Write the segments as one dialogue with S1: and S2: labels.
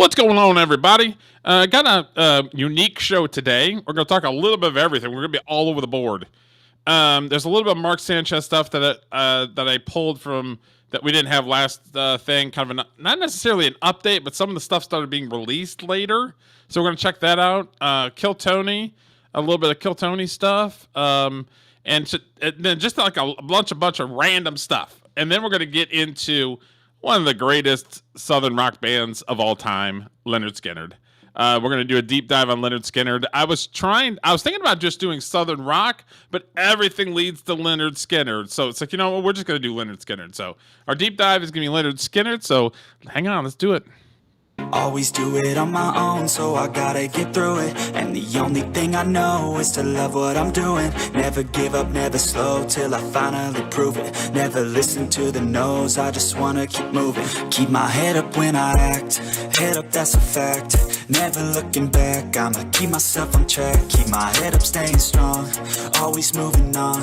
S1: What's going on, everybody? Got a unique show today. We're going to talk a little bit of everything. We're going to be all over the board. There's a little bit of Mark Sanchez stuff that I pulled from that we didn't have last thing. Kind of not necessarily an update, but some of the stuff started being released later. So we're going to check that out. Kill Tony, a little bit of Kill Tony stuff, and then just like a bunch of random stuff. And then we're going to get into one of the greatest Southern rock bands of all time, Lynyrd Skynyrd. We're going to do a deep dive on Lynyrd Skynyrd. I was thinking about just doing Southern rock, but everything leads to Lynyrd Skynyrd. So it's like, we're just going to do Lynyrd Skynyrd. So our deep dive is going to be Lynyrd Skynyrd. So hang on, let's do it.
S2: Always do it on my own, so I gotta get through it. And the only thing I know is to love what I'm doing. Never give up, never slow, till I finally prove it. Never listen to the no's, I just wanna keep moving. Keep my head up when I act, head up, that's a fact. Never looking back, I'ma keep myself on track. Keep my head up, staying strong, always moving on.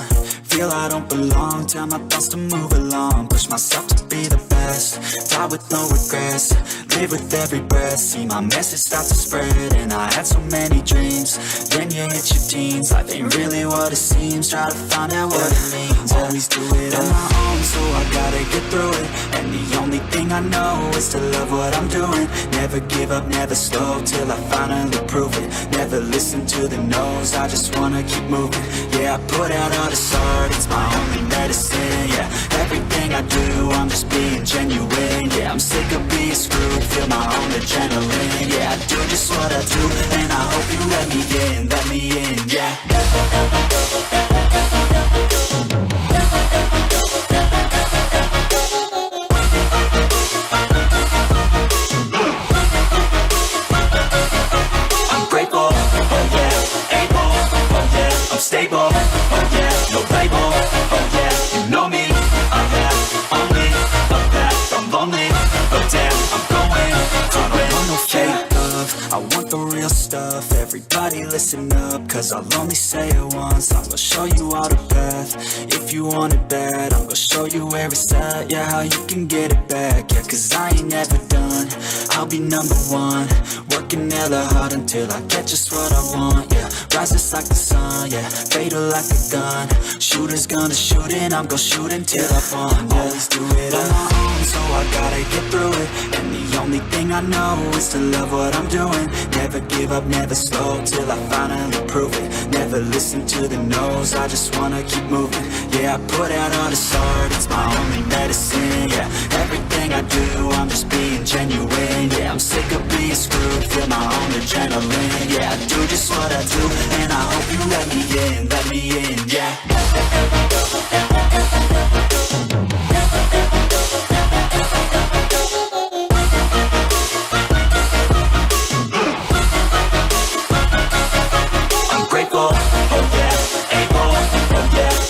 S2: Feel I don't belong, tell my thoughts to move along. Push myself to be the best, die with no regrets. Live with every breath, see my message start to spread. And I had so many dreams, then you hit your teens. Life ain't really what it seems, try to find out what it means. Always do it on my own, so I gotta get through it. And the only thing I know is to love what I'm doing. Never give up, never slow, till I finally prove it. Never listen to the no's, I just wanna keep moving. Yeah, I put out all this art, it's my only medicine. Yeah, everything I do, I'm just being genuine. Yeah, I'm sick of being screwed, feel my own adrenaline. Yeah, I do just what I do, and I hope you let me in, yeah. I'm grateful, oh yeah, able, oh yeah, I'm stable, oh yeah, no label, oh yeah, you know me, I have only a path, I'm lonely, but damn, I'm going to win. I want no fake love, I want the real stuff. Everybody listen up, cause I'll only say it once. I'm gonna show you all the path, if you want it bad. I'm gonna show you where it's at, yeah, how you can get it back. Yeah, cause I ain't never done, I'll be number one. Working hella hard until I get just what I want, yeah. Rises like the sun, yeah, fatal like a gun. Shooter's gonna shoot and I'm gonna shoot until I fall, yeah. Always do it on my own, so I gotta get through it. And the only thing I know is to love what I'm doing. Never give up, never slow, till I finally prove it. Never listen to the no's, I just wanna keep moving. Yeah, I put out all this art, it's my only medicine. Yeah, everything I do, I'm just being genuine. Yeah, I'm sick of being screwed, feel my own adrenaline. Yeah, I do just what I do, and I hope you let me in, yeah.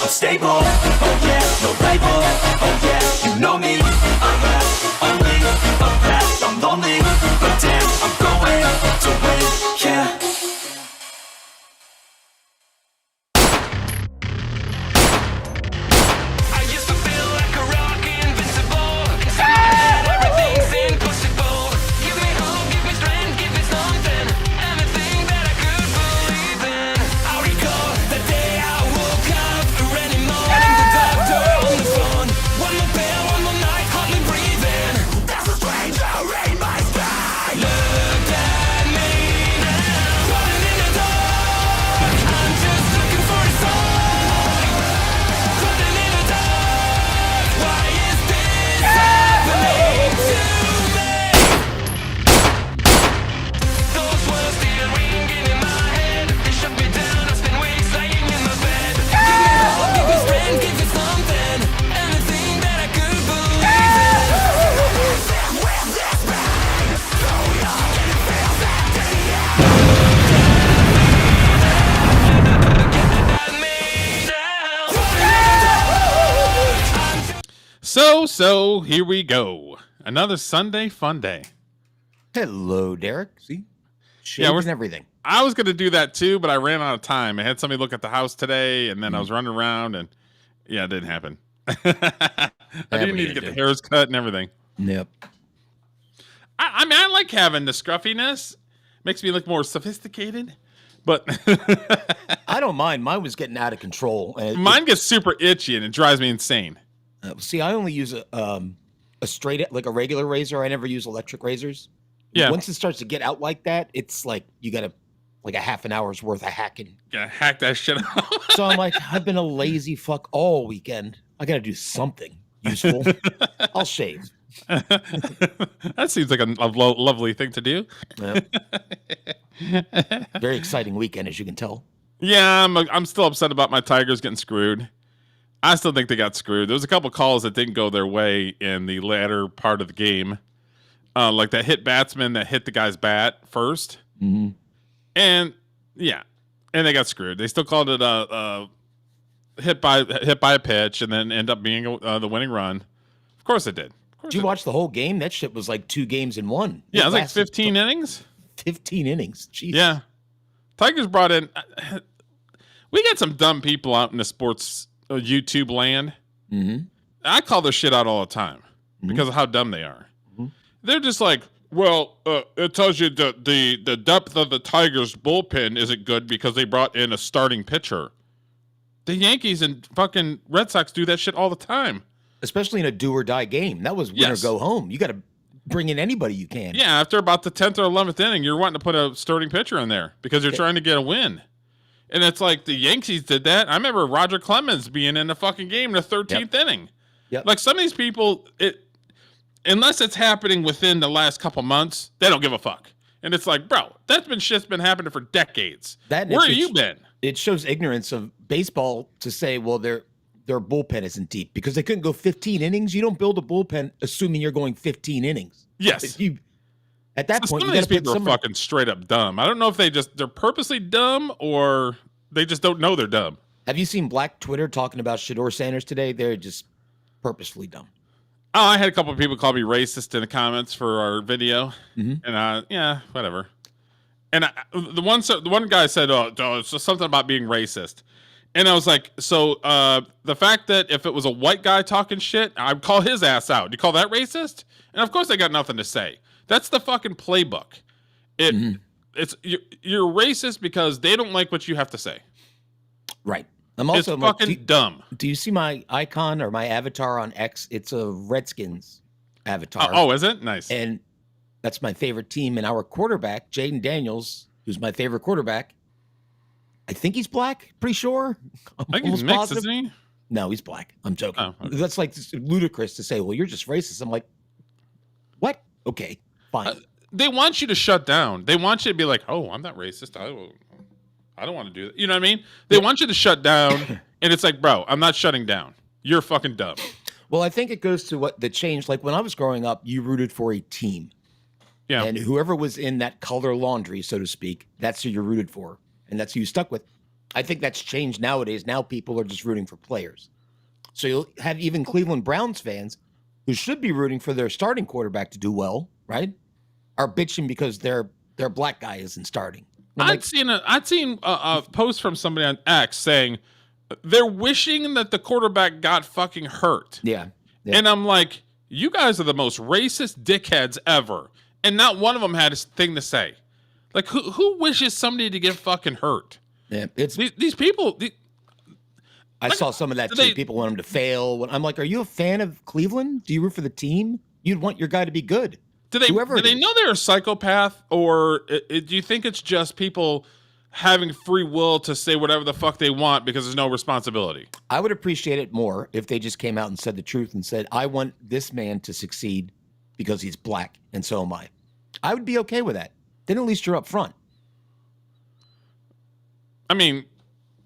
S2: Stable, oh yeah, no label, oh yeah, you know me, I have only a path, I'm lonely, but damn, I'm going to win, yeah. I used to feel like a rock, invincible, everything's impossible. Give me hope, give me strength, give me something, anything that I could believe in. I recall the day I woke up.
S1: So here we go. Another Sunday fun day.
S3: Hello, Derek. See?
S1: Yeah,
S3: Shades and everything.
S1: I was going to do that too, but I ran out of time. I had somebody look at the house today, and then I was running around, and yeah, it didn't happen. I didn't need to get the hairs cut and everything.
S3: Yep.
S1: I mean, I like having the scruffiness. Makes me look more sophisticated. But
S3: I don't mind. Mine was getting out of control.
S1: Mine gets super itchy and it drives me insane.
S3: See, I only use a straight, like a regular razor. I never use electric razors.
S1: Yeah.
S3: Once it starts to get out like that, it's like you got to like a half an hour's worth of hacking.
S1: Gotta hack that shit out.
S3: So I'm like, I've been a lazy fuck all weekend. I got to do something useful. I'll shave.
S1: That seems like a lovely thing to do.
S3: Yeah. Very exciting weekend, as you can tell.
S1: Yeah, I'm still upset about my Tigers getting screwed. I still think they got screwed. There was a couple calls that didn't go their way in the latter part of the game. Like that hit batsman that hit the guy's bat first.
S3: Mm-hmm.
S1: And yeah, and they got screwed. They still called it a hit by a pitch, and then end up being the winning run. Of course it did.
S3: Did you watch the whole game? That shit was like 2 games in one.
S1: Yeah, it was like 15 innings.
S3: 15 innings. Jeez.
S1: Yeah, Tigers brought in. We got some dumb people out in the sports YouTube land.
S3: Mm-hmm.
S1: I call their shit out all the time because of how dumb they are. Mm-hmm. They're just like, well, it tells you the depth of the Tigers bullpen isn't good because they brought in a starting pitcher. The Yankees and fucking Red Sox do that shit all the time.
S3: Especially in a do or die game. That was win or go home. You got to bring in anybody you can.
S1: Yeah, after about the 10th or 11th inning, you're wanting to put a starting pitcher in there because you're trying to get a win. And it's like the Yankees did that. I remember Roger Clemens being in the fucking game in the 13th inning.
S3: Yep.
S1: Like some of these people, unless it's happening within the last couple months, they don't give a fuck. And it's like, bro, shit's been happening for decades. Where have you been?
S3: It shows ignorance of baseball to say, well, their bullpen isn't deep because they couldn't go 15 innings. You don't build a bullpen assuming you're going 15 innings.
S1: Yes.
S3: At that point,
S1: some of these people are fucking straight up dumb. I don't know if they're purposely dumb or they just don't know they're dumb.
S3: Have you seen Black Twitter talking about Shador Sanders today? They're just purposefully dumb.
S1: Oh, I had a couple of people call me racist in the comments for our video, and yeah, whatever. And the one guy said, "Oh, it's just something about being racist," and I was like, "So the fact that if it was a white guy talking shit, I'd call his ass out. Do you call that racist?" And of course, they got nothing to say. That's the fucking playbook. It's you're racist because they don't like what you have to say.
S3: Right. I'm also
S1: fucking dumb.
S3: Do you see my icon or my avatar on X? It's a Redskins avatar.
S1: Oh, is it? Nice.
S3: And that's my favorite team. And our quarterback, Jaden Daniels, who's my favorite quarterback, I think he's black. Pretty sure.
S1: I think he's mixed, isn't he?
S3: No, he's black. I'm joking.
S1: Oh, okay.
S3: That's like ludicrous to say, well, you're just racist. I'm like, what? Okay, fine.
S1: They want you to shut down. They want you to be like, oh, I'm not racist. I don't want to do that. You know what I mean? They want you to shut down. And it's like, bro, I'm not shutting down. You're fucking dumb.
S3: Well, I think it goes to what the change. Like when I was growing up, you rooted for a team.
S1: Yeah.
S3: And whoever was in that color laundry, so to speak, that's who you rooted for. And that's who you stuck with. I think that's changed nowadays. Now people are just rooting for players. So you'll have even Cleveland Browns fans who should be rooting for their starting quarterback to do well, right? Are bitching because their black guy isn't starting.
S1: I'd seen a post from somebody on X saying they're wishing that the quarterback got fucking hurt.
S3: Yeah.
S1: And I'm like, you guys are the most racist dickheads ever. And not one of them had a thing to say. Like, who wishes somebody to get fucking hurt?
S3: Yeah, it's
S1: these people.
S3: I saw some of that too. People want him to fail. I'm like, are you a fan of Cleveland? Do you root for the team? You'd want your guy to be good.
S1: Do they know they're a psychopath, or do you think it's just people having free will to say whatever the fuck they want because there's no responsibility?
S3: I would appreciate it more if they just came out and said the truth and said, I want this man to succeed because he's black, and so am I. I would be okay with that. Then at least you're up front. I mean,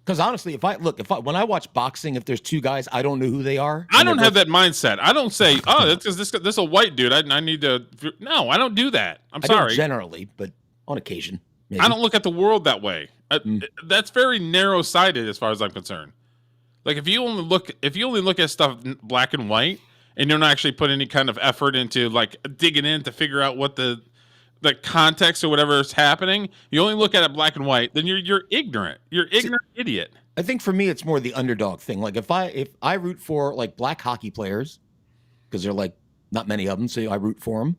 S3: because honestly, when I watch boxing, if there's two guys, I don't know who they are.
S1: I don't have that mindset. I don't say, oh, that's because this is a white dude. I need to. No, I don't do that. I sorry.
S3: Don't generally, but on occasion. Maybe.
S1: I don't look at the world that way. That's very narrow-sighted as far as I'm concerned. Like if you only look at stuff black and white, and you don't actually put any kind of effort into like digging in to figure out what the context or whatever is happening, you only look at it black and white, then you're ignorant. You're ignorant idiot.
S3: I think for me, it's more the underdog thing. Like if I root for like black hockey players, because there are like not many of them, so I root for them.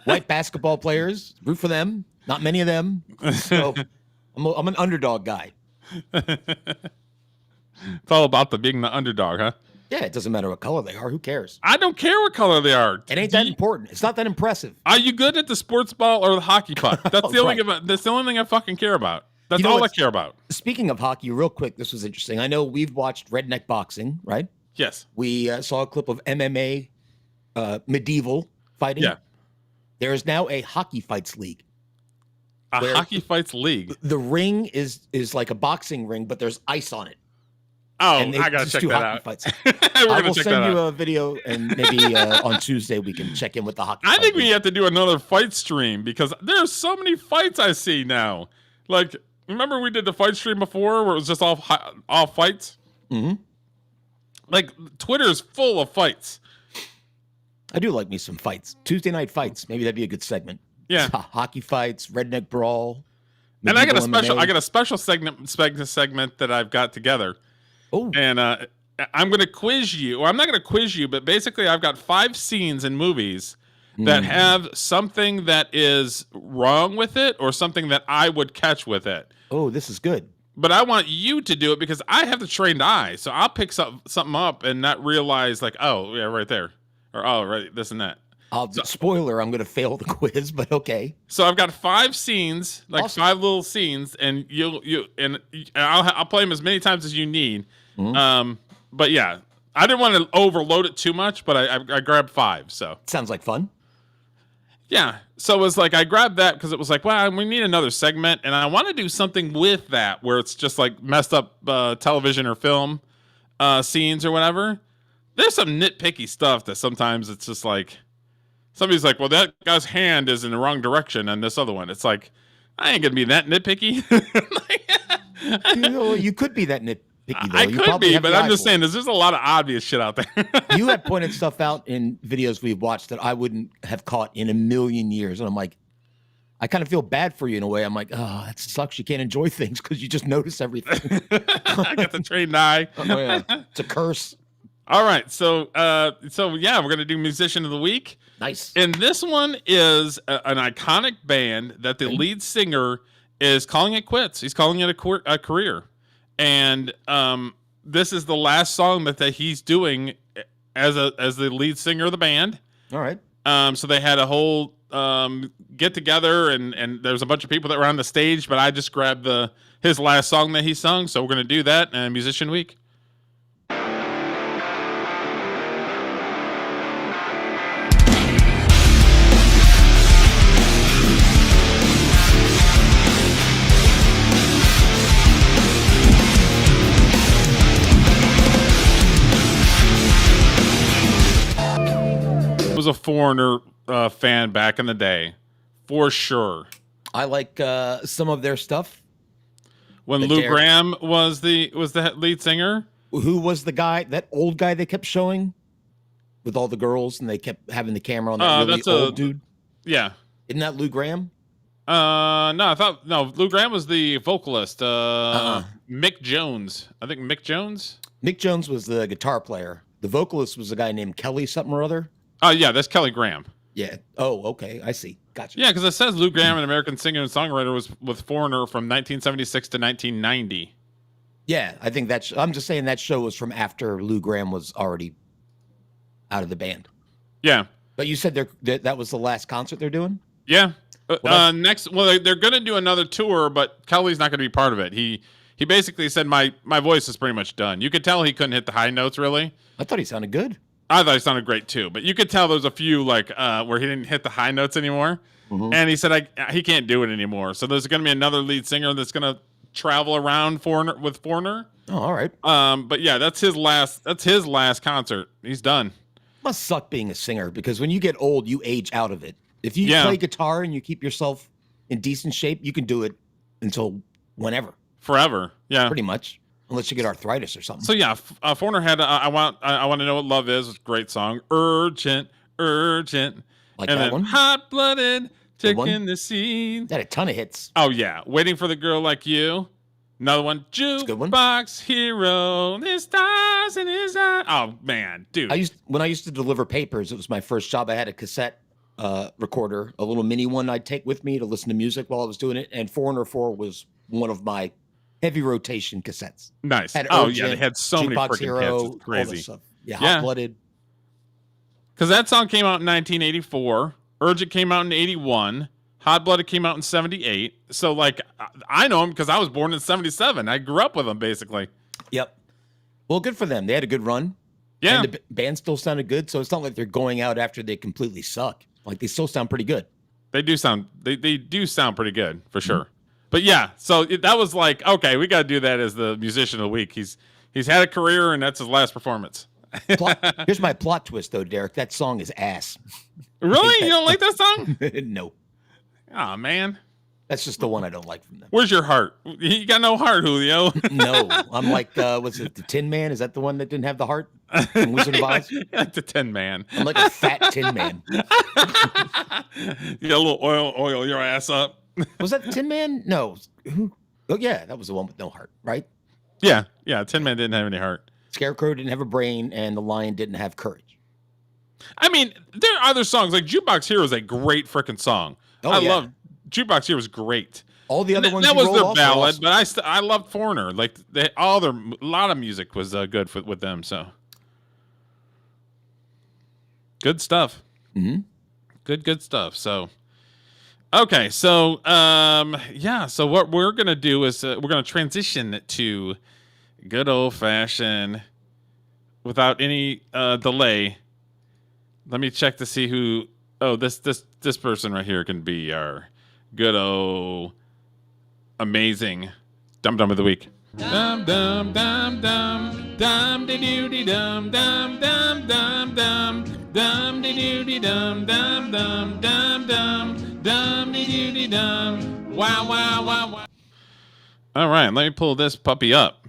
S3: white basketball players. Root for them. Not many of them. So I'm an underdog guy.
S1: It's all about being the underdog, huh?
S3: Yeah, it doesn't matter what color they are. Who cares?
S1: I don't care what color they are.
S3: It ain't that important. It's not that impressive.
S1: Are you good at the sports ball or the hockey puck? That's the only.
S3: Right.
S1: That's the only thing I fucking care about. That's
S3: You know
S1: all I
S3: what's-
S1: care about.
S3: Speaking of hockey, real quick, this was interesting. I know we've watched Redneck Boxing, right?
S1: Yes.
S3: We saw a clip of MMA medieval fighting.
S1: Yeah.
S3: There is now a hockey fights league.
S1: A
S3: Where-
S1: hockey fights league.
S3: The ring is like a boxing ring, but there's ice on it.
S1: Oh,
S3: And they
S1: I gotta
S3: just
S1: check
S3: do
S1: that
S3: hockey
S1: out.
S3: fights.
S1: We're
S3: I
S1: gonna
S3: will
S1: check
S3: send
S1: that
S3: you
S1: out.
S3: a video, and maybe on Tuesday we can check in with the hockey.
S1: I
S3: fight
S1: think we
S3: league.
S1: have to do another fight stream because there's so many fights I see now. Like, remember we did the fight stream before where it was just all fights?
S3: Mm-hmm.
S1: Like, Twitter's full of fights.
S3: I do like me some fights. Tuesday night fights. Maybe that'd be a good segment.
S1: Yeah.
S3: Hockey fights, redneck brawl.
S1: And I got a
S3: medieval
S1: special
S3: MMA.
S1: I got a special segment that I've got together.
S3: Oh,
S1: And I'm going to quiz you. Well, I'm not going to quiz you, but basically I've got 5 scenes in movies that have something that is wrong with it or something that I would catch with it.
S3: oh, this is good.
S1: But I want you to do it because I have the trained eye. So I'll pick something up and not realize like, oh, yeah, right there. Or, oh, right, this and that.
S3: Spoiler, I'm going to fail the quiz, but okay.
S1: So I've got 5 scenes, like
S3: Awesome.
S1: 5 little scenes, and I'll play them as many times as you need. But yeah, I didn't want to overload it too much, but I grabbed 5. So
S3: Sounds like fun.
S1: yeah, so it was like I grabbed that because it was like, well, we need another segment, and I want to do something with that where it's just like messed up television or film scenes or whatever. There's some nitpicky stuff that sometimes it's just like. Somebody's like, well, that guy's hand is in the wrong direction on this other one. It's like, I ain't going to be that nitpicky.
S3: You could be that nitpicky, though.
S1: I
S3: You
S1: could
S3: probably
S1: be,
S3: have
S1: but
S3: the
S1: I'm
S3: eye
S1: just
S3: for it.
S1: saying, there's just a lot of obvious shit out there.
S3: You had pointed stuff out in videos we've watched that I wouldn't have caught in a million years. And I'm like, I kind of feel bad for you in a way. I'm like, oh, that sucks. You can't enjoy things because you just notice everything.
S1: I got the trained eye.
S3: Oh, yeah. It's a curse.
S1: All right. So yeah, we're going to do Musician of the Week.
S3: Nice.
S1: And this one is an iconic band that the lead singer is calling it quits. He's calling it a career. And this is the last song that he's doing as the lead singer of the band.
S3: All right.
S1: So they had a whole get together, and there's a bunch of people that were on the stage, but I just grabbed his last song that he sung. So we're going to do that in Musician Week. Was a Foreigner fan back in the day, for sure.
S3: I like some of their stuff.
S1: When
S3: The
S1: Lou
S3: Dare-
S1: Gramm was the lead singer.
S3: Who was the guy, that old guy they kept showing with all the girls and they kept having the camera on that really
S1: that's
S3: old dude?
S1: Yeah.
S3: Isn't that Lou Gramm?
S1: No, Lou Gramm was the vocalist.
S3: Uh-uh.
S1: Mick Jones. I think Mick Jones.
S3: Mick Jones was the guitar player. The vocalist was a guy named Kelly something or other.
S1: Oh yeah, that's Kelly Graham.
S3: Yeah. Oh, okay. I see. Gotcha.
S1: Yeah, because it says Lou Gramm, an American singer and songwriter, was with Foreigner from 1976 to 1990.
S3: Yeah, I think I'm just saying that show was from after Lou Gramm was already out of the band.
S1: Yeah.
S3: But you said that was the last concert they're doing?
S1: Yeah.
S3: Well,
S1: They're going to do another tour, but Kelly's not going to be part of it. He basically said my voice is pretty much done. You could tell he couldn't hit the high notes really.
S3: I thought he sounded good.
S1: I thought he sounded great too, but you could tell there's a few like where he didn't hit the high notes anymore.
S3: Mhm.
S1: And he said he can't do it anymore. So there's going to be another lead singer that's going to travel around with Foreigner.
S3: Oh, all right.
S1: But yeah, that's his last concert. He's done.
S3: Must suck being a singer because when you get old, you age out of it. If you
S1: Yeah.
S3: play guitar and you keep yourself in decent shape, you can do it until whenever,
S1: Forever. Yeah.
S3: pretty much, unless you get arthritis or something.
S1: So yeah, Foreigner had I want to know what love is. It's a great song. Urgent.
S3: Like
S1: And
S3: that
S1: then
S3: one?
S1: Hot Blooded,
S3: Good one.
S1: Taking the Scene.
S3: That had a ton of hits.
S1: Oh yeah, Waiting for the Girl Like You. Another one,
S3: a good one.
S1: Jukebox Hero. There's stars in his eye. Oh man, dude.
S3: When I used to deliver papers, it was my first job. I had a cassette recorder, a little mini one I'd take with me to listen to music while I was doing it. And Foreigner 4 was one of my heavy rotation cassettes.
S1: Nice.
S3: Had
S1: Oh,
S3: Urgent,
S1: yeah, they had so many
S3: Jukebox
S1: freaking
S3: Hero,
S1: hits. It's
S3: all this
S1: crazy.
S3: stuff. Yeah,
S1: Yeah.
S3: Hot Blooded.
S1: Because that song came out in 1984. Urgent came out in 81. Hot Blooded came out in 78. So, like, I know them because I was born in 77. I grew up with them, basically.
S3: Yep. Well, good for them. They had a good run.
S1: Yeah.
S3: And the band still sounded good. So it's not like they're going out after they completely suck. Like, they still sound pretty good.
S1: They do sound pretty good, for sure. But, yeah, so that was like, okay, we got to do that as the musician of the week. He's had a career, and that's his last performance.
S3: Here's my plot twist, though, Derek. That song is ass.
S1: Really? You don't like that song?
S3: No.
S1: Oh, man.
S3: That's just the one I don't like from them.
S1: Where's your heart? You got no heart, Julio.
S3: No. I'm like, was it the Tin Man? Is that the one that didn't have the heart? From Wizard of Oz?
S1: Like the Tin Man.
S3: I'm like a fat Tin Man.
S1: You got a little oil your ass up.
S3: Was that the Tin Man? No. Who? Oh, yeah. That was the one with no heart, right?
S1: Yeah. Tin Man didn't have any heart.
S3: Scarecrow didn't have a brain, and the Lion didn't have courage.
S1: I mean, there are other songs. Like Jukebox Hero is a great freaking song.
S3: Oh,
S1: I
S3: yeah.
S1: love Jukebox Hero was great.
S3: All the other ones
S1: that
S3: you
S1: was
S3: roll
S1: their
S3: off are
S1: ballad,
S3: awesome.
S1: but I loved Foreigner. Like a lot of music was good with them. So good stuff.
S3: Mm-hmm.
S1: Good stuff. So okay, so yeah. So what we're gonna do is we're gonna transition to good old fashioned, without any delay. Let me check to see who. Oh, this person right here can be our good old amazing dum dum of the week. Dum dum dum dum dum de doo de dum dum dum dum dum dum de doo de dum dum dum dum dum dum de doo de dum. Wow wow wow wow. All right, let me pull this puppy up.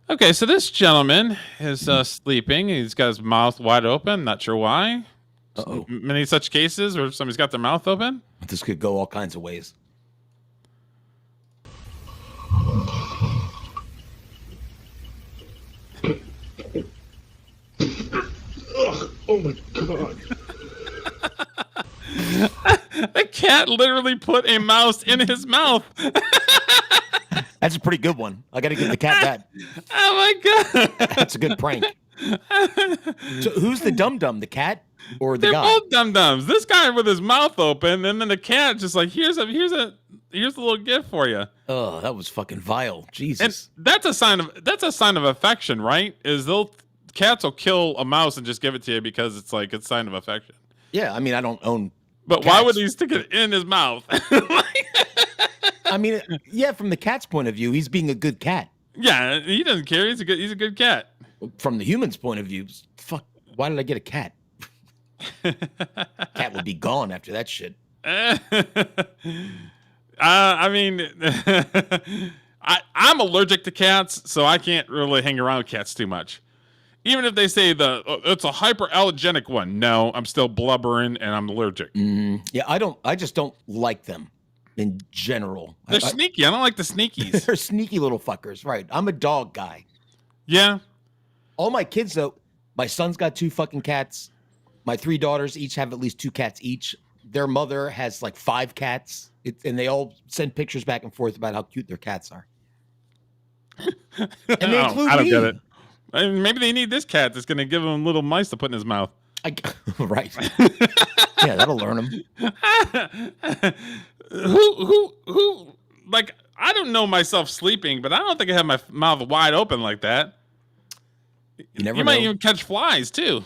S1: Okay, so this gentleman is sleeping. He's got his mouth wide open. Not sure why.
S3: Uh-oh.
S1: Many such cases where somebody's got their mouth open.
S3: This could go all kinds of ways.
S4: Oh my god.
S1: The cat literally put a mouse in his mouth.
S3: That's a pretty good one. I got to give the cat that.
S1: Oh my god.
S3: That's a good prank. So who's the dum-dum, the cat or the
S1: They're
S3: guy?
S1: both dum-dums. This guy with his mouth open, and then the cat just like, here's a little gift for you.
S3: Oh, that was fucking vile.
S1: And
S3: Jesus.
S1: that's a sign of affection, right? Cats will kill a mouse and just give it to you because it's like it's a sign of affection.
S3: Yeah, I mean, I don't own
S1: But
S3: cats.
S1: why would he stick it in his mouth?
S3: I mean, yeah, from the cat's point of view, he's being a good cat.
S1: Yeah, he doesn't care. He's a good cat.
S3: From the human's point of view, fuck, why did I get a cat? Cat would be gone after that shit.
S1: I mean, I'm allergic to cats, so I can't really hang around cats too much. Even if they say it's a hyperallergenic one, no, I'm still blubbering and I'm allergic.
S3: Yeah, I just don't like them in general.
S1: They're sneaky. I don't like the sneakies.
S3: They're sneaky little fuckers, right? I'm a dog guy.
S1: Yeah.
S3: All my kids, though, my son's got 2 fucking cats. My 3 daughters each have at least 2 cats each. Their mother has like 5 cats, and they all send pictures back and forth about how cute their cats are. And they include
S1: I don't
S3: me.
S1: get it. I mean, maybe they need this cat that's going to give him little mice to put in his mouth.
S3: Right. Yeah, that'll learn them.
S1: Who, like, I don't know myself sleeping, but I don't think I have my mouth wide open like that.
S3: You
S1: might even catch flies too.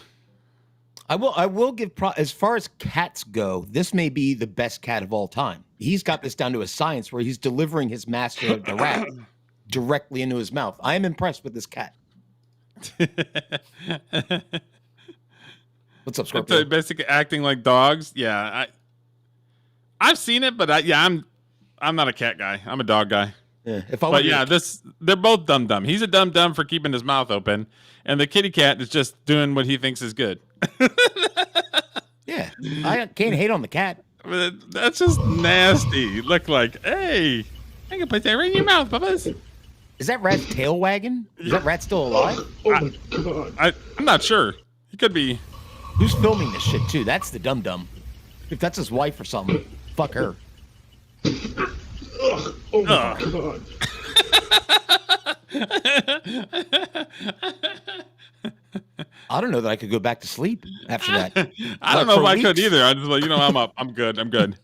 S3: I will give as far as cats go, this may be the best cat of all time. He's got this down to a science where he's delivering his master, the rat, directly into his mouth. I am impressed with this cat. What's up, Scorpio?
S1: It's basically acting like dogs. Yeah, I've seen it, but I'm not a cat guy. I'm a dog guy.
S3: Yeah,
S1: they're both dum-dum. He's a dum-dum for keeping his mouth open, and the kitty cat is just doing what he thinks is good.
S3: Yeah, I can't hate on the cat.
S1: That's just nasty. Look like, hey, I can put that right in your mouth, Bubba's.
S3: Is that rat's tail wagging? Is that rat still alive?
S4: Oh my god.
S1: I'm not sure. He could be.
S3: Who's filming this shit too? That's the dum-dum. If that's his wife or something, fuck her.
S4: Ugh, oh my God.
S3: I don't know that I could go back to sleep after that.
S1: I don't know if I could either. I just like, I'm up. I'm good. I'm good.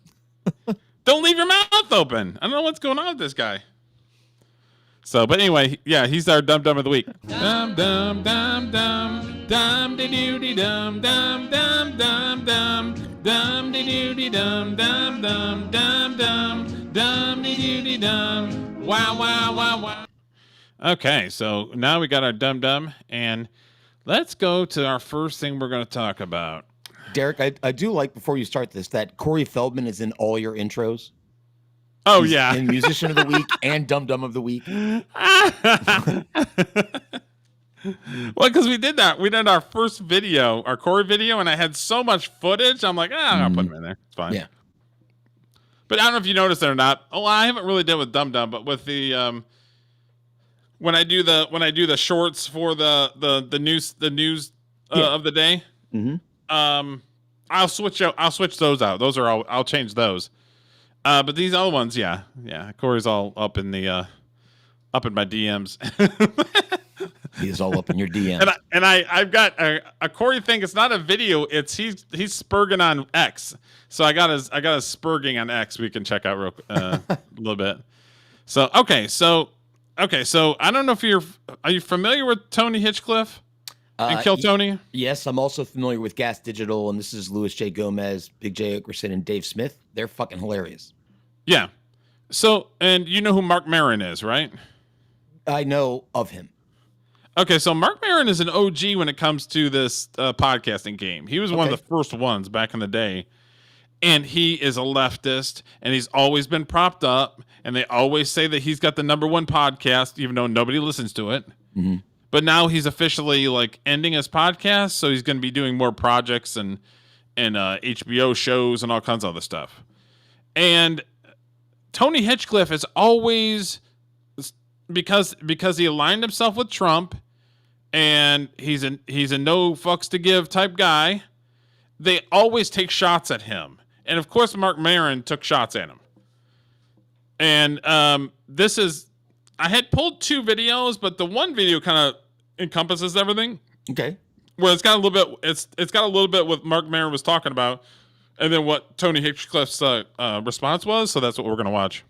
S1: Don't leave your mouth open. I don't know what's going on with this guy. So, but anyway, yeah, he's our dumb of the week. Dum dum dum dum dum de doody dum dum dum dum dum dum de doody dum dum dum dum dum dum de doody dum. Wow wow wow wow. Okay, so now we got our dum, and let's go to our first thing we're going to talk about.
S3: Derek, I do like, before you start this, that Corey Feldman is in all your intros.
S1: Oh,
S3: He's
S1: yeah.
S3: in Musician of the Week and Dum of the Week.
S1: Well, because we did that. We did our first video, our Corey video, and I had so much footage. I'm like, I'll put him in there. It's fine. Yeah. But I don't know if you noticed it or not. Oh, I haven't really done with Dum, but with the when I do the shorts for the news of the day, I'll switch those out. Those are I'll change those. But these other ones, yeah, Corey's all up in my DMs.
S3: He's all up in your DM.
S1: And I've got a Corey thing. It's not a video. It's he's spurging on X. So I got his spurging on X. We can check out a little bit. So so I don't know if are you familiar with Tony Hinchcliffe and Kill Tony?
S3: Yes, I'm also familiar with Gas Digital, and this is Louis J. Gomez, Big J. Okerson, and Dave Smith. They're fucking hilarious.
S1: Yeah. So, and you know who Mark Maron is, right?
S3: I know of him.
S1: Okay, so Mark Maron is an OG when it comes to this podcasting game. He was one of the first ones back in the day. And he is a leftist, and he's always been propped up, and they always say that he's got the #1 podcast, even though nobody listens to it. Mm-hmm. But now he's officially like ending his podcast, so he's going to be doing more projects and HBO shows and all kinds of other stuff. And Tony Hinchcliffe is always, because he aligned himself with Trump, and he's a no fucks to give type guy. They always take shots at him. And of course, Mark Maron took shots at him. And I had pulled 2 videos, but the one video kind of encompasses everything.
S3: Okay.
S1: Well, it's got a little bit. It's got a little bit what Mark Maron was talking about, and then what Tony Hinchcliffe's response was. So that's what we're gonna watch.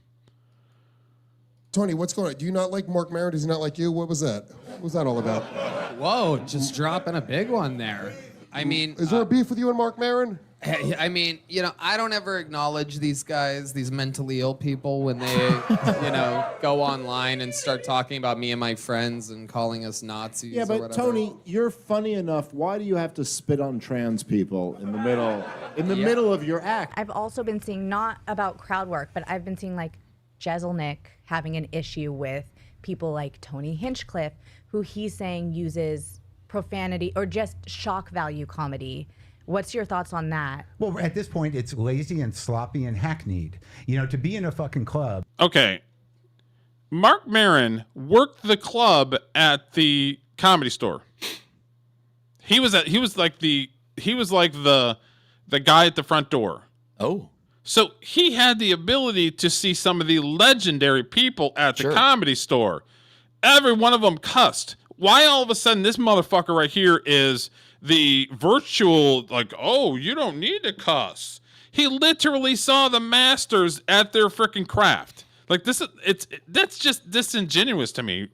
S5: Tony, what's going on? Do you not like Mark Maron? Does he not like you? What was that? What was that all about?
S6: Whoa, just dropping a big one there. I mean,
S5: is there a beef with you and Mark Maron?
S6: I mean, I don't ever acknowledge these guys, these mentally ill people, when they, go online and start talking about me and my friends and calling us Nazis.
S7: Yeah, but
S6: or whatever.
S7: Tony, you're funny enough. Why do you have to spit on trans people in the middle of your act?
S8: I've also been seeing, not about crowd work, but I've been seeing like Jeselnik having an issue with people like Tony Hinchcliffe, who he's saying uses profanity or just shock value comedy. What's your thoughts on that?
S9: Well, at this point, it's lazy and sloppy and hackneyed. To be in a fucking club.
S1: Okay. Mark Maron worked the club at the Comedy Store. He was like the guy at the front door.
S3: Oh.
S1: So he had the ability to see some of the legendary people at the Comedy Store. Every one of them cussed. Why all of a sudden this motherfucker right here is the virtual, like, oh, you don't need to cuss. He literally saw the masters at their freaking craft. Like, that's just disingenuous to me.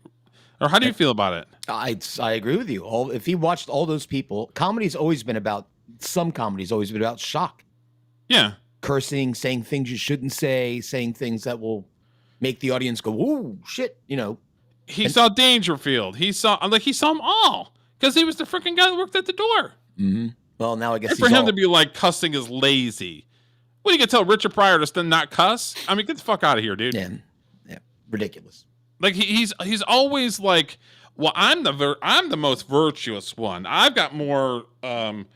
S1: Or how do you feel about it?
S3: I agree with you. If he watched all those people, some comedy's always been about shock.
S1: Yeah.
S3: Cursing, saying things you shouldn't say, saying things that will make the audience go, "Ooh, shit," He saw
S1: Dangerfield. He saw them all. Because he was the freaking guy that worked at the door.
S3: Mm-hmm. Well, now I guess
S1: and for him to be like, cussing is lazy. What, are you going to tell Richard Pryor to not cuss? I mean, get the fuck out of here, dude.
S3: Yeah, ridiculous.
S1: Like, he's always like, well, I'm the most virtuous one. I've got more, I'm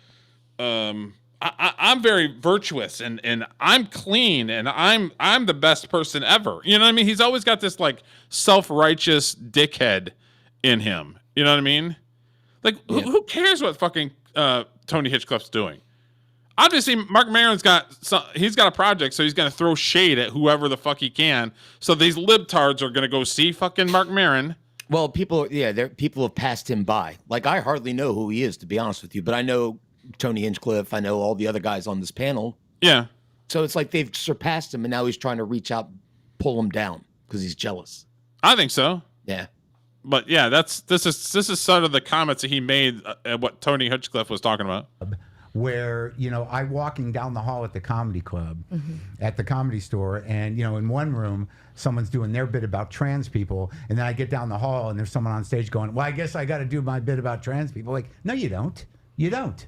S1: very virtuous and I'm clean and I'm the best person ever. You know what I mean? He's always got this like self-righteous dickhead in him. You know what I mean? Like, who cares what fucking Tony Hinchcliffe's doing? Obviously, Mark Maron's he's got a project, so he's going to throw shade at whoever the fuck he can. So these libtards are going to go see fucking Mark Maron.
S3: Well, people have passed him by. Like, I hardly know who he is, to be honest with you, but I know Tony Hinchcliffe. I know all the other guys on this panel.
S1: Yeah.
S3: So it's like they've surpassed him, and now he's trying to reach out, pull him down because he's jealous.
S1: I think so.
S3: Yeah.
S1: But yeah, this is sort of the comments that he made at what Tony Hinchcliffe was talking about.
S9: Where, I'm walking down the hall at the comedy club, at the Comedy Store, and, in one room, someone's doing their bit about trans people, and then I get down the hall, and there's someone on stage going, well, I guess I got to do my bit about trans people. Like, no, you don't. You don't.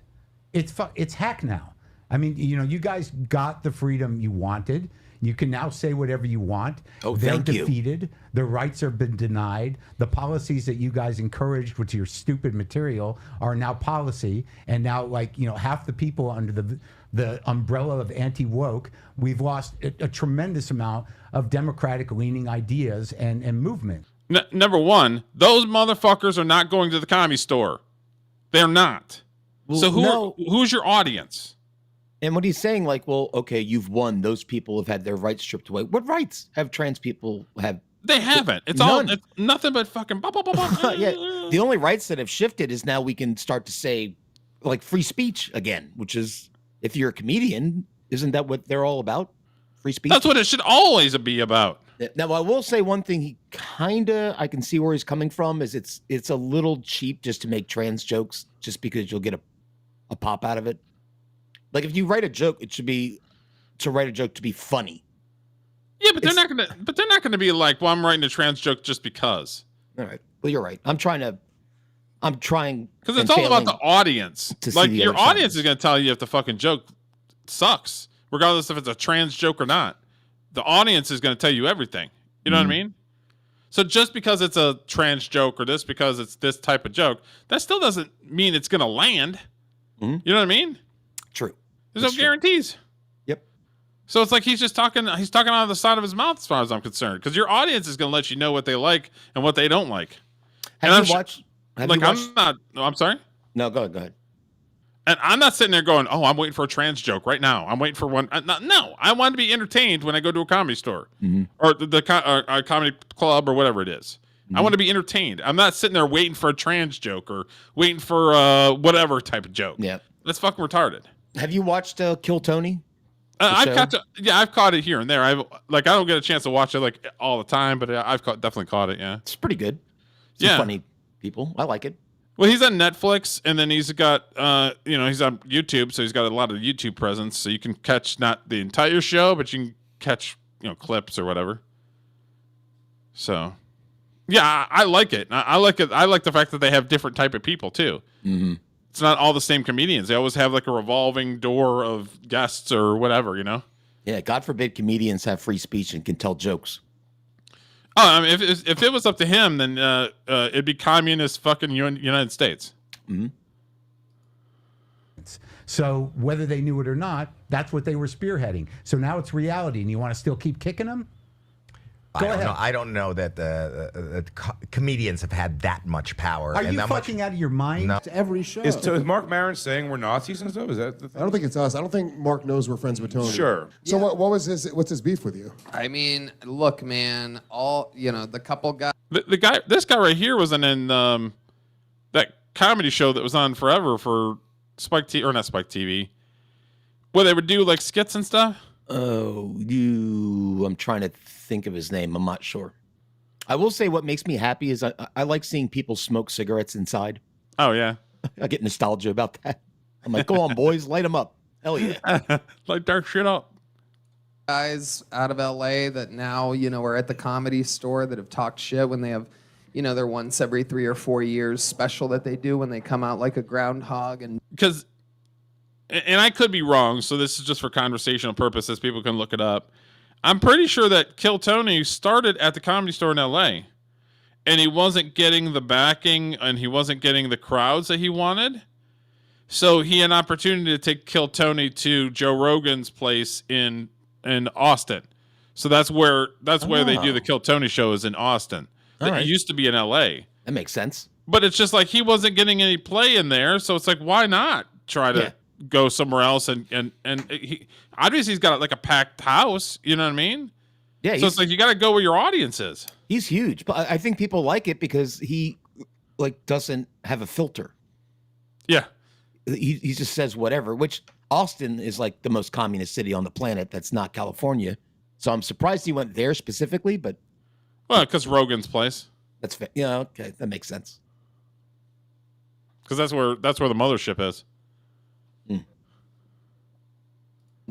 S9: It's hack now. I mean, you guys got the freedom you wanted. You can now say whatever you want.
S3: Oh,
S9: They're
S3: thank you.
S9: defeated. Their rights have been denied. The policies that you guys encouraged with your stupid material are now policy. And now, half the people under the umbrella of anti-woke, we've lost a tremendous amount of democratic-leaning ideas and movement.
S1: Number one, those motherfuckers are not going to the Comedy Store. They're not.
S3: Well,
S1: So who's your audience?
S3: And what he's saying, like, well, okay, you've won. Those people have had their rights stripped away. What rights have trans people have?
S1: They haven't. It's nothing but fucking.
S3: Yeah, the only rights that have shifted is now we can start to say, like, free speech again, which is, if you're a comedian, isn't that what they're all about? Free speech.
S1: That's what it should always be about.
S3: Now, I will say one thing. I can see where he's coming from. Is it's a little cheap just to make trans jokes, just because you'll get a pop out of it. Like, if you write a joke, it should be to write a joke to be funny.
S1: Yeah, but they're not gonna be like, well, I'm writing a trans joke just because.
S3: All right. Well, you're right. I'm trying
S1: because it's all about the audience. Like, your audience is gonna tell you if the fucking joke sucks, regardless if it's a trans joke or not. The audience is gonna tell you everything. You know what I mean? So just because it's a trans joke or just because it's this type of joke, that still doesn't mean it's gonna land. You know what I mean?
S3: True.
S1: There's no guarantees.
S3: Yep.
S1: So it's like he's talking out of the side of his mouth as far as I'm concerned, because your audience is going to let you know what they like and what they don't like.
S3: Have you watched?
S1: I'm sorry?
S3: No, go ahead.
S1: And I'm not sitting there going, oh, I'm waiting for a trans joke right now. I'm waiting for one. No, I want to be entertained when I go to a comedy store or a comedy club or whatever it is. I want to be entertained. I'm not sitting there waiting for a trans joke or waiting for whatever type of joke.
S3: Yeah.
S1: That's fucking retarded.
S3: Have you watched Kill Tony?
S1: I've caught it here and there. I don't get a chance to watch it like all the time, but I've definitely caught it. Yeah,
S3: it's pretty good. It's funny people. I like it.
S1: Well, he's on Netflix, and then he's got he's on YouTube, so he's got a lot of YouTube presence. So you can catch not the entire show, but you can catch clips or whatever. So, yeah, I like it. I like it. I like the fact that they have different type of people too. Mm-hmm. It's not all the same comedians. They always have like a revolving door of guests or whatever,
S3: Yeah, God forbid comedians have free speech and can tell jokes.
S1: Oh, I mean, if it was up to him, then it'd be communist fucking United States.
S3: Mm-hmm.
S9: So whether they knew it or not, that's what they were spearheading. So now it's reality, and you want to still keep kicking them? Go ahead.
S10: I don't know that the comedians have had that much power.
S9: Are you fucking out of your mind?
S10: No.
S7: Every show.
S11: Is Mark Maron saying we're Nazis and stuff? Is that the thing?
S5: I don't think it's us. I don't think Mark knows we're friends with Tony.
S11: Sure.
S5: So what's his beef with you?
S6: I mean, look, man, the couple guys.
S1: This guy right here was in that comedy show that was on forever for Spike TV, or not Spike TV, where they would do like skits and stuff.
S3: Oh, I'm trying to think of his name. I'm not sure. I will say what makes me happy is I like seeing people smoke cigarettes inside.
S1: Oh, yeah.
S3: I get nostalgia about that. I'm like, go on, boys, light them up. Hell yeah.
S1: Light dark shit up.
S6: Guys out of LA that now, are at the Comedy Store that have talked shit when they have, their once every 3 or 4 years special that they do when they come out like a groundhog.
S1: And I could be wrong, so this is just for conversational purposes. People can look it up. I'm pretty sure that Kill Tony started at the Comedy Store in L.A., and he wasn't getting the backing and he wasn't getting the crowds that he wanted. So he had an opportunity to take Kill Tony to Joe Rogan's place in Austin. So that's where they do the Kill Tony show, is in Austin. It used to be in L.A.
S3: That makes sense.
S1: But it's just like he wasn't getting any play in there, so it's like, why not try to... go somewhere else, and he obviously he's got like a packed house. You know what I mean?
S3: Yeah.
S1: So it's like you got to go where your audience is.
S3: He's huge, but I think people like it because he like doesn't have a filter.
S1: Yeah.
S3: He just says whatever, which Austin is like the most communist city on the planet. That's not California. So I'm surprised he went there specifically, but.
S1: Well, because Rogan's place.
S3: That's fair. Yeah, okay. That makes sense.
S1: Because that's where the mothership is.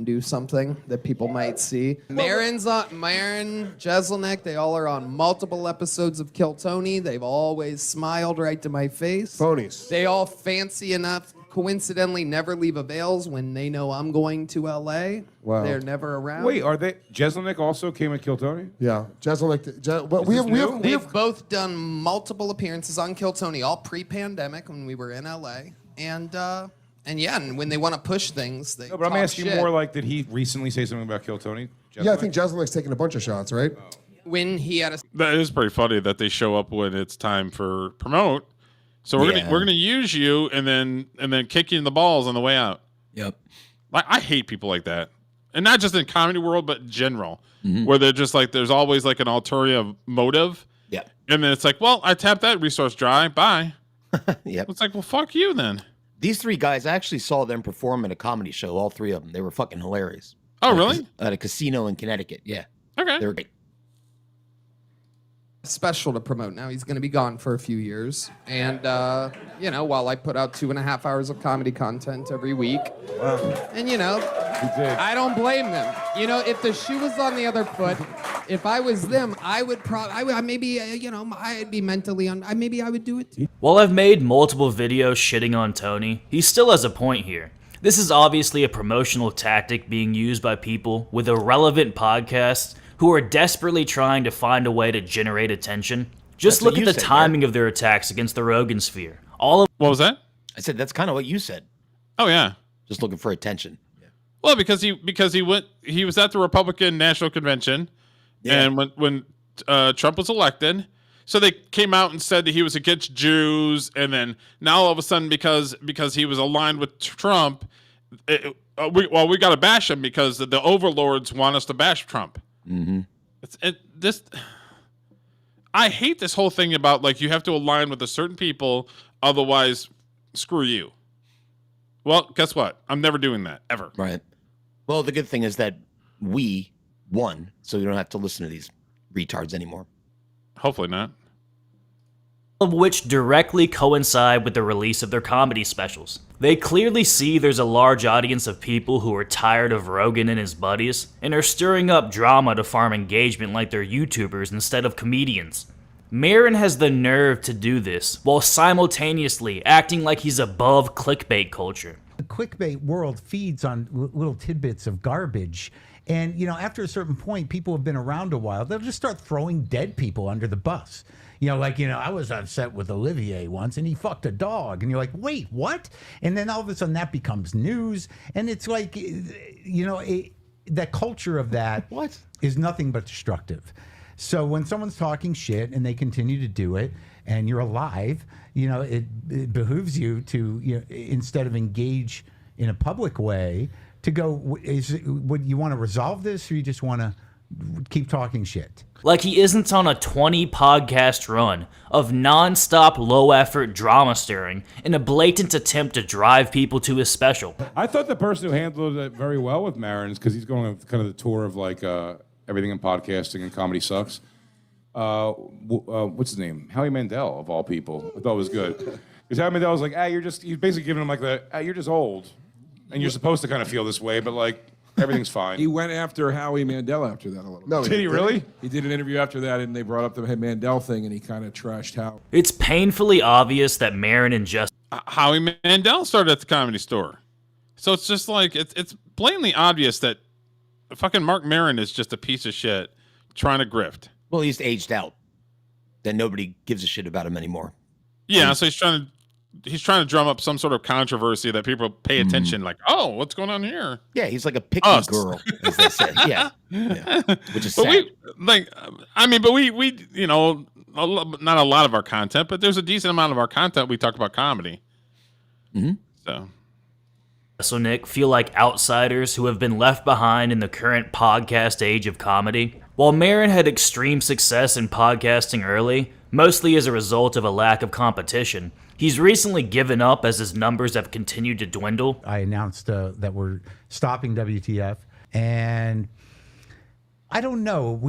S6: Do something that people might see. Maron, Jeselnik, they all are on multiple episodes of Kill Tony. They've always smiled right to my face.
S5: Phonies.
S6: They all fancy enough, coincidentally, never leave avails when they know I'm going to LA.
S5: Wow.
S6: They're never around.
S11: Wait, are they? Jeselnik also came at Kill Tony?
S5: Yeah, Jeselnik. Well,
S6: They've both done multiple appearances on Kill Tony, all pre-pandemic when we were in LA, and when they want to push things, they.
S11: No, but I'm
S6: talk
S11: asking
S6: shit.
S11: more like, did he recently say something about Kill Tony?
S5: Yeah, I think Jeselnik's taking a bunch of shots, right?
S6: When he had a.
S1: That is pretty funny that they show up when it's time for promote. So we're gonna use you and then kick you in the balls on the way out.
S3: Yep.
S1: Like I hate people like that, and not just in comedy world, but general, where they're just like there's always like an ulterior motive.
S3: Yeah.
S1: And then it's like, well, I tapped that resource dry. Bye.
S3: Yep.
S1: It's like, well, fuck you then.
S3: These three guys, I actually saw them perform at a comedy show. All three of them. They were fucking hilarious.
S1: Oh, really?
S3: At a casino in Connecticut. Yeah.
S1: Okay.
S3: They were great.
S6: Special to promote now. He's going to be gone for a few years. And, while I put out 2.5 hours of comedy content every week. Wow. And, I don't blame them. If the shoe was on the other foot, if I was them, I would I'd be mentally maybe I would do it too.
S12: While I've made multiple videos shitting on Tony, he still has a point here. This is obviously a promotional tactic being used by people with irrelevant podcasts who are desperately trying to find a way to generate attention. Just look at the timing of their attacks against the Rogan sphere.
S1: What was that?
S3: I said that's kind of what you said.
S1: Oh yeah.
S3: Just looking for attention. Yeah.
S1: Well, because he was at the Republican National Convention, and when Trump was elected, so they came out and said that he was against Jews, and then now all of a sudden because he was aligned with Trump, we got to bash him because the overlords want us to bash Trump.
S3: Mm-hmm.
S1: I hate this whole thing about like you have to align with a certain people, otherwise screw you. Well, guess what? I'm never doing that ever.
S3: Right. Well, the good thing is that we won, so you don't have to listen to these retards anymore.
S1: Hopefully not.
S12: Of which directly coincide with the release of their comedy specials. They clearly see there's a large audience of people who are tired of Rogan and his buddies, and are stirring up drama to farm engagement like they're YouTubers instead of comedians. Maron has the nerve to do this, while simultaneously acting like he's above clickbait culture.
S9: The clickbait world feeds on little tidbits of garbage. And, after a certain point, people have been around a while. They'll just start throwing dead people under the bus. I was upset with Olivier once and he fucked a dog. And you're like, wait, what? And then all of a sudden that becomes news. And it's like, that culture of that is nothing but destructive. So when someone's talking shit and they continue to do it and you're alive, it behooves you to, instead of engage in a public way, to go, would you want to resolve this or you just want to keep talking shit?
S12: Like he isn't on a 20 podcast run of non-stop low-effort drama stirring in a blatant attempt to drive people to his special.
S11: I thought the person who handled it very well with Maron's, because he's going on kind of the tour of like everything in podcasting and comedy sucks. What's his name? Howie Mandel, of all people. I thought it was good. Because Howie Mandel was like, he's basically giving him like you're just old. And you're supposed to kind of feel this way, but like, everything's fine.
S13: He went after Howie Mandel after that a little bit.
S5: No,
S11: did he really?
S13: He did an interview after that, and they brought up the Mandel thing, and he kind of trashed Howie.
S12: It's painfully obvious that Maron and
S1: Howie Mandel started at the Comedy Store. So it's just like, it's blatantly obvious that fucking Mark Maron is just a piece of shit trying to grift.
S3: Well, he's aged out. Then nobody gives a shit about him anymore.
S1: Yeah, so he's trying to drum up some sort of controversy that people pay attention, like, oh, what's going on here?
S3: Yeah, he's like a pick-me girl, as they say. Yeah. Which is sad.
S1: We not a lot of our content, but there's a decent amount of our content we talk about comedy.
S3: Mm-hmm.
S1: So
S12: Jeselnik feel like outsiders who have been left behind in the current podcast age of comedy. While Maron had extreme success in podcasting early, mostly as a result of a lack of competition, he's recently given up as his numbers have continued to dwindle.
S9: I announced that we're stopping WTF, and I don't know.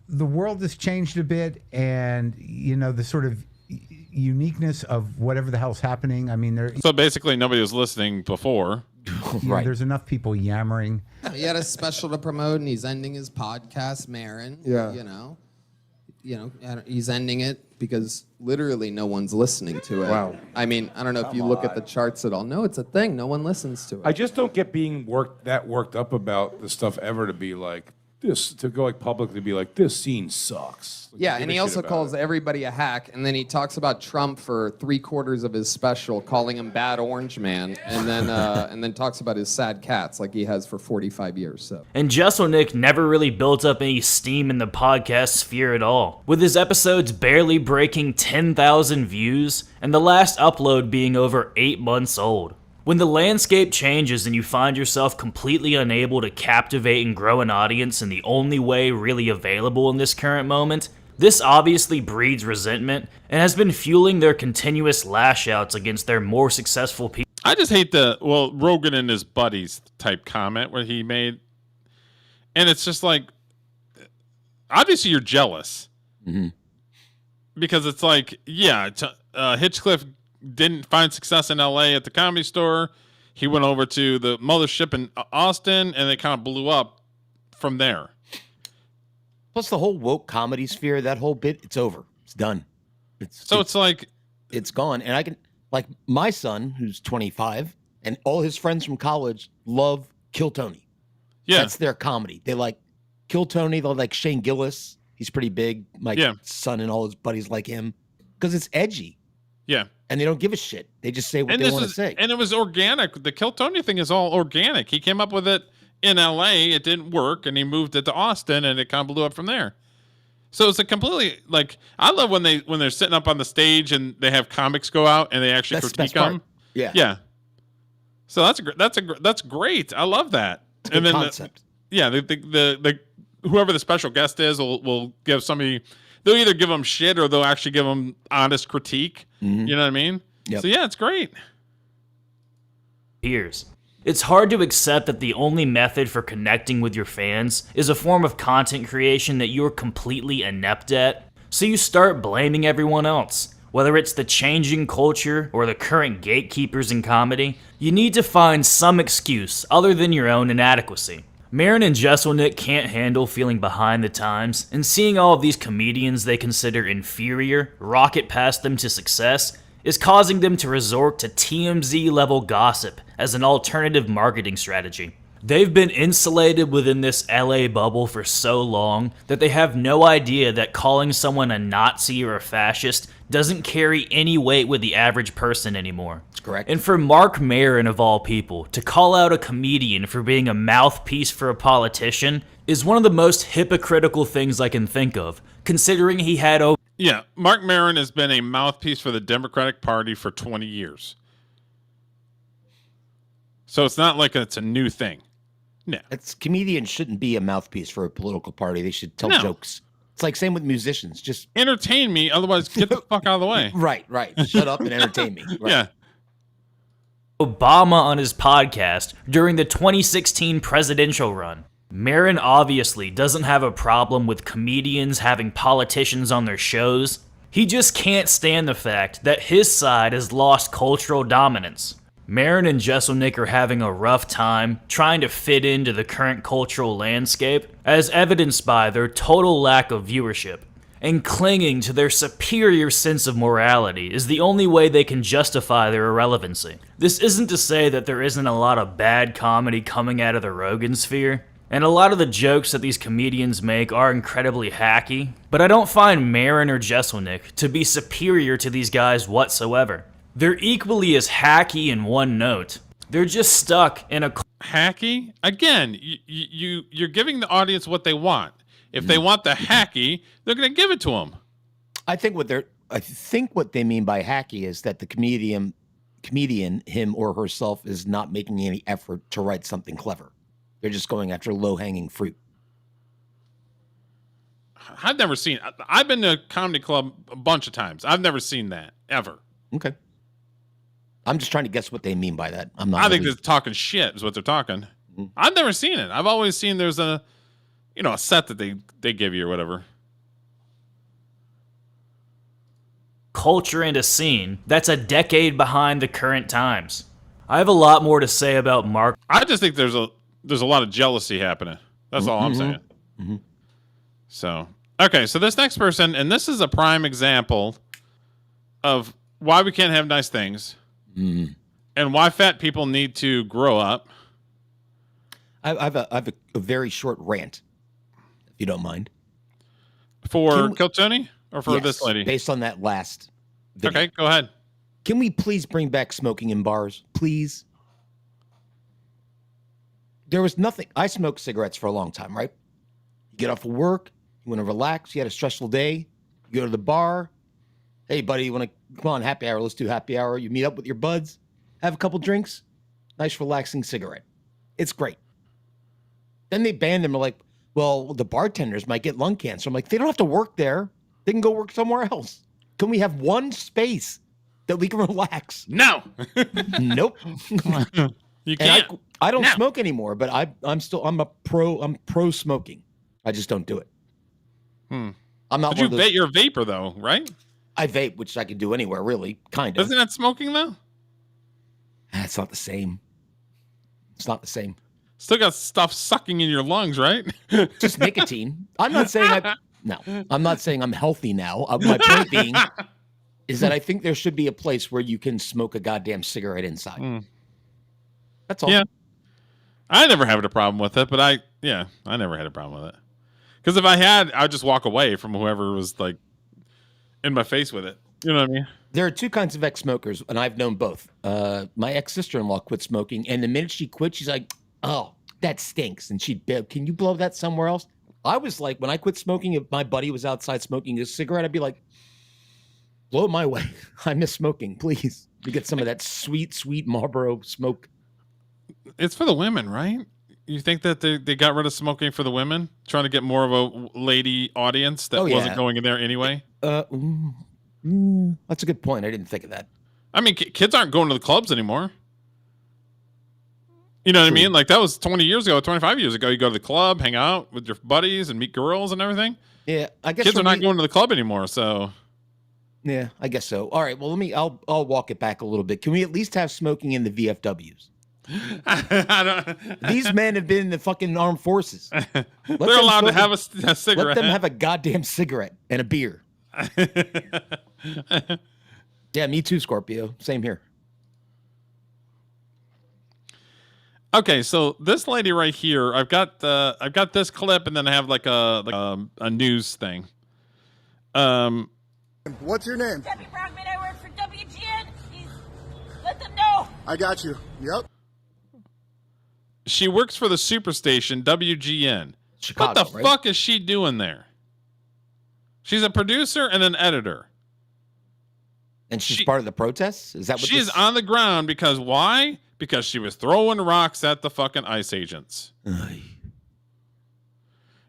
S9: The world has changed a bit, and the sort of uniqueness of whatever the hell's happening. I mean,
S1: so basically nobody was listening before.
S9: Right. There's enough people yammering.
S6: He had a special to promote, and he's ending his podcast, Maron.
S5: Yeah.
S6: He's ending it because literally no one's listening to it.
S11: Wow.
S6: I mean, I don't know if you look at the charts at all. No, it's a thing. No one listens to it.
S11: I just don't get being worked up about the stuff ever to be like this, to go like publicly be like, this scene sucks. Like,
S6: Yeah,
S11: give
S6: and
S11: a
S6: he
S11: shit
S6: also
S11: about
S6: calls
S11: it.
S6: everybody a hack, and then he talks about Trump for 3/4 of his special, calling him Bad Orange Man, and then talks about his sad cats like he has for 45 years. So.
S12: And Jeselnik never really built up any steam in the podcast sphere at all, with his episodes barely breaking 10,000 views, and the last upload being over 8 months old. When the landscape changes and you find yourself completely unable to captivate and grow an audience in the only way really available in this current moment, this obviously breeds resentment and has been fueling their continuous lash outs against their more successful people.
S1: I just hate the Rogan and his buddies type comment where he made, and it's just like, obviously you're jealous.
S3: Mm-hmm.
S1: Because it's like, yeah, Hitchcliff didn't find success in LA at the Comedy Store. He went over to the mothership in Austin, and it kind of blew up from there.
S3: Plus the whole woke comedy sphere, that whole bit, it's over. It's done.
S1: It's like
S3: it's gone. And I can, like, my son, who's 25, and all his friends from college love Kill Tony.
S1: Yeah.
S3: That's their comedy. They like Kill Tony. They like Shane Gillis. He's pretty big. My son and all his buddies like him because it's edgy.
S1: Yeah.
S3: And they don't give a shit. They just say what they want to say.
S1: And it was organic. The Kill Tony thing is all organic. He came up with it in LA. It didn't work, and he moved it to Austin, and it kind of blew up from there. So it's a completely, like, I love when they're sitting up on the stage and they have comics go out and they actually critique them.
S3: Yeah.
S1: Yeah. So that's great. I love that.
S3: It's a good concept.
S1: The whoever the special guest is will give somebody. They'll either give them shit or they'll actually give them honest critique.
S3: Mm-hmm.
S1: You know what I mean?
S3: Yep.
S1: So yeah, it's great.
S12: Peers. It's hard to accept that the only method for connecting with your fans is a form of content creation that you're completely inept at, so you start blaming everyone else. Whether it's the changing culture or the current gatekeepers in comedy, you need to find some excuse other than your own inadequacy. Maron and Jeselnik can't handle feeling behind the times, and seeing all of these comedians they consider inferior rocket past them to success is causing them to resort to TMZ-level gossip as an alternative marketing strategy. They've been insulated within this LA bubble for so long that they have no idea that calling someone a Nazi or a fascist doesn't carry any weight with the average person anymore.
S3: That's correct.
S12: And for Mark Maron, of all people, to call out a comedian for being a mouthpiece for a politician is one of the most hypocritical things I can think of, considering he had over...
S1: Yeah, Mark Maron has been a mouthpiece for the Democratic Party for 20 years. So it's not like it's a new thing. No.
S3: Comedians shouldn't be a mouthpiece for a political party. They should tell
S1: No.
S3: jokes. It's like same with musicians. Just
S1: entertain me, otherwise get the fuck out of the way.
S3: Right. Shut up and entertain me. Right.
S1: Yeah.
S12: Obama on his podcast during the 2016 presidential run. Maron obviously doesn't have a problem with comedians having politicians on their shows. He just can't stand the fact that his side has lost cultural dominance. Maron and Jeselnik are having a rough time trying to fit into the current cultural landscape, as evidenced by their total lack of viewership. And clinging to their superior sense of morality is the only way they can justify their irrelevancy. This isn't to say that there isn't a lot of bad comedy coming out of the Rogan sphere, and a lot of the jokes that these comedians make are incredibly hacky, but I don't find Maron or Jeselnik to be superior to these guys whatsoever. They're equally as hacky in one note. They're just stuck in a...
S1: Hacky? Again, you're giving the audience what they want. If they want the hacky, they're going to give it to them.
S3: I think what they mean by hacky is that the comedian comedian, him or herself, is not making any effort to write something clever. They're just going after low-hanging fruit.
S1: I've never seen. I've been to a comedy club a bunch of times. I've never seen that ever.
S3: Okay. I'm just trying to guess what they mean by that. I'm not.
S1: I think they're talking shit is what they're talking.
S3: Mhm.
S1: I've never seen it. I've always seen there's a set that they give you or whatever.
S12: Culture and a scene that's a decade behind the current times. I have a lot more to say about Mark.
S1: I just think there's a lot of jealousy happening. That's all I'm saying.
S3: Mm-hmm.
S1: So, okay, so this next person, and this is a prime example of why we can't have nice things and why fat people need to grow up.
S3: I have a very short rant, if you don't mind.
S1: For Kill Tony or for
S3: Yes,
S1: this lady?
S3: Based on that last video.
S1: Okay, go ahead.
S3: Can we please bring back smoking in bars? Please? There was nothing. I smoked cigarettes for a long time, right? You get off of work, you want to relax, you had a stressful day, you go to the bar. Hey, buddy, you want to come on, happy hour? Let's do happy hour. You meet up with your buds, have a couple drinks, nice, relaxing cigarette. It's great. Then they banned them. They're like, well, the bartenders might get lung cancer. I'm like, they don't have to work there. They can go work somewhere else. Can we have one space that we can relax?
S1: No.
S3: Nope.
S1: You can't.
S3: I don't smoke anymore, but I'm pro smoking. I just don't do it. I'm not.
S1: But you're a vapor though, right?
S3: I vape, which I can do anywhere, really. Kind of.
S1: Isn't that smoking though?
S3: It's not the same. It's not the same.
S1: Still got stuff sucking in your lungs, right?
S3: Just nicotine. I'm not saying I'm not saying I'm healthy now. My point being is that I think there should be a place where you can smoke a goddamn cigarette inside. That's all.
S1: Yeah. I never had a problem with it, but I never had a problem with it. Because if I had, I'd just walk away from whoever was like in my face with it. You know what I mean?
S3: There are two kinds of ex-smokers, and I've known both. My ex-sister-in-law quit smoking, and the minute she quit, she's like, oh, that stinks. And she'd be, can you blow that somewhere else? I was like, when I quit smoking, if my buddy was outside smoking a cigarette, I'd be like, blow it my way. I miss smoking, please. To get some of that sweet, sweet Marlboro smoke.
S1: It's for the women, right? You think that they got rid of smoking for the women? Trying to get more of a lady audience that wasn't going in there anyway?
S3: That's a good point. I didn't think of that.
S1: I mean, kids aren't going to the clubs anymore. You know what I mean? Like that was 20 years ago, 25 years ago. You go to the club, hang out with your buddies and meet girls and everything.
S3: Yeah, I guess
S1: kids are not going to the club anymore. So,
S3: yeah, I guess so. All right, well, I'll walk it back a little bit. Can we at least have smoking in the VFWs? These men have been in the fucking armed forces.
S1: They're allowed to have a cigarette.
S3: Let them have a goddamn cigarette and a beer. Yeah, me too, Scorpio. Same here.
S1: Okay, so this lady right here, I've got this clip, and then I have like a news thing.
S14: What's your name?
S15: Debbie Brockman, I work for WGN. Let them know.
S14: I got you. Yep.
S1: She works for the superstation WGN.
S3: Chicago,
S1: what the fuck is she doing there? She's a producer and an editor.
S3: And she's part of the protests? Is that what
S1: she's on the ground because why? Because she was throwing rocks at the fucking ICE agents.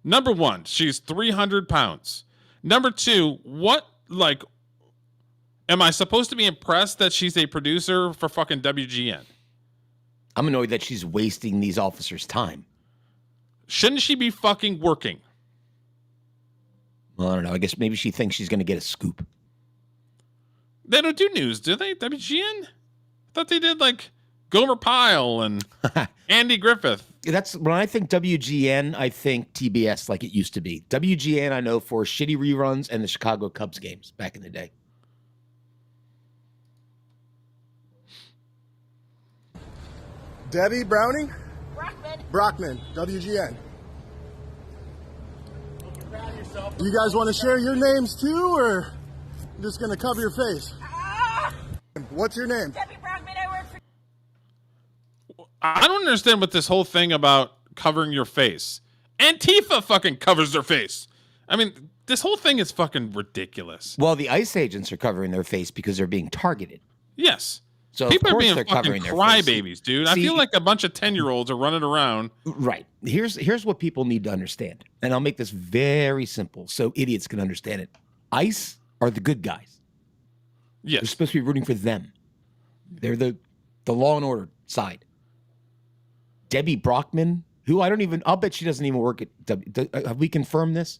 S1: Number one, she's 300 pounds. Number two, am I supposed to be impressed that she's a producer for fucking WGN?
S3: I'm annoyed that she's wasting these officers' time.
S1: Shouldn't she be fucking working?
S3: Well, I don't know. I guess maybe she thinks she's going to get a scoop.
S1: They don't do news, do they? WGN? I thought they did like Gomer Pyle and Andy Griffith.
S3: That's when I think WGN, I think TBS like it used to be. WGN I know for shitty reruns and the Chicago Cubs games back in the day.
S14: Debbie Browning?
S15: Brockman.
S14: Brockman, WGN. You guys want to share your names too, or I'm just going to cover your face? What's your name?
S15: Debbie Brockman, I work for...
S1: I don't understand what this whole thing about covering your face. Antifa fucking covers their face. I mean, this whole thing is fucking ridiculous.
S3: Well, the ICE agents are covering their face because they're being targeted.
S1: Yes.
S3: So
S1: People
S3: of
S1: are
S3: course
S1: being
S3: they're
S1: fucking
S3: covering their face.
S1: crybabies, dude. I
S3: See-
S1: feel like a bunch of 10-year-olds are running around.
S3: Right. Here's what people need to understand, and I'll make this very simple so idiots can understand it. ICE are the good guys.
S1: Yes.
S3: You're supposed to be rooting for them. They're the law and order side. Debbie Brockman, who I'll bet she doesn't even work at have we confirmed this?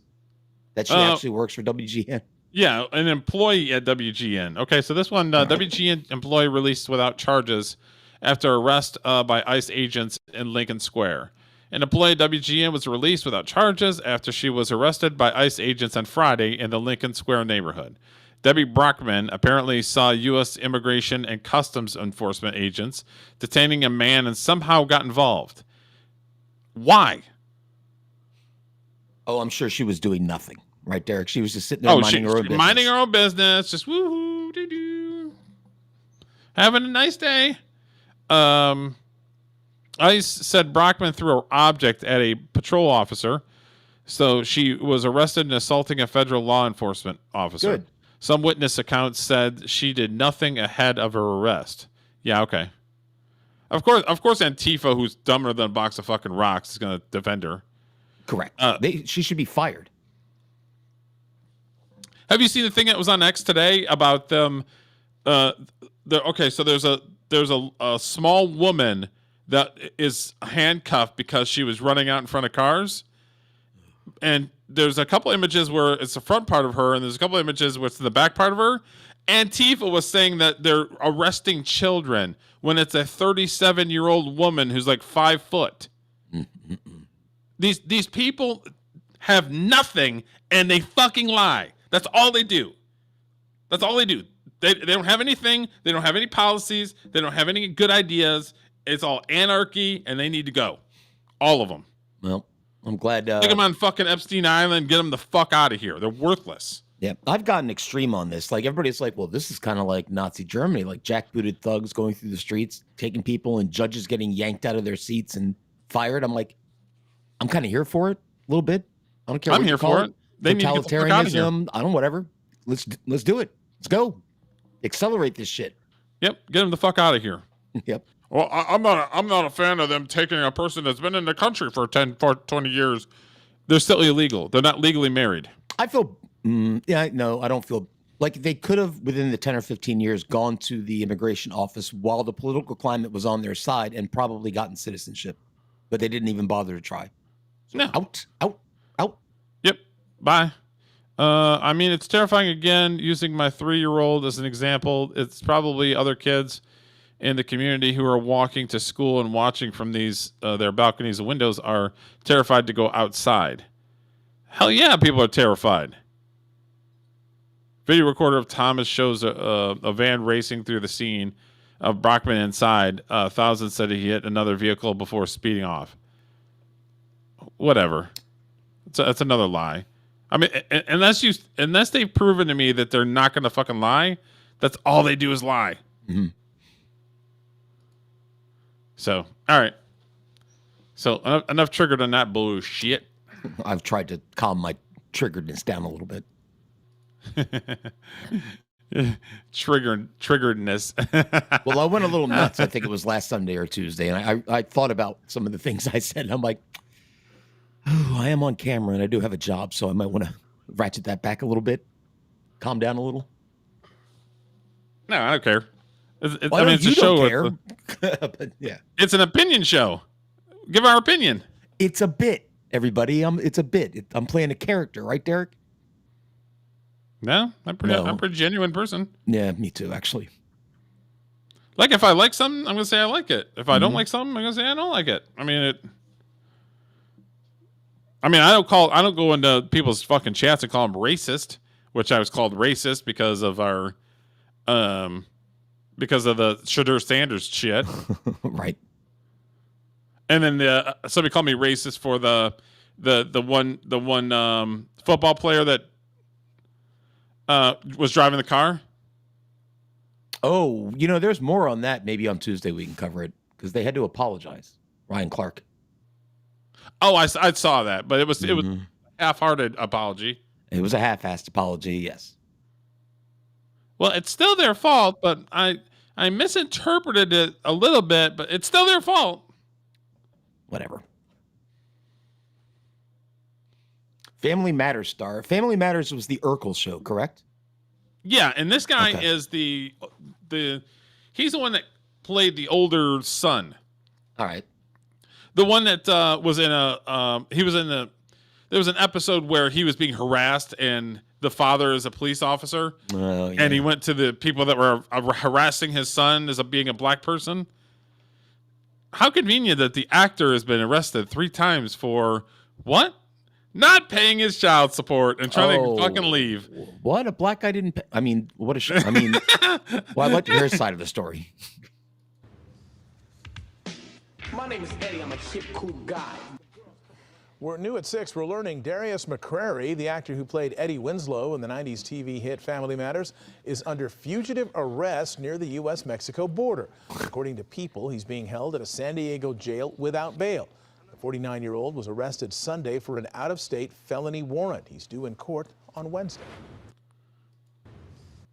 S3: That she actually works for WGN?
S1: Yeah, an employee at WGN. Okay, so this one, WGN employee released without charges after arrest by ICE agents in Lincoln Square. An employee at WGN was released without charges after she was arrested by ICE agents on Friday in the Lincoln Square neighborhood. Debbie Brockman apparently saw U.S. Immigration and Customs Enforcement agents detaining a man and somehow got involved. Why?
S3: Oh, I'm sure she was doing nothing. Right, Derek? She was just sitting there minding her own business.
S1: Minding her own business, just woo-hoo, doo-doo. Having a nice day. ICE said Brockman threw an object at a patrol officer, so she was arrested and assaulting a federal law enforcement officer.
S3: Good.
S1: Some witness accounts said she did nothing ahead of her arrest. Yeah, okay. Of course, Antifa, who's dumber than a box of fucking rocks, is going to defend her.
S3: Correct. She should be fired.
S1: Have you seen the thing that was on X today about them? Okay, so there's a small woman that is handcuffed because she was running out in front of cars, and there's a couple images where it's the front part of her, and there's a couple images where it's the back part of her. Antifa was saying that they're arresting children when it's a 37-year-old woman who's like 5 foot. These people have nothing, and they fucking lie. That's all they do. That's all they do. They don't have anything. They don't have any policies. They don't have any good ideas. It's all anarchy, and they need to go. All of them.
S3: Well, I'm glad.
S1: Take them on fucking Epstein Island. Get them the fuck out of here. They're worthless.
S3: Yeah, I've gotten extreme on this. Like, everybody's like, well, this is kind of like Nazi Germany, like jackbooted thugs going through the streets, taking people, and judges getting yanked out of their seats and fired. I'm like, I'm kind of here for it a little bit. I don't care.
S1: I'm
S3: what
S1: here
S3: you call
S1: for it. They need to get the fuck out of here.
S3: Totalitarianism. I don't know, whatever. Let's do it. Let's go. Accelerate this shit.
S1: Yep, get them the fuck out of here.
S3: Yep.
S1: Well, I'm not a fan of them taking a person that's been in the country for 20 years. They're still illegal. They're not legally married.
S3: I feel, I don't feel like they could have, within the 10 or 15 years, gone to the immigration office while the political climate was on their side and probably gotten citizenship. But they didn't even bother to try. So
S1: No.
S3: Out.
S1: Yep. Bye. I mean, it's terrifying again, using my 3-year-old as an example. It's probably other kids in the community who are walking to school and watching from these their balconies and windows are terrified to go outside. Hell yeah, people are terrified. Video recorder of Thomas shows a van racing through the scene of Brockman inside. Thousands said he hit another vehicle before speeding off. Whatever. That's another lie. I mean, unless they've proven to me that they're not going to fucking lie, that's all they do is lie.
S3: Mm-hmm.
S1: So, all right. So enough triggered on that bullshit.
S3: I've tried to calm my triggeredness down a little bit.
S1: Triggeredness.
S3: Well, I went a little nuts. I think it was last Sunday or Tuesday, and I thought about some of the things I said. I'm like, oh, I am on camera, and I do have a job, so I might want to ratchet that back a little bit, calm down a little.
S1: No, I don't care.
S3: Well,
S1: it's a show.
S3: Care. But yeah,
S1: it's an opinion show. Give our opinion.
S3: It's a bit, everybody. It's a bit. I'm playing a character, right, Derek?
S1: No, I'm a pretty genuine person.
S3: Yeah, me too, actually.
S1: Like, if I like something, I'm gonna say I like it. If I don't like something, I'm gonna say I don't like it. I mean, I don't go into people's fucking chats and call them racist, which I was called racist because of our, because of the Shadur Sanders shit.
S3: Right.
S1: And then somebody called me racist for the one football player that was driving the car.
S3: Oh, there's more on that. Maybe on Tuesday we can cover it because they had to apologize. Ryan Clark.
S1: Oh, I saw that, but it was a half-hearted apology.
S3: It was a half-assed apology, yes.
S1: Well, it's still their fault, but I I misinterpreted it a little bit, but it's still their fault.
S3: Whatever. Family Matters star. Family Matters was the Urkel show, correct?
S1: Yeah, and this guy is the he's the one that played the older son.
S3: All right.
S1: The one that was in there was an episode where he was being harassed and the father is a police officer.
S3: Oh, yeah.
S1: And he went to the people that were harassing his son as being a black person. How convenient that the actor has been arrested 3 times for what? Not paying his child support and trying to fucking leave.
S3: What? A black guy didn't pay? I mean, what a I mean, well, I'd like to hear his side of the story.
S16: My name is Eddie. I'm a hip, cool guy.
S17: We're new at 6. We're learning Darius McCrary, the actor who played Eddie Winslow in the 90s TV hit Family Matters, is under fugitive arrest near the U.S.-Mexico border. According to People, he's being held at a San Diego jail without bail. The 49-year-old was arrested Sunday for an out-of-state felony warrant. He's due in court on Wednesday.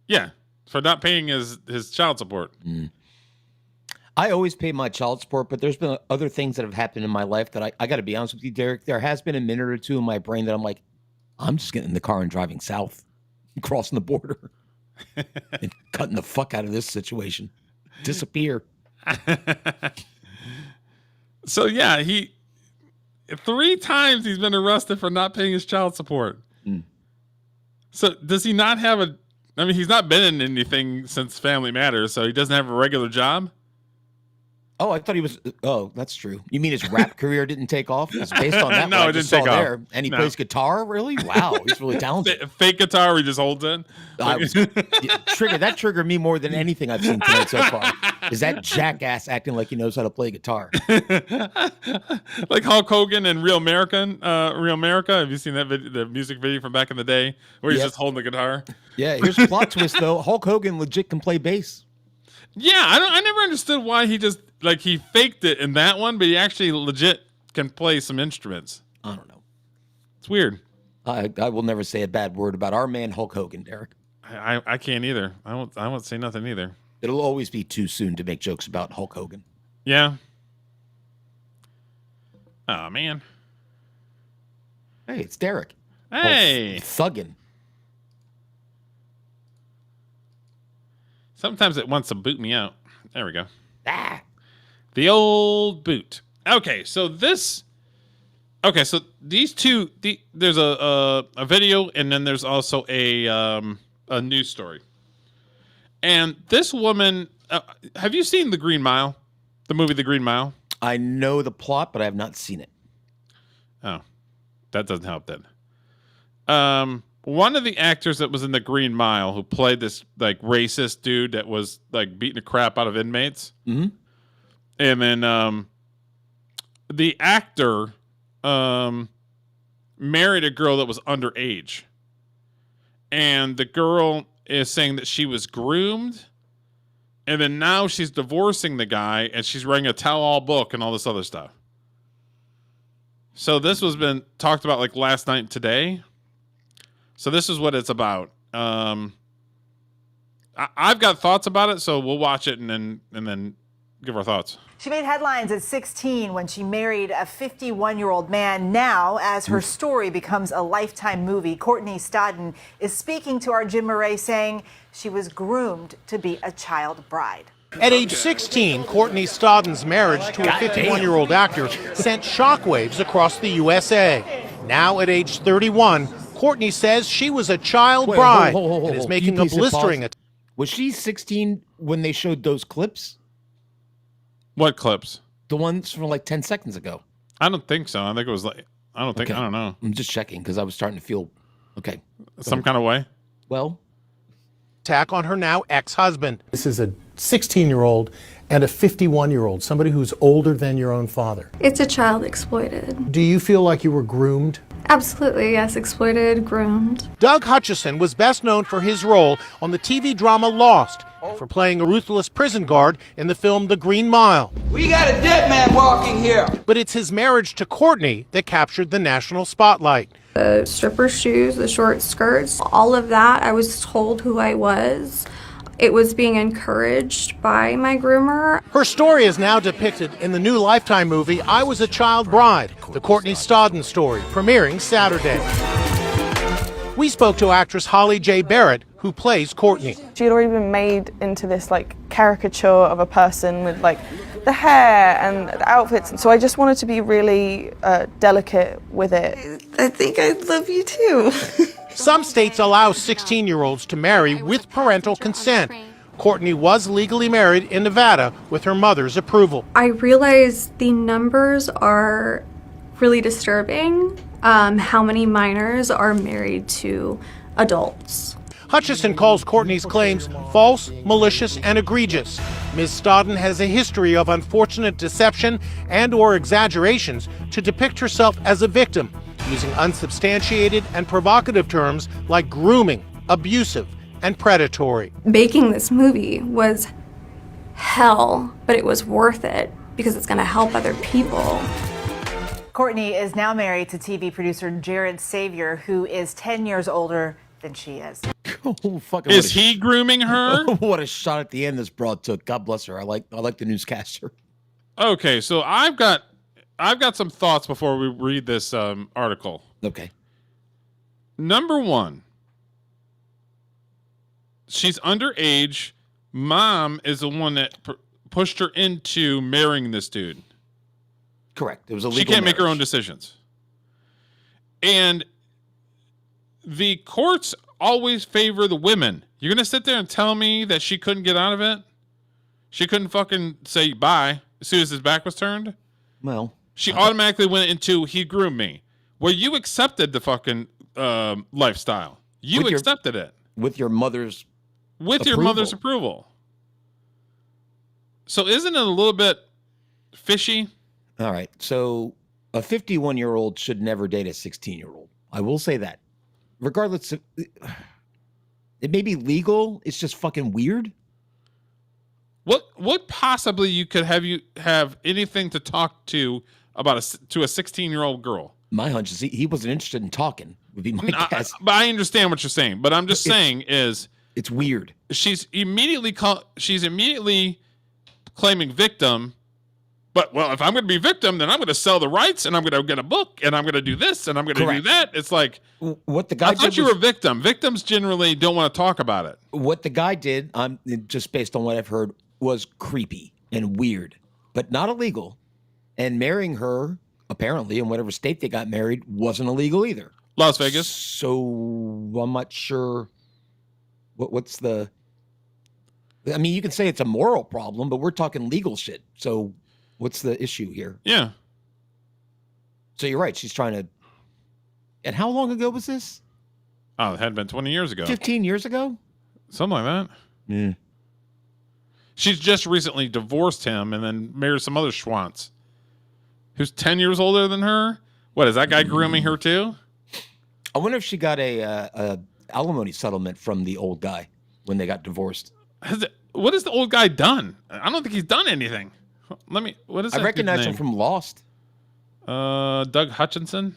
S1: Yeah, for not paying his child support.
S3: I always pay my child support, but there's been other things that have happened in my life that I got to be honest with you, Derek. There has been a minute or two in my brain that I'm like, I'm just getting in the car and driving south, and crossing the border, and cutting the fuck out of this situation. Disappear.
S1: So yeah, 3 times he's been arrested for not paying his child support. So does he not have I mean, he's not been in anything since Family Matters, so he doesn't have a regular job?
S3: Oh, I thought he was. Oh, that's true. You mean his rap career didn't take off? It's based on that.
S1: No, it didn't take off.
S3: There. And he plays guitar. Really? Wow, he's really talented.
S1: Fake guitar, he just holds it.
S3: That triggered me more than anything I've seen tonight so far. Is that jackass acting like he knows how to play guitar?
S1: Like Hulk Hogan and Real America. Have you seen that the music video from back in the day where he's just holding the guitar?
S3: Yeah. Here's a plot twist though. Hulk Hogan legit can play bass.
S1: Yeah, I never understood why he just he faked it in that one, but he actually legit can play some instruments.
S3: I don't know.
S1: It's weird.
S3: I will never say a bad word about our man Hulk Hogan, Derek.
S1: I can't either. I won't say nothing either.
S3: It'll always be too soon to make jokes about Hulk Hogan.
S1: Yeah. Oh man.
S3: Hey, it's Derek.
S1: Hey,
S3: thuggin'.
S1: Sometimes it wants to boot me out. There we go. The old boot. Okay, so these two. There's a video, and then there's also a news story. And this woman, have you seen The Green Mile? The movie The Green Mile?
S3: I know the plot, but I have not seen it.
S1: Oh, that doesn't help then. One of the actors that was in The Green Mile who played this racist dude that was beating the crap out of inmates.
S3: Mm-hmm.
S1: And then the actor married a girl that was underage. And the girl is saying that she was groomed. And then now she's divorcing the guy and she's writing a tell-all book and all this other stuff. So this was been talked about last night and today. So this is what it's about. I've got thoughts about it, so we'll watch it and then give our thoughts.
S18: She made headlines at 16 when she married a 51-year-old man. Now, as her story becomes a Lifetime movie, Courtney Stodden is speaking to our Jim Murray, saying she was groomed to be a child bride.
S19: At age 16, Courtney Stodden's marriage to a 51-year-old actor sent shockwaves across the USA. Now, at age 31, Courtney says she was a child bride and is making a blistering.
S3: Was she 16 when they showed those clips?
S1: What clips?
S3: The ones from 10 seconds ago.
S1: I don't think so. I think it was I don't know.
S3: I'm just checking because I was starting to feel
S1: some kind of way.
S3: Well,
S19: attack on her now ex-husband. This is a 16-year-old and a 51-year-old, somebody who's older than your own father.
S20: It's a child exploited.
S19: Do you feel like you were groomed?
S20: Absolutely, yes. Exploited, groomed.
S19: Doug Hutchison was best known for his role on the TV drama Lost and for playing a ruthless prison guard in the film The Green Mile.
S16: We got a dead man walking here.
S19: But it's his marriage to Courtney that captured the national spotlight.
S20: The stripper shoes, the short skirts, all of that, I was told who I was. it was being encouraged by my groomer.
S19: Her story is now depicted in the new Lifetime movie, I Was a Child Bride, the Courtney Stodden story, premiering Saturday. We spoke to actress Holly J. Barrett, who plays Courtney.
S21: She had already been made into this like caricature of a person with like the hair and the outfits. So I just wanted to be really delicate with it.
S20: I think I love you too.
S19: Some states allow 16-year-olds to marry with parental consent. Courtney was legally married in Nevada with her mother's approval.
S20: I realize the numbers are really disturbing. How many minors are married to adults?
S19: Hutchison calls Courtney's claims false, malicious, and egregious. Ms. Stodden has a history of unfortunate deception and/or exaggerations to depict herself as a victim, using unsubstantiated and provocative terms like grooming, abusive, and predatory.
S20: Making this movie was hell, but it was worth it because it's going to help other people.
S18: Courtney is now married to TV producer Jared Savior, who is 10 years older than she is.
S1: Is he grooming her?
S3: What a shot at the end this broad took. God bless her. I like the newscaster.
S1: Okay, so I've got some thoughts before we read this article.
S3: Okay.
S1: Number one, she's underage. Mom is the one that pushed her into marrying this dude.
S3: Correct. It was a legal
S1: She can't make her
S3: marriage.
S1: own decisions. And the courts always favor the women. You're going to sit there and tell me that she couldn't get out of it? She couldn't fucking say bye as soon as his back was turned?
S3: Well,
S1: she automatically went into he groomed me. Well, you accepted the fucking lifestyle. You accepted it.
S3: With your mother's
S1: your mother's approval. So isn't it a little bit fishy?
S3: All right. So a 51-year-old should never date a 16-year-old. I will say that. Regardless of, it may be legal, it's just fucking weird.
S1: What possibly you could have anything to talk to about to a 16-year-old girl?
S3: My hunch is he wasn't interested in talking. Would be my guess.
S1: But I understand what you're saying. But I'm just saying is
S3: it's weird.
S1: She's immediately claiming victim. But well, if I'm going to be victim, then I'm going to sell the rights, and I'm going to get a book, and I'm going to do this, and I'm going to do that. It's like
S3: what the guy
S1: I thought
S3: did
S1: you
S3: was-
S1: were a victim. Victims generally don't want to talk about it.
S3: What the guy did, just based on what I've heard, was creepy and weird, but not illegal. And marrying her, apparently, in whatever state they got married, wasn't illegal either.
S1: Las Vegas.
S3: So I'm not sure what's the. I mean, you can say it's a moral problem, but we're talking legal shit. So what's the issue here?
S1: Yeah.
S3: So you're right. She's trying to. And how long ago was this?
S1: Oh, it had been 20 years ago.
S3: 15 years ago?
S1: Something like that.
S3: Yeah.
S1: She's just recently divorced him and then married some other schwantz who's 10 years older than her. What, is that guy grooming her too?
S3: I wonder if she got a alimony settlement from the old guy when they got divorced.
S1: What has the old guy done? I don't think he's done anything. What is that
S3: I recognize
S1: dude's
S3: him
S1: name?
S3: from Lost.
S1: Doug Hutchison.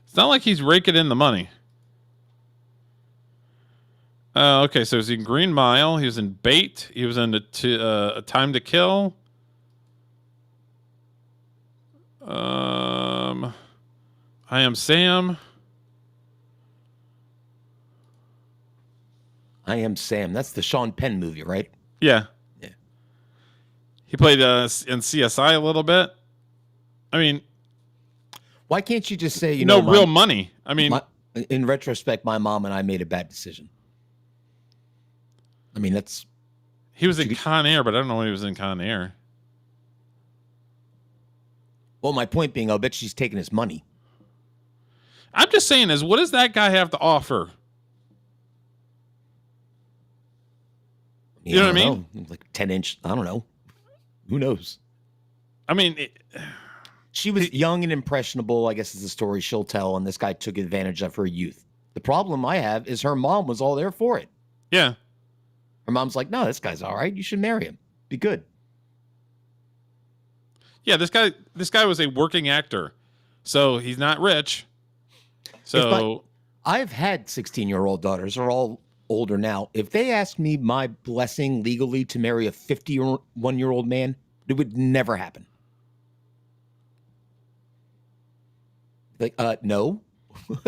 S1: It's not like he's raking in the money. Okay, so he's in Green Mile. He was in Bait. He was in A Time to Kill. I Am Sam.
S3: I Am Sam. That's the Sean Penn movie, right?
S1: Yeah. Yeah. He played in CSI a little bit. I mean,
S3: why can't you just say, you
S1: no
S3: know,
S1: real money? I mean,
S3: in retrospect, my mom and I made a bad decision. I mean, that's.
S1: He was in Con Air, but I don't know when he was in Con Air.
S3: Well, my point being, I'll bet she's taking his money.
S1: I'm just saying, what does that guy have to offer? You know what I mean?
S3: Like 10-inch. I don't know. Who knows?
S1: I mean,
S3: she was young and impressionable, I guess is the story she'll tell, and this guy took advantage of her youth. The problem I have is her mom was all there for it.
S1: Yeah.
S3: Her mom's like, no, this guy's all right. You should marry him. Be good.
S1: Yeah, this guy was a working actor, so he's not rich. So
S3: I've had 16-year-old daughters. They're all older now. If they asked me my blessing legally to marry a 51-year-old man, it would never happen. Like, no,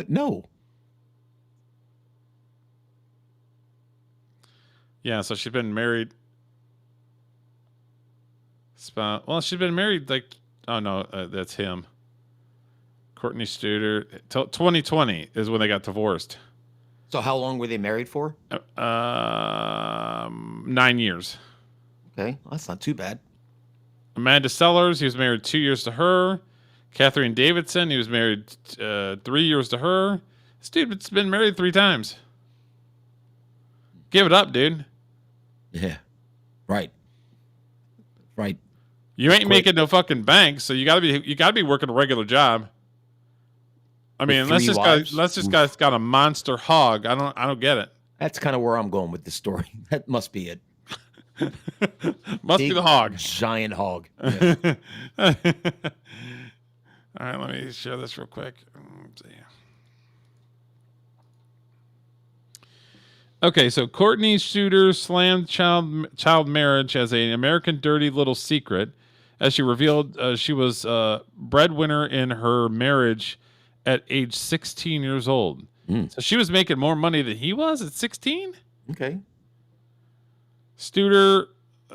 S3: no.
S1: Yeah, so she's been married. Well, she's been married like, oh no, that's him. Courtney Stodden. 2020 is when they got divorced.
S3: So how long were they married for?
S1: 9 years.
S3: Okay, well, that's not too bad.
S1: Amanda Sellers, he was married 2 years to her. Catherine Davidson, he was married 3 years to her. This dude's been married 3 times. Give it up, dude.
S3: Yeah, right. Right.
S1: You ain't making no fucking bank, so you gotta be working a regular job. I mean, unless this guy's got a monster hog. I don't get it.
S3: That's kind of where I'm going with the story. That must be it.
S1: Must be the hog.
S3: Giant hog. Yeah.
S1: All right, let me share this real quick. Let's see. Okay, so Courtney Stodden slammed child marriage as an American dirty little secret, as she revealed she was a breadwinner in her marriage at age 16 years old. So she was making more money than he was at 16?
S3: Okay.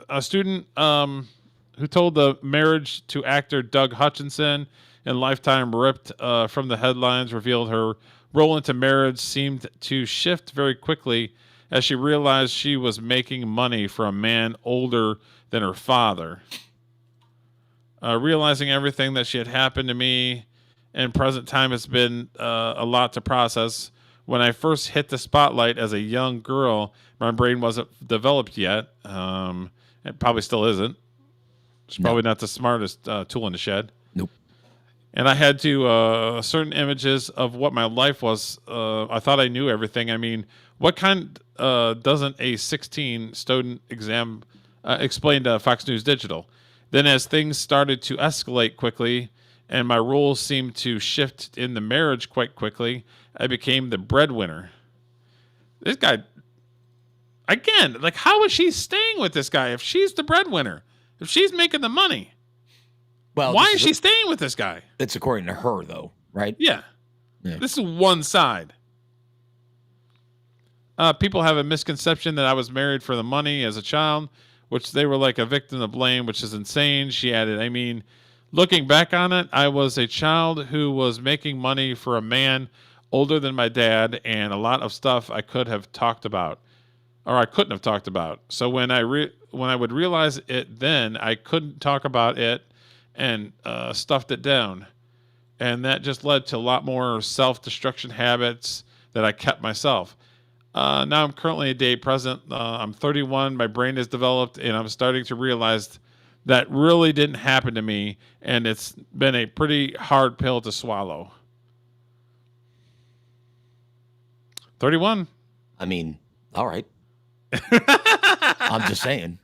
S1: A student who told the marriage to actor Doug Hutchison in Lifetime ripped from the headlines, revealed her role into marriage seemed to shift very quickly as she realized she was making money for a man older than her father. Realizing everything that she had happened to me in present time has been a lot to process. When I first hit the spotlight as a young girl, my brain wasn't developed yet. It probably still isn't. It's probably not the smartest tool in the shed.
S3: Nope.
S1: And I had to certain images of what my life was. I thought I knew everything. I mean, what kind doesn't a 16 Stodden exam explain to Fox News Digital? Then as things started to escalate quickly and my roles seemed to shift in the marriage quite quickly, I became the breadwinner. This guy, again, like, how is she staying with this guy if she's the breadwinner? If she's making the money?
S3: Well,
S1: why is she staying with this guy?
S3: It's according to her, though, right?
S1: Yeah. This is one side. People have a misconception that I was married for the money as a child, which they were like a victim of blame, which is insane. She added, I mean, looking back on it, I was a child who was making money for a man older than my dad, and a lot of stuff I could have talked about, or I couldn't have talked about. So when I would realize it, then I couldn't talk about it and stuffed it down. And that just led to a lot more self-destruction habits that I kept myself. Now I'm currently a day present. I'm 31. My brain is developed, and I'm starting to realize that really didn't happen to me, and it's been a pretty hard pill to swallow. 31.
S3: I mean, all right. I'm just saying.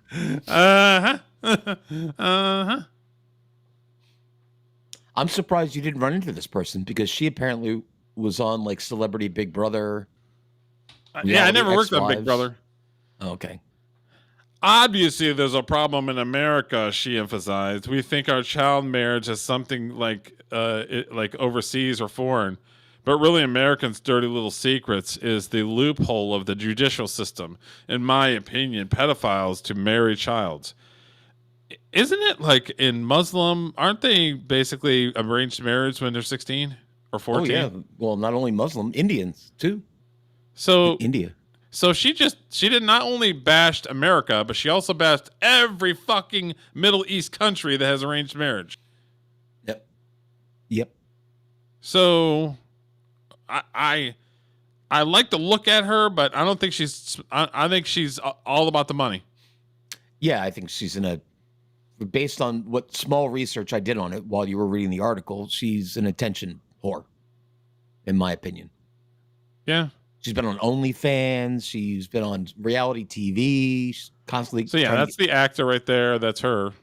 S3: I'm surprised you didn't run into this person because she apparently was on like Celebrity Big Brother.
S1: Yeah, I never worked on Big Brother.
S3: Okay.
S1: Obviously, there's a problem in America, she emphasized. We think our child marriage is something like overseas or foreign. But really, Americans' dirty little secrets is the loophole of the judicial system. In my opinion, pedophiles to marry childs. Isn't it like in Muslim, aren't they basically arranged marriage when they're 16 or 14?
S3: Oh, yeah. Well, not only Muslim, Indians, too.
S1: So
S3: India.
S1: So she did not only bashed America, but she also bashed every fucking Middle East country that has arranged marriage.
S3: Yep.
S1: So I like to look at her, but I don't think I think she's all about the money.
S3: Yeah, I think she's based on what small research I did on it while you were reading the article, she's an attention whore, in my opinion.
S1: Yeah.
S3: She's been on OnlyFans. She's been on reality TV. She's constantly.
S1: So yeah, that's the actor right there. That's her.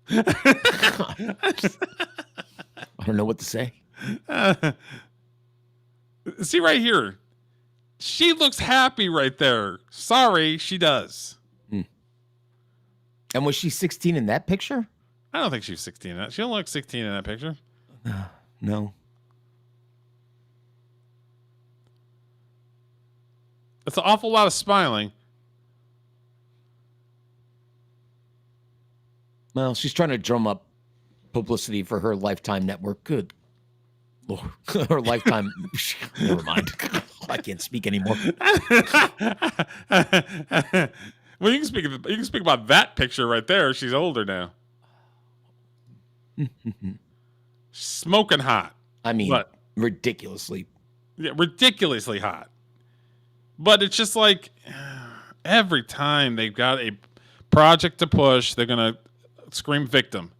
S3: I don't know what to say.
S1: See right here. She looks happy right there. Sorry, she does.
S3: And was she 16 in that picture?
S1: I don't think she was 16 in that. She don't look 16 in that picture.
S3: No.
S1: That's an awful lot of smiling.
S3: Well, she's trying to drum up publicity for her Lifetime network. Good Lord. Her Lifetime. Never mind. I can't speak anymore.
S1: Well, you can speak about that picture right there. She's older now. Smoking hot.
S3: I mean, ridiculously.
S1: Yeah, ridiculously hot. But it's just like every time they've got a project to push, they're going to scream victim.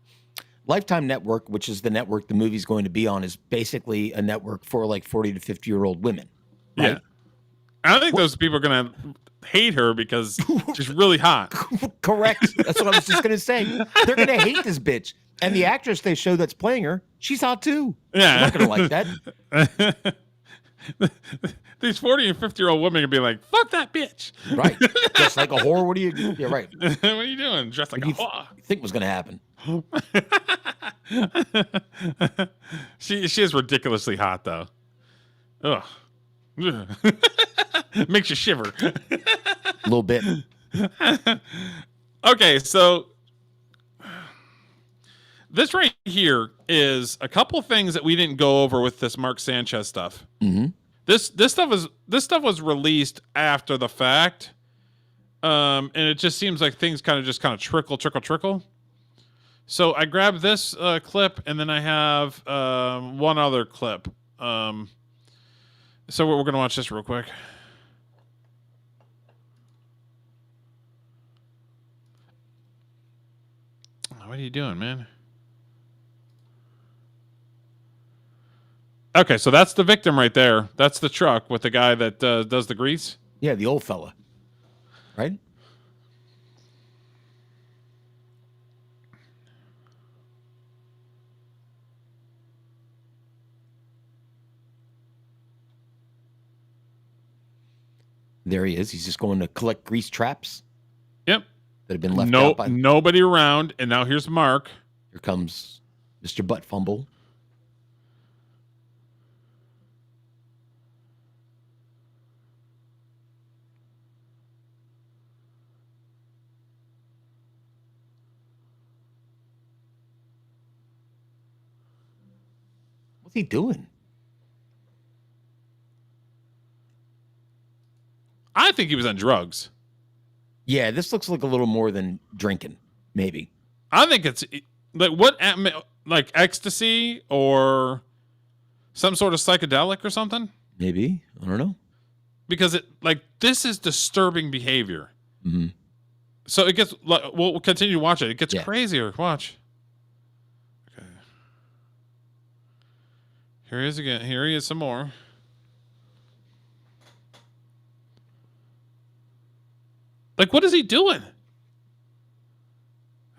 S3: Lifetime Network, which is the network the movie's going to be on, is basically a network for like 40 to 50-year-old women. Right?
S1: Yeah. I think those people are going to hate her because she's really hot.
S3: Correct. That's what I was just going to say. They're going to hate this bitch. And the actress they show that's playing her, she's hot too.
S1: Yeah.
S3: She's not going to like that.
S1: These 40 and 50-year-old women can be like, fuck that bitch.
S3: Right. Just like a whore. What are you doing? Yeah, right.
S1: What are you doing? Dressed like a whore.
S3: You think was going to happen?
S1: She is ridiculously hot, though. Ugh. Makes you shiver.
S3: A little bit.
S1: Okay, so this right here is a couple things that we didn't go over with this Mark Sanchez stuff.
S3: Mm-hmm.
S1: This stuff was released after the fact, and it just seems like things kind of trickle. So I grabbed this clip, and then I have one other clip. So we're gonna watch this real quick. What are you doing, man? Okay, so that's the victim right there. That's the truck with the guy that does the grease.
S3: Yeah, the old fella. Right? There he is. He's just going to collect grease traps.
S1: Yep.
S3: That have been left out by...
S1: Nobody around, and now here's Mark.
S3: Here comes Mr. Butt Fumble. What's he doing?
S1: I think he was on drugs.
S3: Yeah, this looks like a little more than drinking, maybe.
S1: I think it's like ecstasy or some sort of psychedelic or something.
S3: Maybe. I don't know.
S1: Because this is disturbing behavior.
S3: Mm-hmm.
S1: So it gets, we'll continue to watch it. It gets crazier. Watch. Okay. Here he is again. Here he is some more. Like, what is he doing?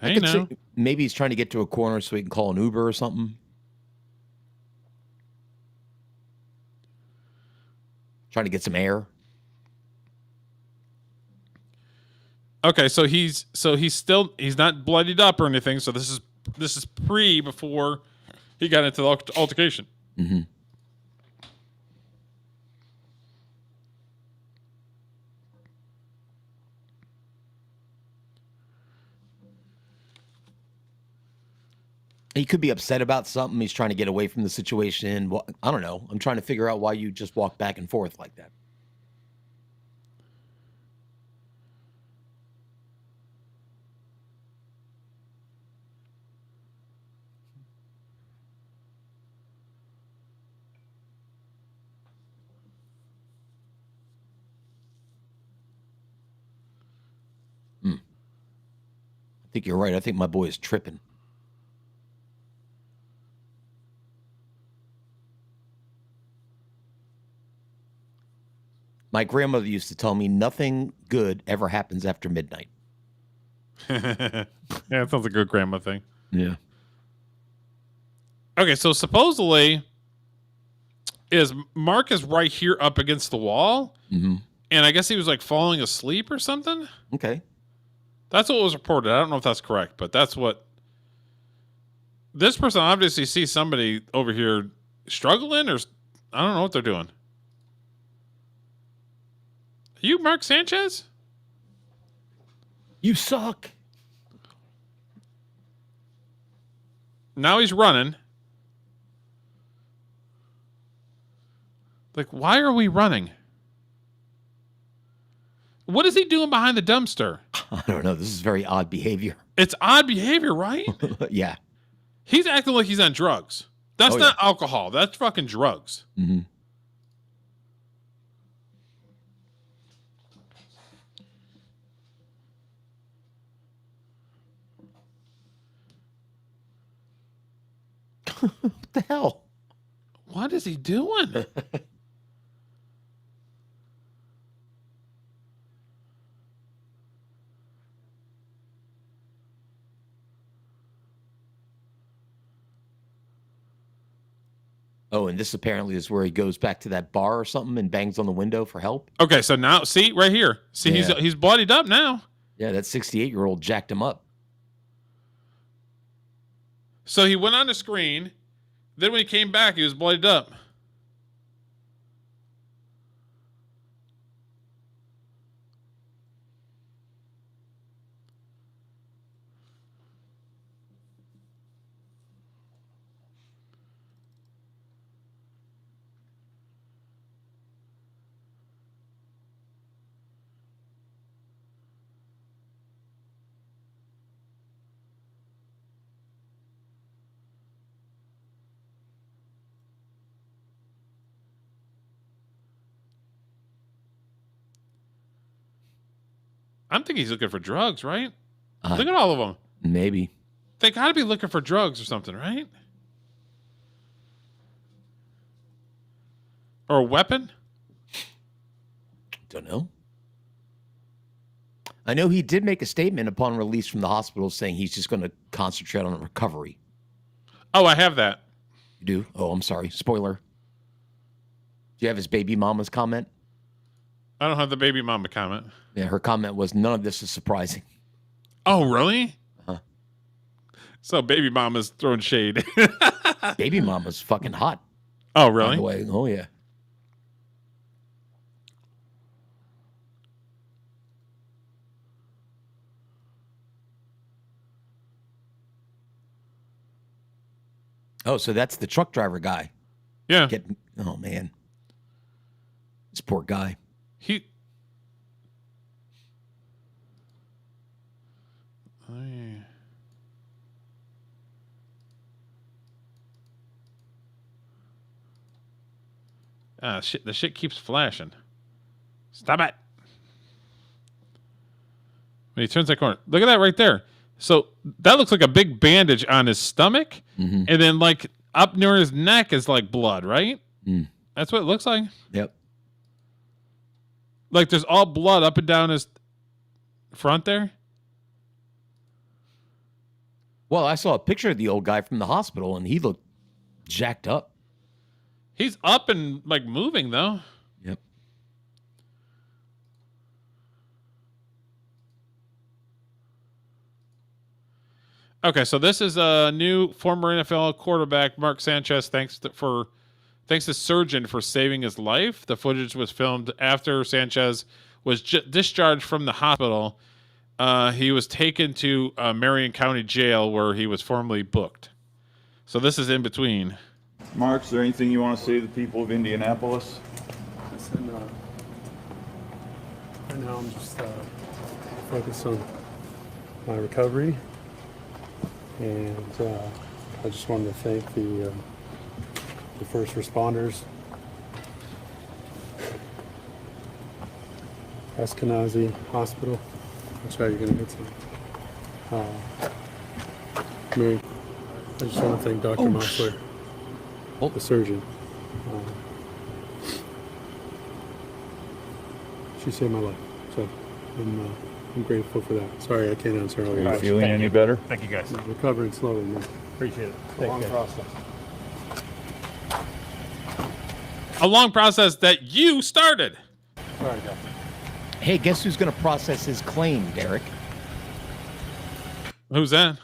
S1: Hey, now.
S3: Maybe he's trying to get to a corner so he can call an Uber or something. Trying to get some air.
S1: Okay, so he's not bloodied up or anything. So this is before he got into the altercation.
S3: Mm-hmm. He could be upset about something. He's trying to get away from the situation. Well, I don't know. I'm trying to figure out why you just walk back and forth like that. I think you're right. I think my boy is tripping. My grandmother used to tell me nothing good ever happens after midnight.
S1: Yeah, that sounds like a good grandma thing.
S3: Yeah.
S1: Okay, so supposedly Mark is right here up against the wall, and I guess he was like falling asleep or something.
S3: Okay.
S1: That's what was reported. I don't know if that's correct, but that's what this person obviously sees somebody over here struggling, or I don't know what they're doing. Are you Mark Sanchez?
S3: You suck.
S1: Now he's running. Like, why are we running? What is he doing behind the dumpster?
S3: I don't know. This is very odd behavior.
S1: It's odd behavior, right?
S3: Yeah.
S1: He's acting like he's on drugs. That's not alcohol. That's fucking drugs.
S3: Mm-hmm. What the hell?
S1: What is he doing?
S3: Oh, and this apparently is where he goes back to that bar or something and bangs on the window for help.
S1: Okay, so now see right here. See,
S3: Yeah.
S1: he's bloodied up now.
S3: Yeah, that 68-year-old jacked him up.
S1: So he went on the screen. Then when he came back, he was bloodied up. I'm thinking he's looking for drugs, right? Look at all of them.
S3: Maybe.
S1: They got to be looking for drugs or something, right? Or a weapon?
S3: Don't know. I know he did make a statement upon release from the hospital saying he's just going to concentrate on recovery.
S1: Oh, I have that.
S3: You do? Oh, I'm sorry. Spoiler. Do you have his baby mama's comment?
S1: I don't have the baby mama comment.
S3: Yeah, her comment was, none of this is surprising.
S1: Oh, really?
S3: Uh-huh.
S1: So baby mama's throwing shade.
S3: Baby mama's fucking hot.
S1: Oh,
S3: By
S1: really?
S3: the way. Oh, yeah. Oh, so that's the truck driver guy.
S1: Yeah.
S3: Oh, man. This poor guy.
S1: Shit, the shit keeps flashing. Stop it. When he turns that corner. Look at that right there. So that looks like a big bandage on his stomach.
S3: Mm-hmm.
S1: And then like up near his neck is like blood, right?
S3: Mm.
S1: That's what it looks like.
S3: Yep.
S1: Like there's all blood up and down his front there.
S3: Well, I saw a picture of the old guy from the hospital, and he looked jacked up.
S1: He's up and like moving though.
S3: Yep.
S1: Okay, so this is a new former NFL quarterback, Mark Sanchez. Thanks to surgeon for saving his life. The footage was filmed after Sanchez was discharged from the hospital. He was taken to Marion County Jail where he was formerly booked. So this is in between.
S2: Mark, is there anything you want to say to the people of Indianapolis?
S22: Listen, right now I'm just focused on my recovery, and I just wanted to thank the first responders, Eskenazi Hospital. That's how you're going to hit some. Mary, I just want to thank Dr. Mossler, the surgeon. She saved my life, so I'm I'm grateful for that. Sorry I can't answer all your
S2: Are you
S22: questions.
S2: feeling any better?
S22: Thank you, guys. I'm recovering slowly, man.
S2: Appreciate it.
S22: It's a long process.
S1: A long process that you started.
S22: Sorry, guys.
S3: Hey, guess who's going to process his claim, Derek?
S1: Who's that?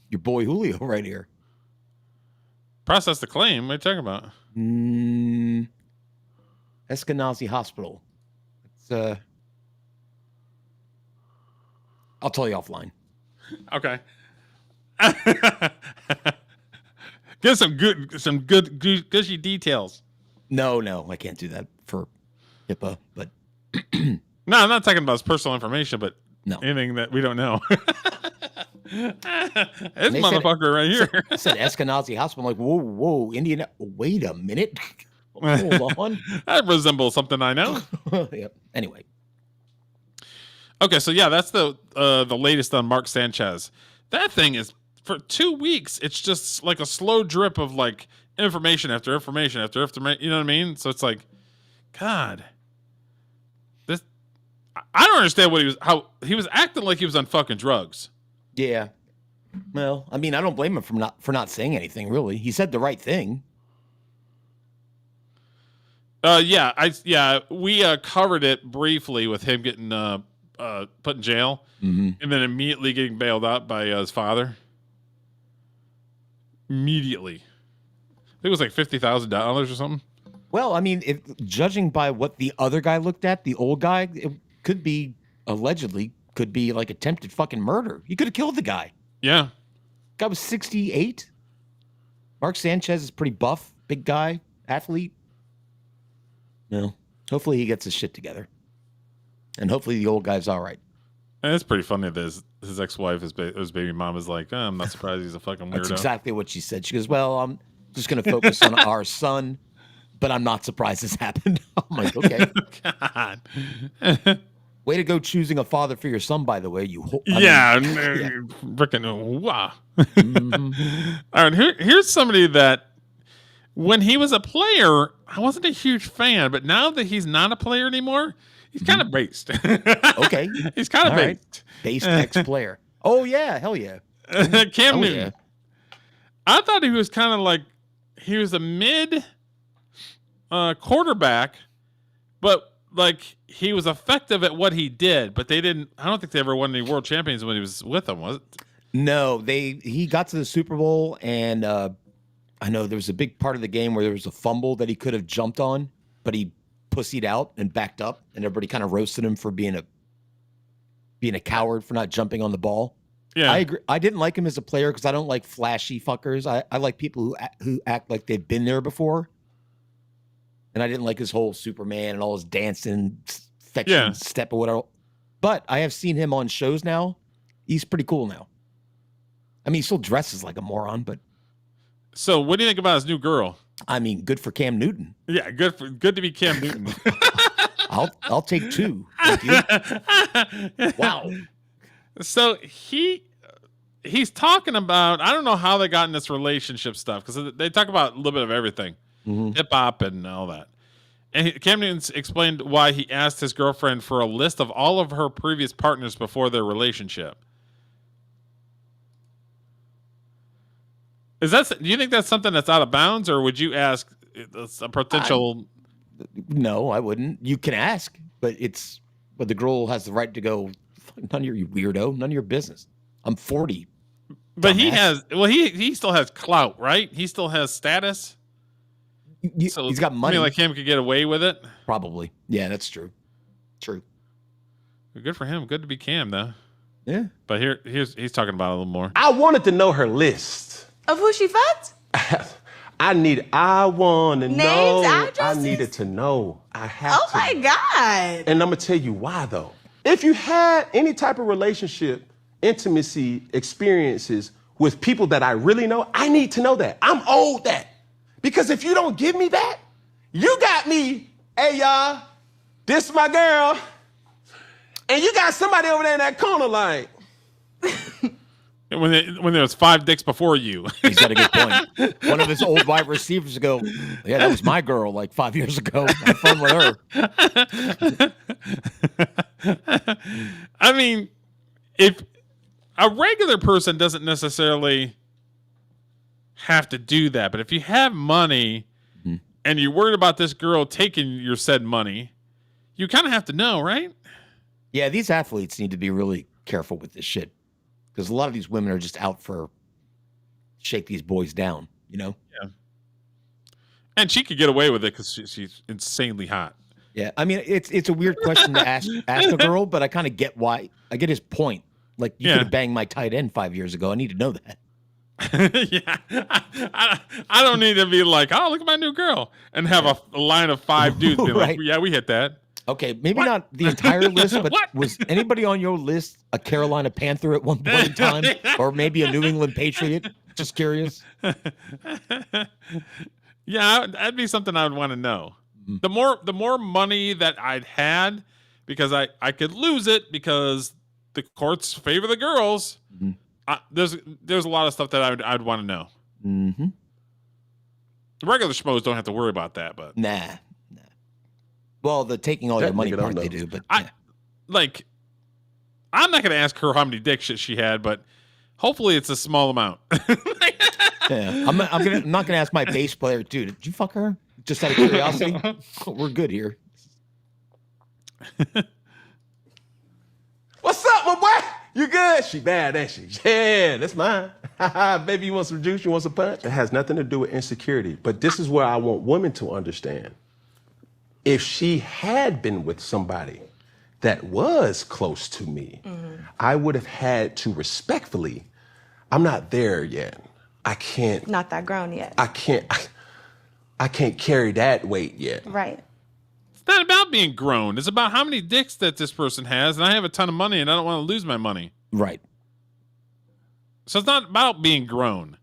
S3: Your boy Julio right here.
S1: Process the claim. What are you talking about?
S3: Eskenazi Hospital. It's I'll tell you offline.
S1: Okay. Get some good gushy details.
S3: No, I can't do that for HIPAA, but
S1: No, I'm not talking about his personal information, but
S3: no.
S1: anything that we don't know. This
S3: And they
S1: motherfucker right here.
S3: said Eskenazi Hospital. I'm like, whoa, Indiana. Wait a minute. Hold on.
S1: That resembles something I know.
S3: Yep. Anyway.
S1: Okay, so yeah, that's the latest on Mark Sanchez. That thing is for 2 weeks. It's just like a slow drip of like information after information after information. You know what I mean? So it's like, God, this. I don't understand how he was acting like he was on fucking drugs.
S3: Yeah. Well, I mean, I don't blame him for not saying anything. Really, he said the right thing.
S1: We covered it briefly with him getting put in jail and then immediately getting bailed out by his father. Immediately, I think it was like $50,000 or something.
S3: Well, I mean, if judging by what the other guy looked at, the old guy, it could be allegedly could be like attempted fucking murder. He could have killed the guy.
S1: Yeah,
S3: guy was 68. Mark Sanchez is pretty buff, big guy, athlete. No, hopefully he gets his shit together, and hopefully the old guy's all right.
S1: And it's pretty funny that his ex-wife, his baby mom, is like, I'm not surprised he's a fucking weirdo.
S3: That's exactly what she said. She goes, well, I'm just going to focus on our son, but I'm not surprised this happened. I'm like, okay.
S1: God.
S3: Way to go choosing a father for your son, by the way.
S1: Freaking wow. All right, here's somebody that when he was a player, I wasn't a huge fan, but now that he's not a player anymore, he's kind of based.
S3: Okay.
S1: He's kind of
S3: All right.
S1: based.
S3: Based ex-player. Oh, yeah. Hell yeah.
S1: Cam Newton. I thought he was kind of like, he was a mid quarterback, but like he was effective at what he did, but I don't think they ever won any world champions when he was with them, was it?
S3: No, he got to the Super Bowl, and I know there was a big part of the game where there was a fumble that he could have jumped on, but he pussied out and backed up, and everybody kind of roasted him for being a coward for not jumping on the ball.
S1: Yeah,
S3: I agree. I didn't like him as a player because I don't like flashy fuckers. I like people who act like they've been there before. And I didn't like his whole Superman and all his dancing, fetching step or whatever. But I have seen him on shows now. He's pretty cool now. I mean, he still dresses like a moron, but.
S1: So, what do you think about his new girl?
S3: I mean, good for Cam Newton.
S1: Yeah, good to be Cam Newton.
S3: I'll take two. Thank you. Wow.
S1: So he's talking about, I don't know how they got in this relationship stuff because they talk about a little bit of everything, hip hop and all that. And Cam Newton explained why he asked his girlfriend for a list of all of her previous partners before their relationship. Do you think that's something that's out of bounds, or would you ask a potential?
S3: No, I wouldn't. You can ask, but the girl has the right to go. None of you weirdo. None of your business. I'm 40.
S1: But he still has clout, right? He still has status.
S3: So he's got money.
S1: Like him could get away with it.
S3: Probably. Yeah, that's true. True.
S1: Good for him. Good to be Cam, though.
S3: Yeah.
S1: But he's talking about it a little more.
S4: I wanted to know her list.
S8: Of who she fucked?
S4: I want to know.
S8: Names, addresses?
S4: I needed to know. I have to.
S8: Oh my God.
S4: And I'm going to tell you why, though. If you had any type of relationship, intimacy, experiences with people that I really know, I need to know that. I'm owed that. Because if you don't give me that, you got me, hey, y'all, this my girl, and you got somebody over there in that corner like,
S1: When there was 5 dicks before you.
S3: He's got a good point. One of his old wide receivers go, yeah, that was my girl like 5 years ago. Have fun with her.
S1: I mean, if a regular person doesn't necessarily have to do that, but if you have money and you're worried about this girl taking your said money, you kind of have to know, right?
S3: Yeah, these athletes need to be really careful with this shit. Because a lot of these women are just out for shake these boys down, you know?
S1: Yeah. And she could get away with it because she's insanely hot.
S3: Yeah, I mean, it's a weird question to ask a girl, but I kind of get why. I get his point. Like, you could have banged my tight end 5 years ago. I need to know that.
S1: Yeah. I don't need to be like, oh, look at my new girl. And have a line of 5 dudes being like, yeah, we hit that.
S3: Okay, maybe not the entire list, but was anybody on your list a Carolina Panther at one point in time? Or maybe a New England Patriot? Just curious.
S1: Yeah, that'd be something I would want to know. The more money that I'd had, because I could lose it because the courts favor the girls. There's a lot of stuff that I'd want to know.
S3: Mm-hmm.
S1: The regular schmoes don't have to worry about that, but
S3: Nah. Well, the taking all your money part they do, but
S1: I'm not going to ask her how many dicks she had, but hopefully it's a small amount.
S3: yeah, I'm not gonna ask my bass player, dude. Did you fuck her? Just out of curiosity. We're good here.
S4: What's up, my boy? You good? She bad, ain't she? Yeah, that's mine. Baby, you want some juice? You want some punch? It has nothing to do with insecurity, but this is where I want women to understand. If she had been with somebody that was close to me, I would have had to respectfully, I'm not there yet. I can't.
S21: Not that grown yet.
S4: I can't carry that weight yet.
S21: Right.
S1: It's not about being grown. It's about how many dicks that this person has, and I have a ton of money, and I don't want to lose my money.
S3: Right.
S1: So it's not about being grown.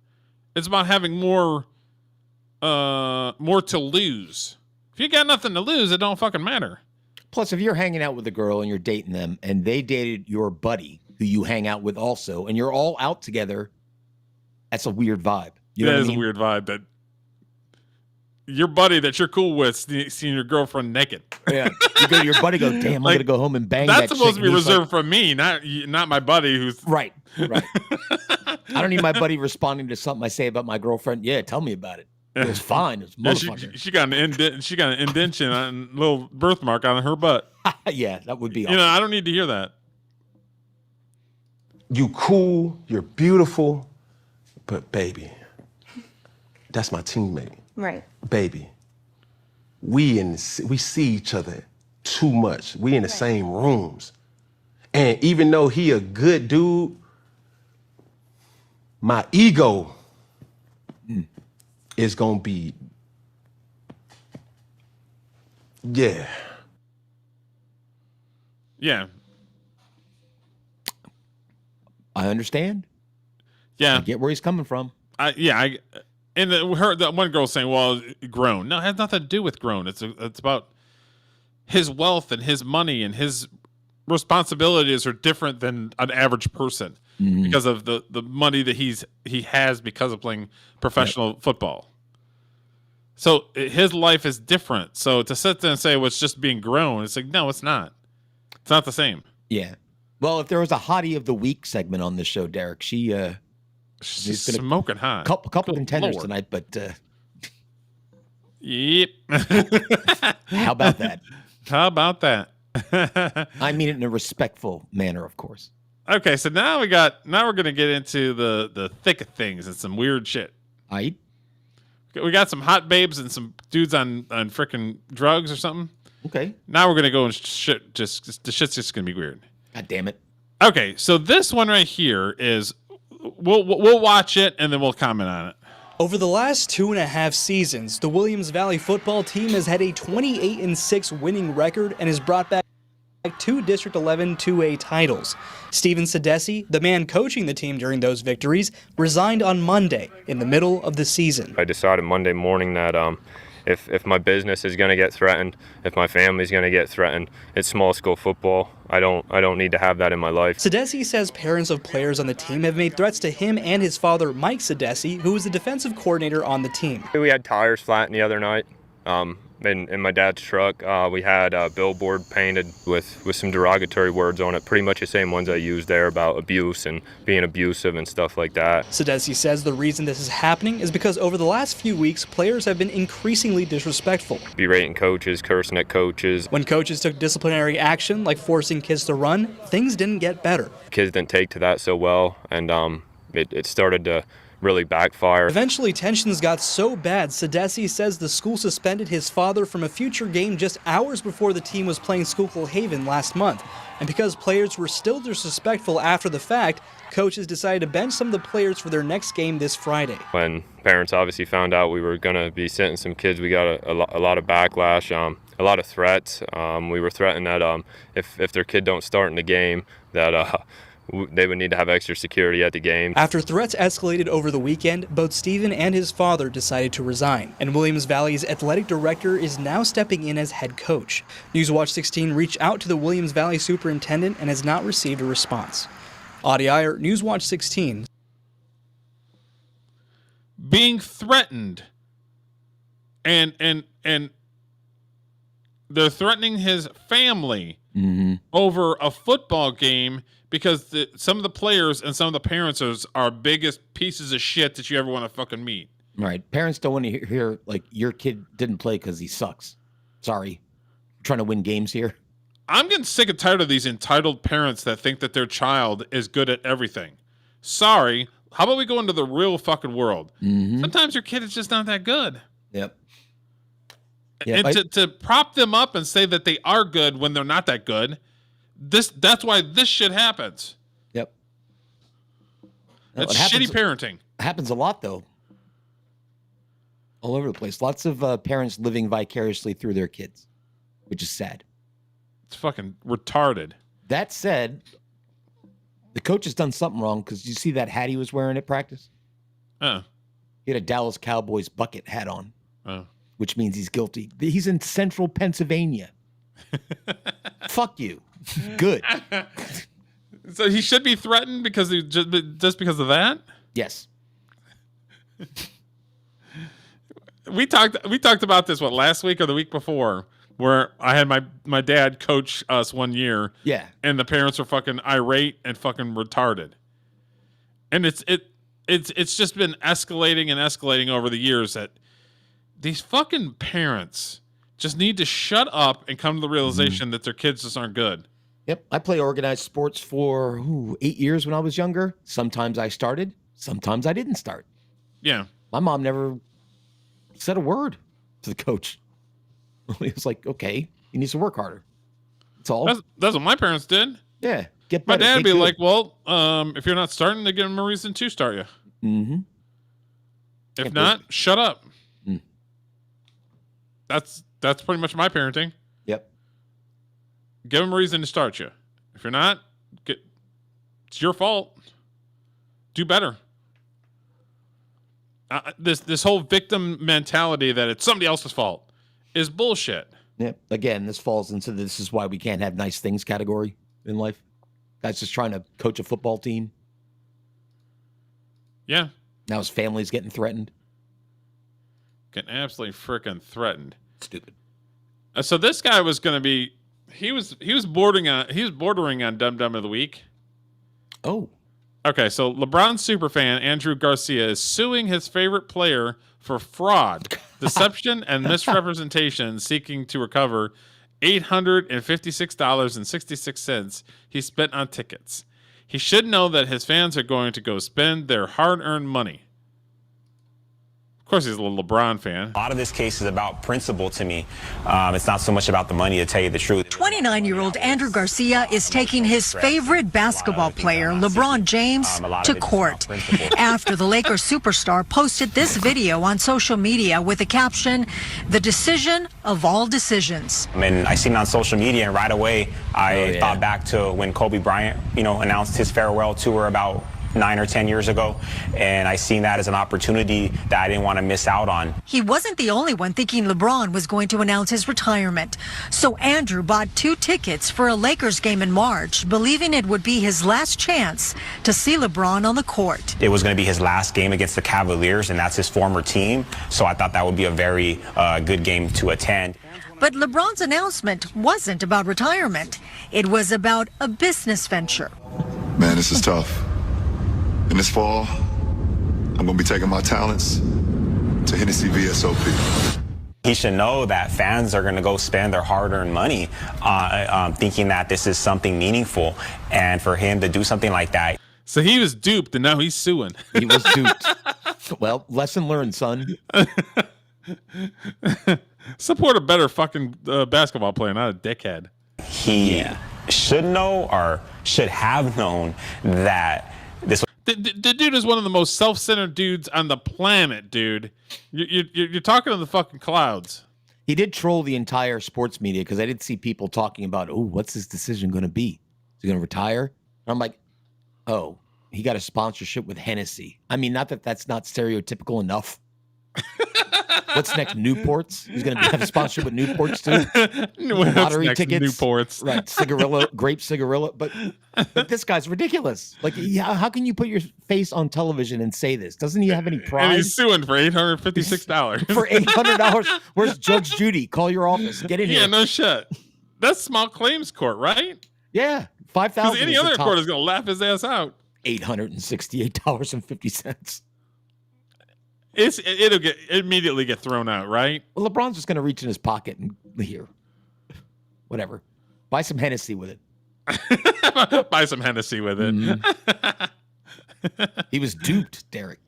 S1: It's about having more to lose. If you got nothing to lose, it don't fucking matter.
S3: Plus, if you're hanging out with a girl and you're dating them, and they dated your buddy who you hang out with also, and you're all out together, that's a weird vibe. You know
S1: That
S3: what
S1: is
S3: I mean?
S1: a weird vibe. That your buddy that you're cool with seeing your girlfriend naked.
S3: Yeah, you go to your buddy, go, damn, I'm gonna go home and bang that.
S1: That's supposed
S3: chick.
S1: to be
S3: And he's
S1: reserved
S3: like,
S1: for me, not my buddy who's
S3: right. I don't need my buddy responding to something I say about my girlfriend. Yeah, tell me about it. It was fine. It was motherfucker.
S1: She got an indentation on a little birthmark on her butt.
S3: Yeah, that would be
S1: awesome. I don't need to hear that.
S4: You cool, you're beautiful, but baby, that's my teammate.
S21: Right.
S4: Baby, we see each other too much. We in the same rooms. And even though he a good dude, my ego is gonna be, yeah.
S1: Yeah.
S3: I understand.
S1: Yeah.
S3: I get where he's coming from.
S1: And the one girl saying, well, grown. No, it has nothing to do with grown. It's about his wealth and his money, and his responsibilities are different than an average person because of the money that he has because of playing professional football. So his life is different. So to sit there and say, well, it's just being grown, it's like, no, it's not. It's not the same.
S3: Yeah. Well, if there was a hottie of the week segment on this show, Derek, she's
S1: smoking hot.
S3: Couple contenders
S1: Lord.
S3: tonight, but
S1: yep.
S3: How about that?
S1: How about that?
S3: I mean it in a respectful manner, of course.
S1: Okay, so now we're gonna get into the thick of things and some weird shit.
S3: Aight.
S1: We got some hot babes and some dudes on freaking drugs or something.
S3: Okay.
S1: Now we're gonna go and shit. Just the shit's just gonna be weird.
S3: God damn it.
S1: Okay, so this one right here is we'll watch it and then we'll comment on it.
S7: Over the last 2.5 seasons, the Williams Valley football team has had a 28-6 winning record and has brought back 2 District 11 2A titles. Steven Sedesi, the man coaching the team during those victories, resigned on Monday in the middle of the season.
S10: I decided Monday morning that if my business is going to get threatened, if my family's going to get threatened, it's small school football. I don't need to have that in my life.
S7: Stodden says parents of players on the team have made threats to him and his father, Mike Stodden, who was the defensive coordinator on the team.
S10: We had tires flattened the other night. In my dad's truck, we had a billboard painted with some derogatory words on it, pretty much the same ones I used there about abuse and being abusive and stuff like that.
S7: Stodden says the reason this is happening is because over the last few weeks, players have been increasingly disrespectful.
S10: Berating coaches, cursing at coaches.
S7: When coaches took disciplinary action, like forcing kids to run, things didn't get better.
S10: Kids didn't take to that so well, and it started to really backfire.
S7: Eventually, tensions got so bad, Stodden says the school suspended his father from a future game just hours before the team was playing Schuylkill Haven last month. And because players were still disrespectful after the fact, coaches decided to bench some of the players for their next game this Friday.
S10: When parents obviously found out we were going to be sitting some kids, we got a lot of backlash, a lot of threats. We were threatened that if their kid don't start in the game, that they would need to have extra security at the game.
S7: After threats escalated over the weekend, both Stephen and his father decided to resign, and Williams Valley's athletic director is now stepping in as head coach. Newswatch 16 reached out to the Williams Valley superintendent and has not received a response. Audie Iyer, Newswatch 16.
S1: Being threatened, and they're threatening his family over a football game because some of the players and some of the parents are biggest pieces of shit that you ever want to fucking meet.
S3: Right. Parents don't want to hear like, your kid didn't play because he sucks. Sorry. I'm trying to win games here.
S1: I'm getting sick and tired of these entitled parents that think that their child is good at everything. Sorry. How about we go into the real fucking world? Sometimes your kid is just not that good.
S3: Yep.
S1: And to prop them up and say that they are good when they're not that good, that's why this shit happens.
S3: Yep.
S1: That's shitty parenting.
S3: Happens a lot, though. All over the place. Lots of parents living vicariously through their kids, which is sad.
S1: It's fucking retarded.
S3: That said, the coach has done something wrong because you see that hat he was wearing at practice? He had a Dallas Cowboys bucket hat on, which means he's guilty. He's in central Pennsylvania. Fuck you. Good.
S1: So he should be threatened because just because of that?
S3: Yes.
S1: We talked about this last week or the week before, where I had my dad coach us one year.
S3: Yeah.
S1: And the parents are fucking irate and fucking retarded. And it's just been escalating and escalating over the years that these fucking parents just need to shut up and come to the realization that their kids just aren't good.
S3: Yep. I play organized sports for 8 years when I was younger. Sometimes I started. Sometimes I didn't start.
S1: Yeah.
S3: My mom never said a word to the coach. It was like, okay, he needs to work harder. That's all.
S1: That's what my parents did.
S3: Yeah. Get
S1: my
S3: better.
S1: dad would
S3: Get
S1: be
S3: good.
S1: like, well, if you're not starting, they give him a reason to start you.
S3: Mm-hmm.
S1: If not, shut up.
S3: Mm.
S1: That's pretty much my parenting.
S3: Yep.
S1: Give them a reason to start you. If you're not, it's your fault. Do better. This whole victim mentality that it's somebody else's fault is bullshit.
S3: Yep. Again, this falls into this is why we can't have nice things category in life. Guy's just trying to coach a football team.
S1: Yeah.
S3: Now his family's getting threatened.
S1: Getting absolutely freaking threatened.
S3: Stupid.
S1: So this guy was going to be. He was bordering on Dum Dum of the Week.
S3: Oh.
S1: Okay, so LeBron superfan Andrew Garcia is suing his favorite player for fraud, deception, and misrepresentation, seeking to recover $856.66 he spent on tickets. He should know that his fans are going to go spend their hard-earned money. Of course, he's a little LeBron fan.
S13: A lot of this case is about principle to me. It's not so much about the money, to tell you the truth.
S23: 29-year-old Andrew Garcia is taking his favorite basketball player, LeBron James, to court after the Lakers superstar posted this video on social media with the caption, "The decision of all decisions."
S13: And I seen it on social media, and right away I thought back to when Kobe Bryant, announced his farewell tour about 9 or 10 years ago, and I seen that as an opportunity that I didn't want to miss out on.
S23: He wasn't the only one thinking LeBron was going to announce his retirement. So Andrew bought 2 tickets for a Lakers game in March, believing it would be his last chance to see LeBron on the court.
S13: It was going to be his last game against the Cavaliers, and that's his former team, so I thought that would be a very good game to attend.
S23: But LeBron's announcement wasn't about retirement. It was about a business venture.
S5: Man, this is tough. In this fall, I'm going to be taking my talents to Hennessy VSOP.
S13: He should know that fans are going to go spend their hard-earned money thinking that this is something meaningful, and for him to do something like that.
S1: So he was duped, and now he's suing.
S3: He was duped. Well, lesson learned, son.
S1: Support a better fucking basketball player, not a dickhead.
S13: He should know, or should have known, that this.
S1: The dude is one of the most self-centered dudes on the planet, dude. You're talking to the fucking clouds.
S3: He did troll the entire sports media because I did see people talking about, oh, what's his decision going to be? Is he going to retire? And I'm like, oh, he got a sponsorship with Hennessy. I mean, not that that's not stereotypical enough. What's next? Newports? He's going to have a sponsorship with Newports too. Lottery tickets.
S1: Newports.
S3: Right. Cigarilla, grape cigarilla. But this guy's ridiculous. Like, how can you put your face on television and say this? Doesn't he have any pride?
S1: And he's suing for $856.
S3: For $800? Where's Judge Judy? Call your office. Get in here.
S1: Yeah, no shit. That's small claims court, right?
S3: Yeah. $5,000.
S1: Any other court is going to laugh his ass out.
S3: $868.50.
S1: It'll immediately get thrown out, right?
S3: Well, LeBron's just going to reach in his pocket and here, whatever, buy some Hennessy with it.
S1: Buy some Hennessy with it.
S3: Mm-hmm. He was duped, Derek.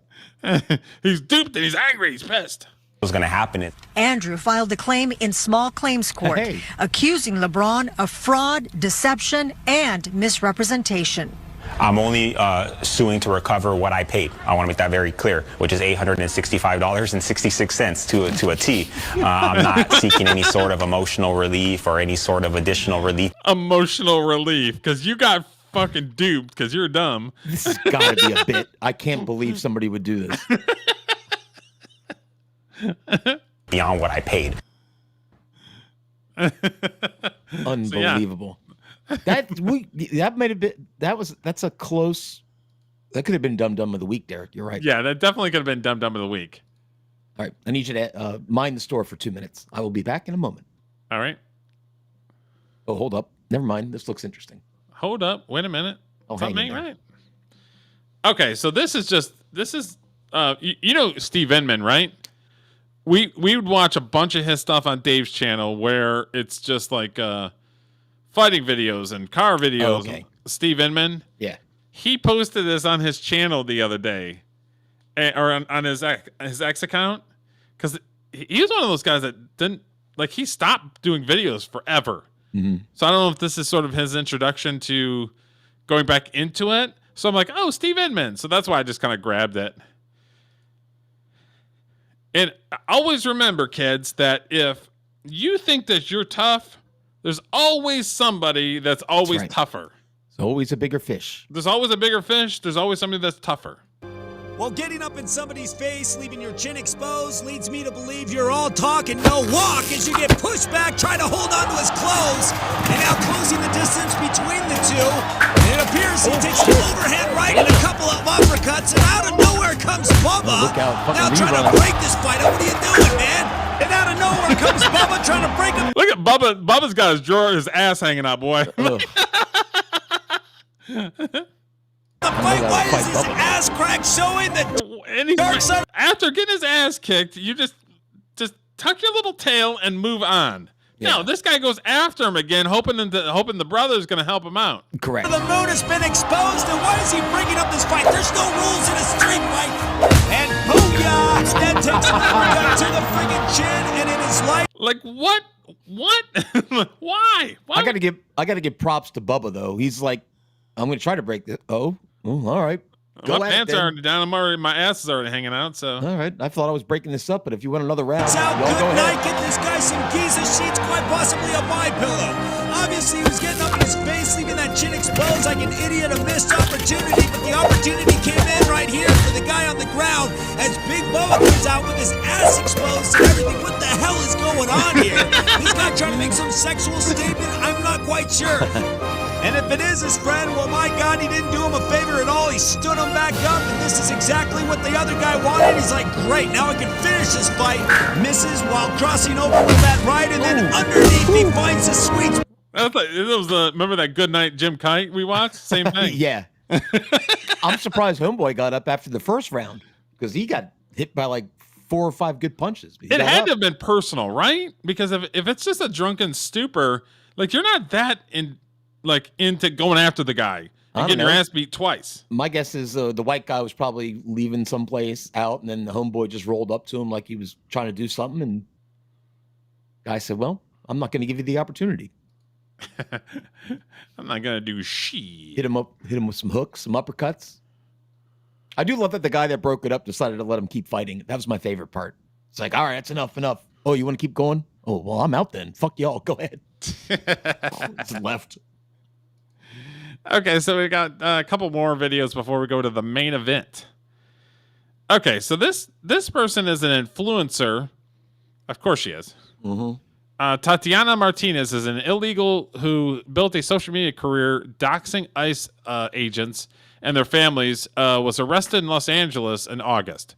S1: He's duped and he's angry. He's pissed.
S13: Was going to happen.
S23: Andrew filed a claim in small claims court, accusing LeBron of fraud, deception, and misrepresentation.
S13: I'm only suing to recover what I paid. I want to make that very clear, which is $865.66 to a T. I'm not seeking any sort of emotional relief or any sort of additional relief.
S1: Emotional relief, because you got fucking duped because you're dumb.
S3: This has got to be a bit. I can't believe somebody would do this.
S13: Beyond what I paid.
S3: Unbelievable. So, that's a close. That could have been Dum Dum of the Week, Derek. You're right.
S1: Yeah, that definitely could have been Dum Dum of the Week.
S3: All right, I need you to mind the store for 2 minutes. I will be back in a moment.
S1: All right.
S3: Oh, hold up. Never mind. This looks interesting.
S1: Hold up. Wait a minute.
S3: Something ain't
S1: right. Okay, so this is you know Steve Inman, right? We would watch a bunch of his stuff on Dave's channel where it's just like fighting videos and car videos.
S3: Oh, okay.
S1: Steve Inman.
S3: Yeah.
S1: He posted this on his channel the other day, or on his X account, because he was one of those guys that didn't he stopped doing videos forever.
S3: Mm-hmm.
S1: So I don't know if this is sort of his introduction to going back into it. So I'm like, oh, Steve Inman. So that's why I just kind of grabbed it. And always remember, kids, that if you think that you're tough, there's always somebody that's always tougher.
S3: There's always a bigger fish.
S1: There's always a bigger fish. There's always somebody that's tougher.
S9: Well, getting up in somebody's face, leaving your chin exposed, leads me to believe you're all talk and no walk as you get pushed back, trying to hold on to his clothes, and now closing the distance between the two. And it appears he takes an overhand right and a couple of uppercuts, and out of nowhere comes Bubba. Now trying to break this fight. What are you doing, man? And out of nowhere comes Bubba trying to break him.
S1: Look at Bubba. Bubba's got his ass hanging out, boy.
S9: The fight, why is his ass crack showing the dark side?
S1: After getting his ass kicked, you just tuck your little tail and move on. Yeah. No, this guy goes after him again, hoping the brother's going to help him out.
S3: Correct.
S9: The moon has been exposed, and why is he bringing up this fight? There's no rules in a street fight. And booyah! Then takes an uppercut to the friggin' chin, and in his life.
S1: Like what? What? Why?
S3: I gotta give props to Bubba though. He's like, I'm gonna try to break this. Oh, all right.
S1: My pants are already down. My ass is already hanging out. So
S3: all right. I thought I was breaking this up, but if you want another round,
S9: y'all
S3: go ahead.
S9: Night, get this guy some Giza sheets, quite possibly a my pillow. Obviously, he was getting up in his face, leaving that chin exposed like an idiot. A missed opportunity, but the opportunity out with his ass exposed and everything. What the hell is going on here? This guy trying to make some sexual statement? I'm not quite sure. And if it is his friend, well, my God, he didn't do him a favor at all. He stood him back up, and this is exactly what the other guy wanted. He's like, great, now I can finish this fight. Misses while crossing over with that right, and then underneath he finds the sweet.
S1: It was remember that Good Night Jim Kite we watched? Same thing.
S3: Yeah. I'm surprised Homeboy got up after the first round because he got hit by like 4 or 5 good punches.
S1: It had to have been personal, right? Because if it's just a drunken stupor, like you're not that into going after the guy and getting your ass beat twice.
S3: My guess is the white guy was probably leaving someplace out, and then the homeboy just rolled up to him like he was trying to do something, and guy said, "Well, I'm not going to give you the opportunity."
S1: I'm not gonna do shit.
S3: Hit him with some hooks, some uppercuts. I do love that the guy that broke it up decided to let him keep fighting. That was my favorite part. It's like, all right, that's enough. Oh, you want to keep going? Oh, well, I'm out then. Fuck y'all. Go ahead. It's left.
S1: Okay, so we got a couple more videos before we go to the main event. Okay, so this person is an influencer. Of course she is.
S3: Mm-hmm.
S1: Tatiana Martinez is an illegal who built a social media career doxing ICE agents and their families, was arrested in Los Angeles in August,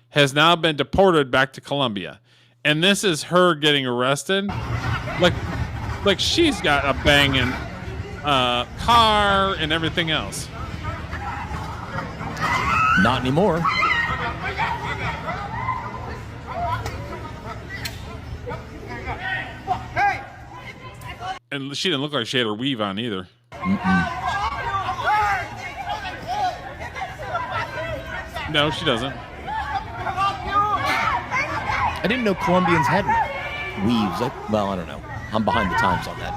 S1: has now been deported back to Colombia. And this is her getting arrested. Like she's got a banging car and everything else.
S3: Not anymore.
S1: And she didn't look like she had her weave on either. No, she doesn't.
S3: I didn't know Colombians had weaves. Well, I don't know. I'm behind the times on that.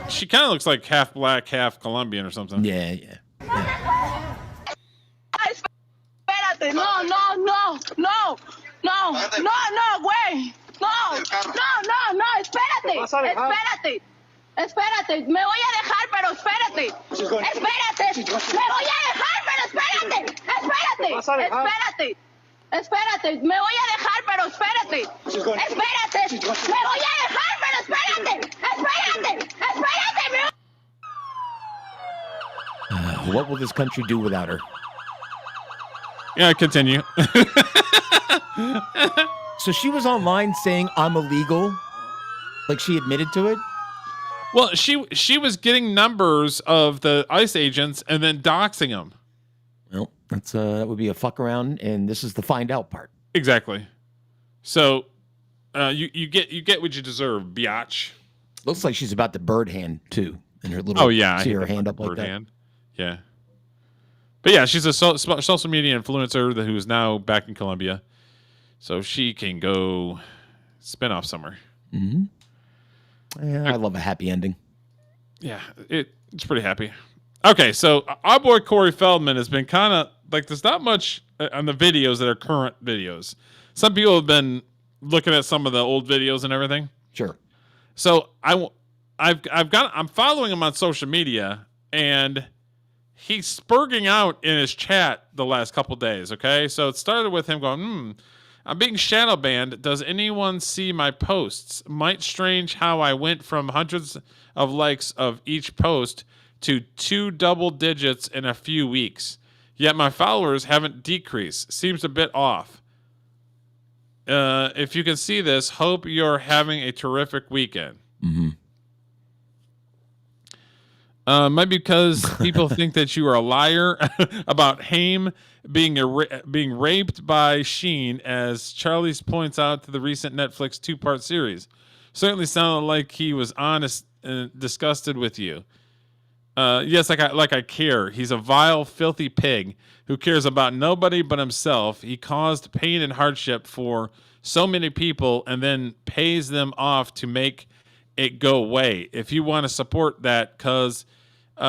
S1: She kind of looks like half black, half Colombian or something.
S3: Yeah.
S15: Espérate, no, güey. No, espérate, me voy a dejar, pero espérate, me voy a dejar, pero espérate, me voy a dejar, pero espérate, me voy a dejar, pero espérate,
S3: What will this country do without her?
S1: Yeah, continue.
S3: So she was online saying I'm illegal, like she admitted to it.
S1: Well, she was getting numbers of the ICE agents and then doxing them.
S3: Well, that would be a fuck around, and this is the find out part.
S1: Exactly. So, you get what you deserve, biatch.
S3: Looks like she's about to bird hand too, in her little.
S1: Oh yeah,
S3: see her hand up like that.
S1: Hand. Yeah. But yeah, she's a social media influencer who is now back in Colombia, so she can go spin off somewhere.
S3: Mm-hmm. Yeah, I love a happy ending.
S1: Yeah, it's pretty happy. Okay, so our boy Corey Feldman has been kind of like there's not much on the videos that are current videos. Some people have been looking at some of the old videos and everything.
S3: Sure.
S1: So I'm following him on social media, and he's spurging out in his chat the last couple days. Okay, so it started with him going, I'm being shadow banned. Does anyone see my posts? Might strange how I went from hundreds of likes of each post to 2 double digits in a few weeks. Yet my followers haven't decreased. Seems a bit off. If you can see this, hope you're having a terrific weekend.
S3: Mm-hmm.
S1: Might be because people think that you are a liar about Haim being raped by Sheen, as Charlie points out to the recent Netflix 2-part series. Certainly sounded like he was honest and disgusted with you. Yes, like I care. He's a vile, filthy pig who cares about nobody but himself. He caused pain and hardship for so many people and then pays them off to make it go away. If you want to support that because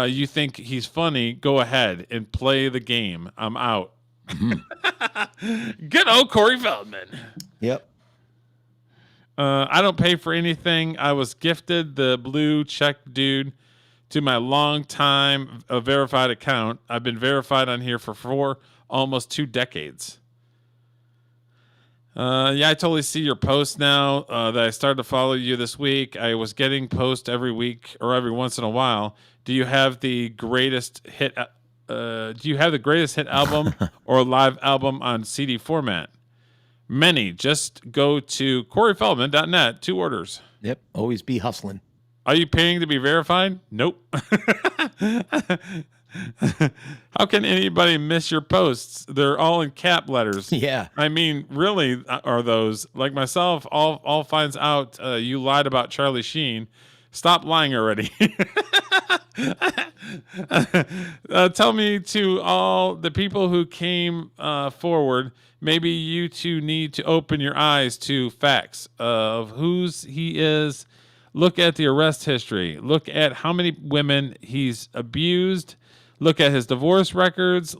S1: you think he's funny, go ahead and play the game. I'm out. Mm-hmm. Good old Corey Feldman.
S3: Yep.
S1: I don't pay for anything. I was gifted the blue check dude to my long time verified account. I've been verified on here for almost 2 decades. Yeah, I totally see your post now that I started to follow you this week. I was getting posts every week or every once in a while. Do you have the greatest hit? Do you have the greatest hit album or live album on CD format? Many. Just go to CoreyFeldman.net. 2 orders.
S3: Yep. Always be hustling.
S1: Are you paying to be verified? Nope. How can anybody miss your posts? They're all in cap letters.
S3: Yeah.
S1: I mean, really, are those like myself? All finds out you lied about Charlie Sheen. Stop lying already. Tell me to all the people who came forward. Maybe you two need to open your eyes to facts of whose he is. Look at the arrest history. Look at how many women he's abused. Look at his divorce records.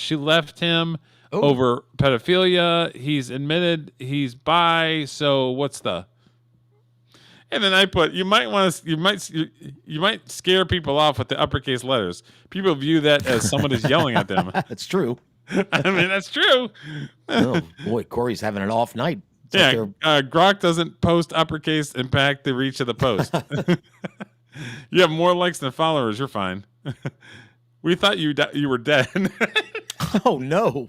S1: She left him over pedophilia. He's admitted he's bi. So what's the? And then I put you might scare people off with the uppercase letters. People view that as someone is yelling at them.
S3: That's true.
S1: I mean, that's true.
S3: Oh boy, Corey's having an off night. It's
S1: Yeah,
S3: like they're-
S1: Grok doesn't post uppercase impact the reach of the post. You have more likes than followers. You're fine. We thought you were dead.
S3: Oh no.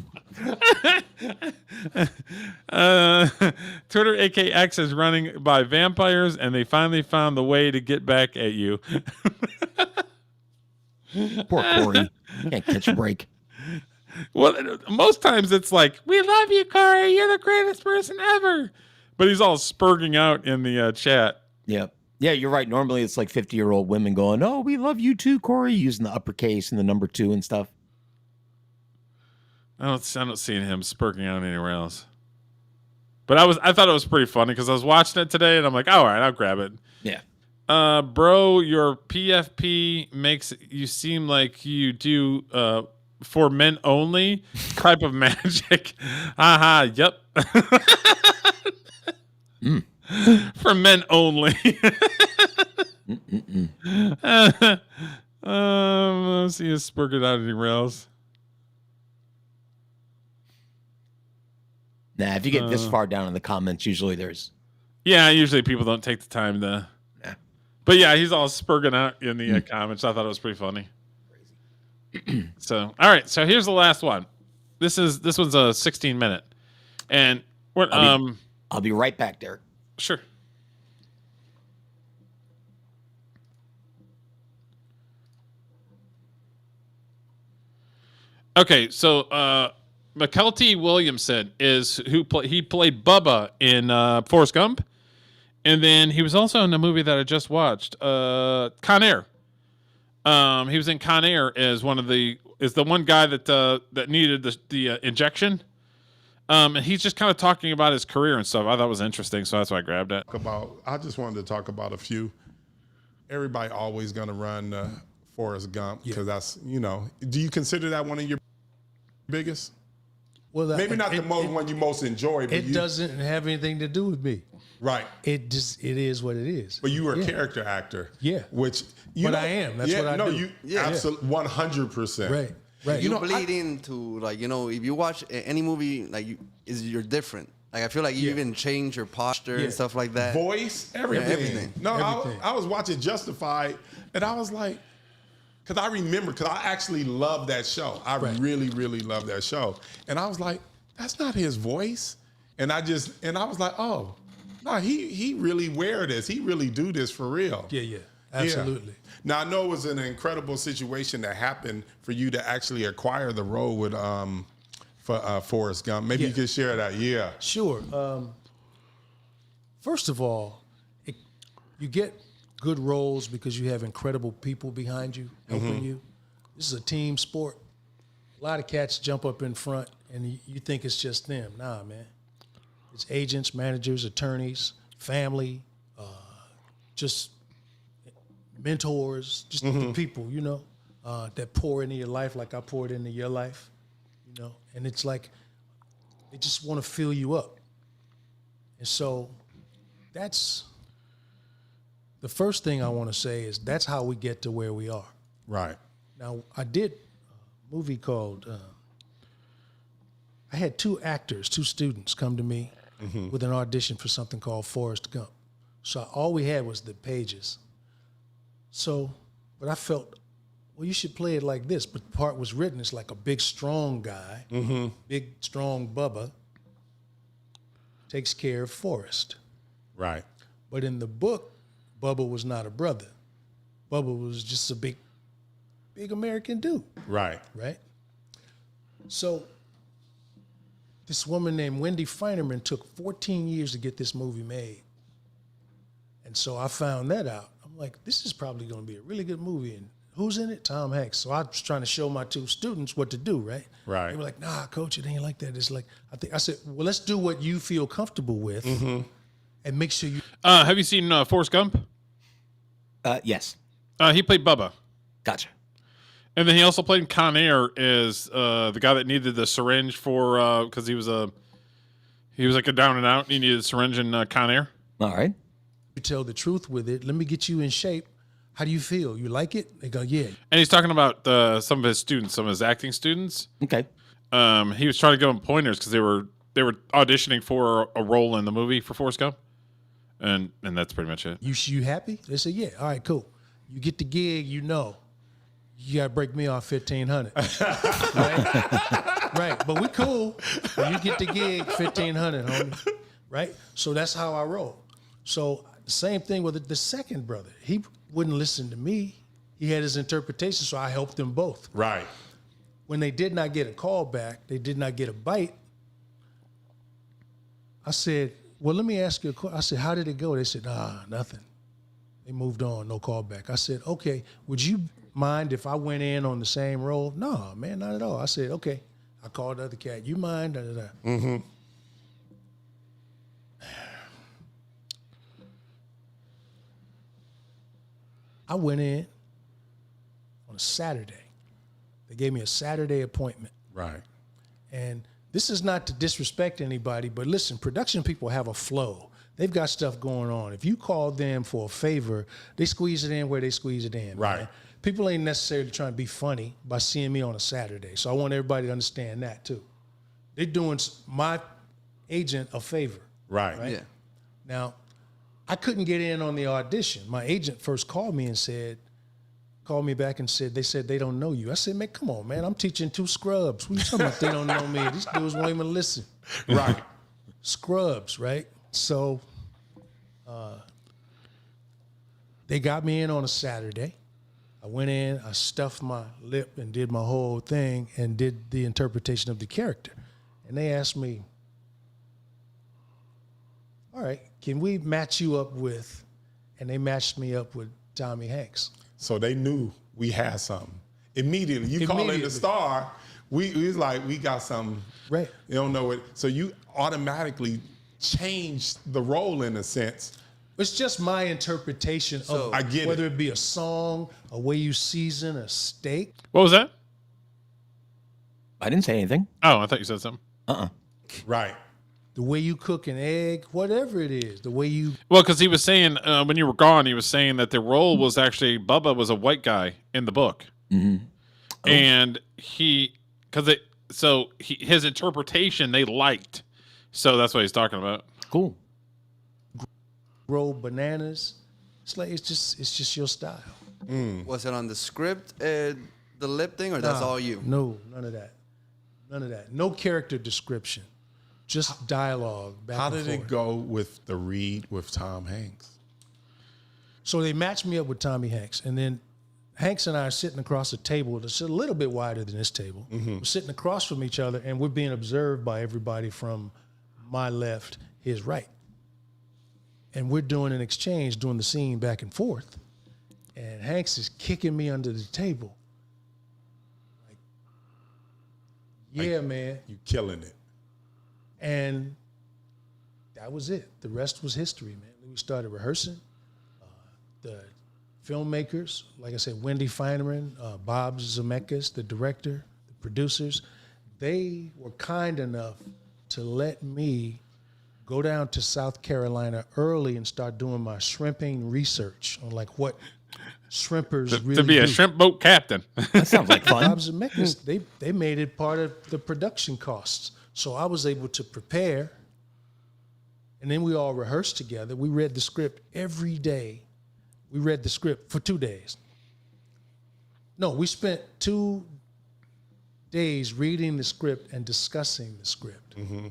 S1: Twitter AKX is running by vampires, and they finally found the way to get back at you.
S3: Poor Corey. Can't catch a break.
S1: Well, most times it's like, we love you, Corey. You're the greatest person ever. But he's all spurging out in the chat.
S3: Yeah. Yeah, you're right. Normally it's like 50-year-old women going, "Oh, we love you too, Corey," using the uppercase and the number 2 and stuff.
S1: I don't see him spurging out anywhere else. But I thought it was pretty funny because I was watching it today and I'm like, all right, I'll grab it.
S3: Yeah.
S1: Bro, your PFP makes you seem like you do for men only type of magic. Haha, yep. For men only. Let's see if spurted out anywhere else.
S3: Nah, if you get this far down in the comments, usually there's...
S1: Yeah, usually people don't take the time to...
S3: Nah.
S1: But yeah, he's all spurting out in the comments. I thought it was pretty funny. So, all right. So here's the last one. This one's a 16-minute. And what
S3: I'll be right back, Derek.
S1: Sure. Okay, so McKelty Williamson is he played Bubba in Forrest Gump, and then he was also in a movie that I just watched, Con Air. He was in Con Air as the one guy that needed the injection. And he's just kind of talking about his career and stuff. I thought it was interesting, so that's why I grabbed it.
S6: I just wanted to talk about a few. Everybody always going to run Forrest Gump because that's, do you consider that one of your biggest?
S11: Well,
S6: maybe not the one you most enjoy. But
S11: it doesn't have anything to do with me.
S6: Right.
S11: It is what it is.
S6: But you were a character actor.
S11: Yeah.
S6: Which
S11: I am. That's what I do.
S6: Absolutely 100%.
S11: Right. Right.
S12: You bleed into if you watch any movie you're different. Like I feel like you even change your posture and stuff like that.
S6: Voice, everything.
S12: Yeah, everything.
S6: No,
S12: Everything.
S6: I was watching Justified, and I was like, because I actually love that show. I really, really love that show, and I was like, that's not his voice, and I was like, oh, no, he really wear this. He really do this for real.
S11: Yeah, absolutely.
S6: Yeah. Now I know it was an incredible situation that happened for you to actually acquire the role with for Forrest Gump. Maybe you could share that. Yeah.
S11: Sure. First of all, you get good roles because you have incredible people behind you helping you. This is a team sport. A lot of cats jump up in front and you think it's just them. Nah, man. It's agents, managers, attorneys, family, just mentors, just the people, that pour into your life like I poured into your life, and it's like they just want to fill you up. And so that's the first thing I want to say is that's how we get to where we are.
S6: Right.
S11: Now, I did a movie called, I I had two students come to me with an audition for something called Forrest Gump. So all we had was the pages. So, but I felt, well, you should play it like this. But the part was written as like a big, strong guy, big, strong Bubba takes care of Forrest.
S6: Right.
S11: But in the book, Bubba was not a brother. Bubba was just a big American dude.
S6: Right.
S11: Right? So this woman named Wendy Feinerman took 14 years to get this movie made. And so I found that out. I'm like, this is probably going to be a really good movie. And who's in it? Tom Hanks. So I was trying to show my two students what to do, right?
S6: Right.
S11: They were like, nah, coach, it ain't like that. It's like, I said, well, let's do what you feel comfortable with and make sure you.
S1: Have you seen Forrest Gump?
S3: Yes.
S1: He played Bubba.
S3: Gotcha.
S1: And then he also played Con Air as the guy that needed the syringe for because he was like a down and out. And he needed a syringe in Con Air.
S3: All right.
S11: You tell the truth with it. Let me get you in shape. How do you feel? You like it? They go, yeah.
S1: And he's talking about some of his students, some of his acting students.
S3: Okay.
S1: He was trying to give them pointers because they were auditioning for a role in the movie for Forrest Gump, and that's pretty much it.
S11: You happy? They say, yeah. All right, cool. You get the gig, you got to break me off $1,500. right? But we cool. When you get the gig, $1,500, homie. Right? So that's how I roll. So the same thing with the second brother. He wouldn't listen to me. He had his interpretation, so I helped them both.
S6: Right.
S11: When they did not get a call back, they did not get a bite, I said, well, let me ask you a question. I said, how did it go? They said, nothing. They moved on, no call back. I said, okay, would you mind if I went in on the same role? No, man, not at all. I said, okay. I called the other cat. You mind? I went in on a Saturday. They gave me a Saturday appointment.
S6: Right.
S11: And this is not to disrespect anybody, but listen, production people have a flow. They've got stuff going on. If you call them for a favor, they squeeze it in where they squeeze it in.
S6: Right.
S11: Man. People ain't necessarily trying to be funny by seeing me on a Saturday. So I want everybody to understand that too. They're doing my agent a favor.
S6: Right.
S11: Yeah. Now, I couldn't get in on the audition. My agent first called me back and said, they said they don't know you. I said, man, come on, man. I'm teaching 2 scrubs. What are you talking about? They don't know me. These dudes won't even listen.
S6: Right.
S11: Scrubs, right? So they got me in on a Saturday. I went in, I stuffed my lip and did my whole thing and did the interpretation of the character. And they asked me, all right, can we match you up with, and they matched me up with Tommy Hanks.
S6: So they knew we had something. Immediately, you call in the star, we was like, we got something.
S11: Right.
S6: You don't know it. So you automatically changed the role in a sense.
S11: It's just my interpretation of
S6: I get
S11: whether it be a song, a way you season a steak.
S1: What was that?
S3: I didn't say anything.
S1: Oh, I thought you said something.
S6: Right.
S11: The way you cook an egg, whatever it is, the way you.
S1: Well, because he was saying when you were gone, he was saying that the role was actually Bubba was a white guy in the book, and his interpretation they liked, so that's what he's talking about.
S3: Cool.
S11: Grow bananas. It's like it's just your style.
S12: Was it on the script, the lip thing, or that's all you?
S11: No, none of that. None of that. No character description. Just dialogue.
S6: How did it go with the read with Tom Hanks?
S11: So they matched me up with Tommy Hanks, and then Hanks and I are sitting across a table that's a little bit wider than this table. We're sitting across from each other, and we're being observed by everybody from my left, his right. And we're doing an exchange, doing the scene back and forth. And Hanks is kicking me under the table. Like, yeah, man.
S6: You killing it.
S11: And that was it. The rest was history, man. We started rehearsing. The filmmakers, like I said, Wendy Feinerman, Bob Zemeckis, the director, the producers, they were kind enough to let me go down to South Carolina early and start doing my shrimping research on like what shrimpers really
S1: to be a shrimp boat captain.
S3: That sounds like fun.
S11: Bob Zemeckis, they made it part of the production costs. So I was able to prepare, and then we all rehearsed together. We read the script every day. We read the script for 2 days. No, we spent 2 days reading the script and discussing the script.
S6: Mm-hmm.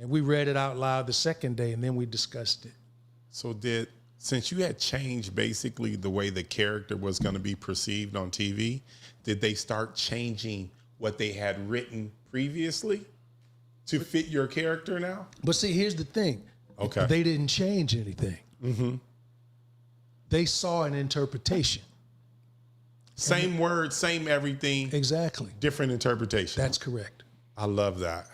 S11: And we read it out loud the second day, and then we discussed it.
S6: So since you had changed basically the way the character was going to be perceived on TV, did they start changing what they had written previously to fit your character now?
S11: But see, here's the thing.
S6: Okay.
S11: They didn't change anything.
S6: Mm-hmm.
S11: They saw an interpretation.
S6: Same word, same everything.
S11: Exactly.
S6: Different interpretation.
S11: That's correct.
S6: I love that.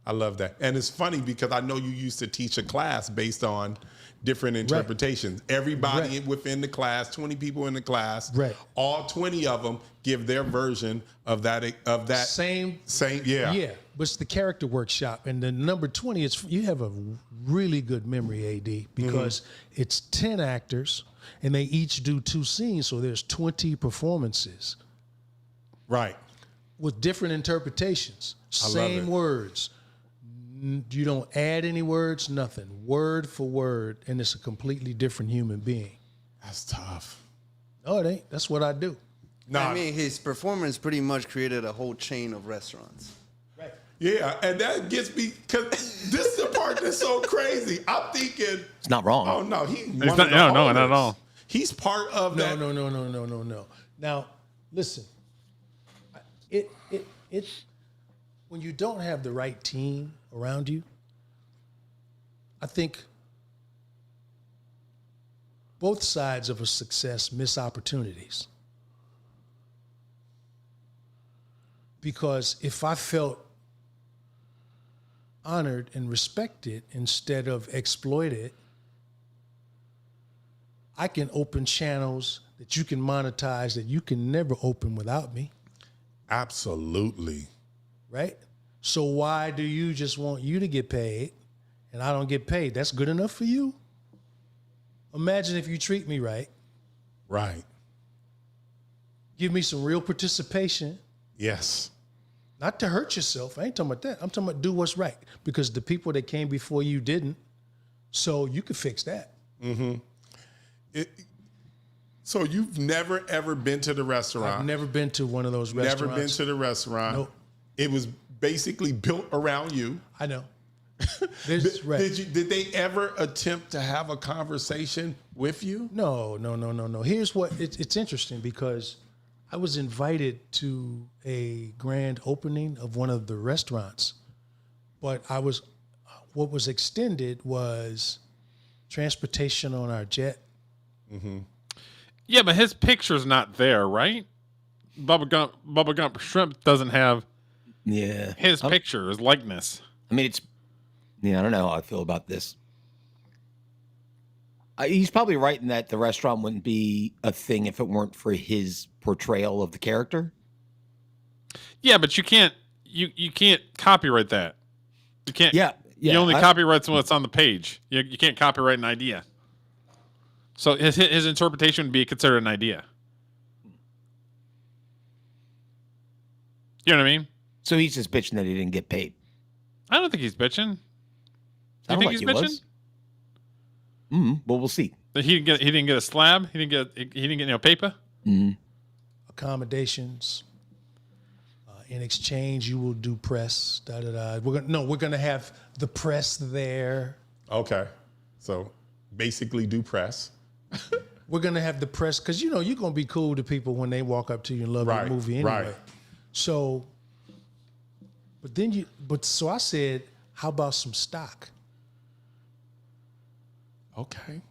S6: I love that. And it's funny because I know you used to teach a class based on different interpretations. Right. Everybody within the class, 20 people in the class, all 20 of them give their version of that same, yeah.
S11: Yeah, but it's the character workshop. And the number 20, you have a really good memory, AD, because it's 10 actors and they each do 2 scenes, so there's 20 performances.
S6: Right.
S11: With different interpretations.
S6: I love
S11: Same
S6: it.
S11: words. You don't add any words, nothing. Word for word, and it's a completely different human being.
S6: That's tough.
S11: No, it ain't. That's what I do.
S12: I mean, his performance pretty much created a whole chain of restaurants.
S11: Right.
S6: Yeah, and that gets me, because this is the part that's so crazy. I'm thinking.
S3: It's not wrong.
S6: Oh, no, he's
S1: No, not at all.
S6: He's part of that.
S11: No. Now, listen. It when you don't have the right team around you, I think both sides of a success miss opportunities. Because if I felt honored and respected instead of exploited, I can open channels that you can monetize that you can never open without me.
S6: Absolutely.
S11: Right? So why do you just want you to get paid and I don't get paid? That's good enough for you? Imagine if you treat me right.
S6: Right.
S11: Give me some real participation.
S6: Yes.
S11: Not to hurt yourself. I ain't talking about that. I'm talking about do what's right. Because the people that came before you didn't. So you could fix that.
S6: Mm-hmm. So you've never, ever been to the restaurant?
S11: I've never been to one of those restaurants.
S6: Never been to the restaurant?
S11: Nope.
S6: It was basically built around you.
S11: I know.
S6: Did they ever attempt to have a conversation with you?
S11: No. Here's what, it's interesting because I was invited to a grand opening of one of the restaurants, but what was extended was transportation on our jet.
S6: Mm-hmm.
S1: Yeah, but his picture's not there, right? Bubba Gump Shrimp doesn't have his picture, his likeness.
S3: I mean, I don't know how I feel about this. He's probably right in that the restaurant wouldn't be a thing if it weren't for his portrayal of the character.
S1: Yeah, but you can't copyright that. You can't.
S3: Yeah.
S1: You only copyright what's on the page. You can't copyright an idea. So his interpretation would be considered an idea. You know what I mean?
S3: So he's just bitching that he didn't get paid.
S1: I don't think he's bitching.
S3: I don't
S1: think
S3: like
S1: he's
S3: he
S1: bitching?
S3: Was. Well, we'll see.
S1: He didn't get a slab. He didn't get paper.
S3: Mm-hmm.
S11: Accommodations. In exchange, you will do press. We're gonna have the press there.
S6: Okay, so basically do press.
S11: We're gonna have the press because you're gonna be cool to people when they walk up to you and love your movie anyway.
S6: Right.
S11: So, so I said, how about some stock?
S6: Okay.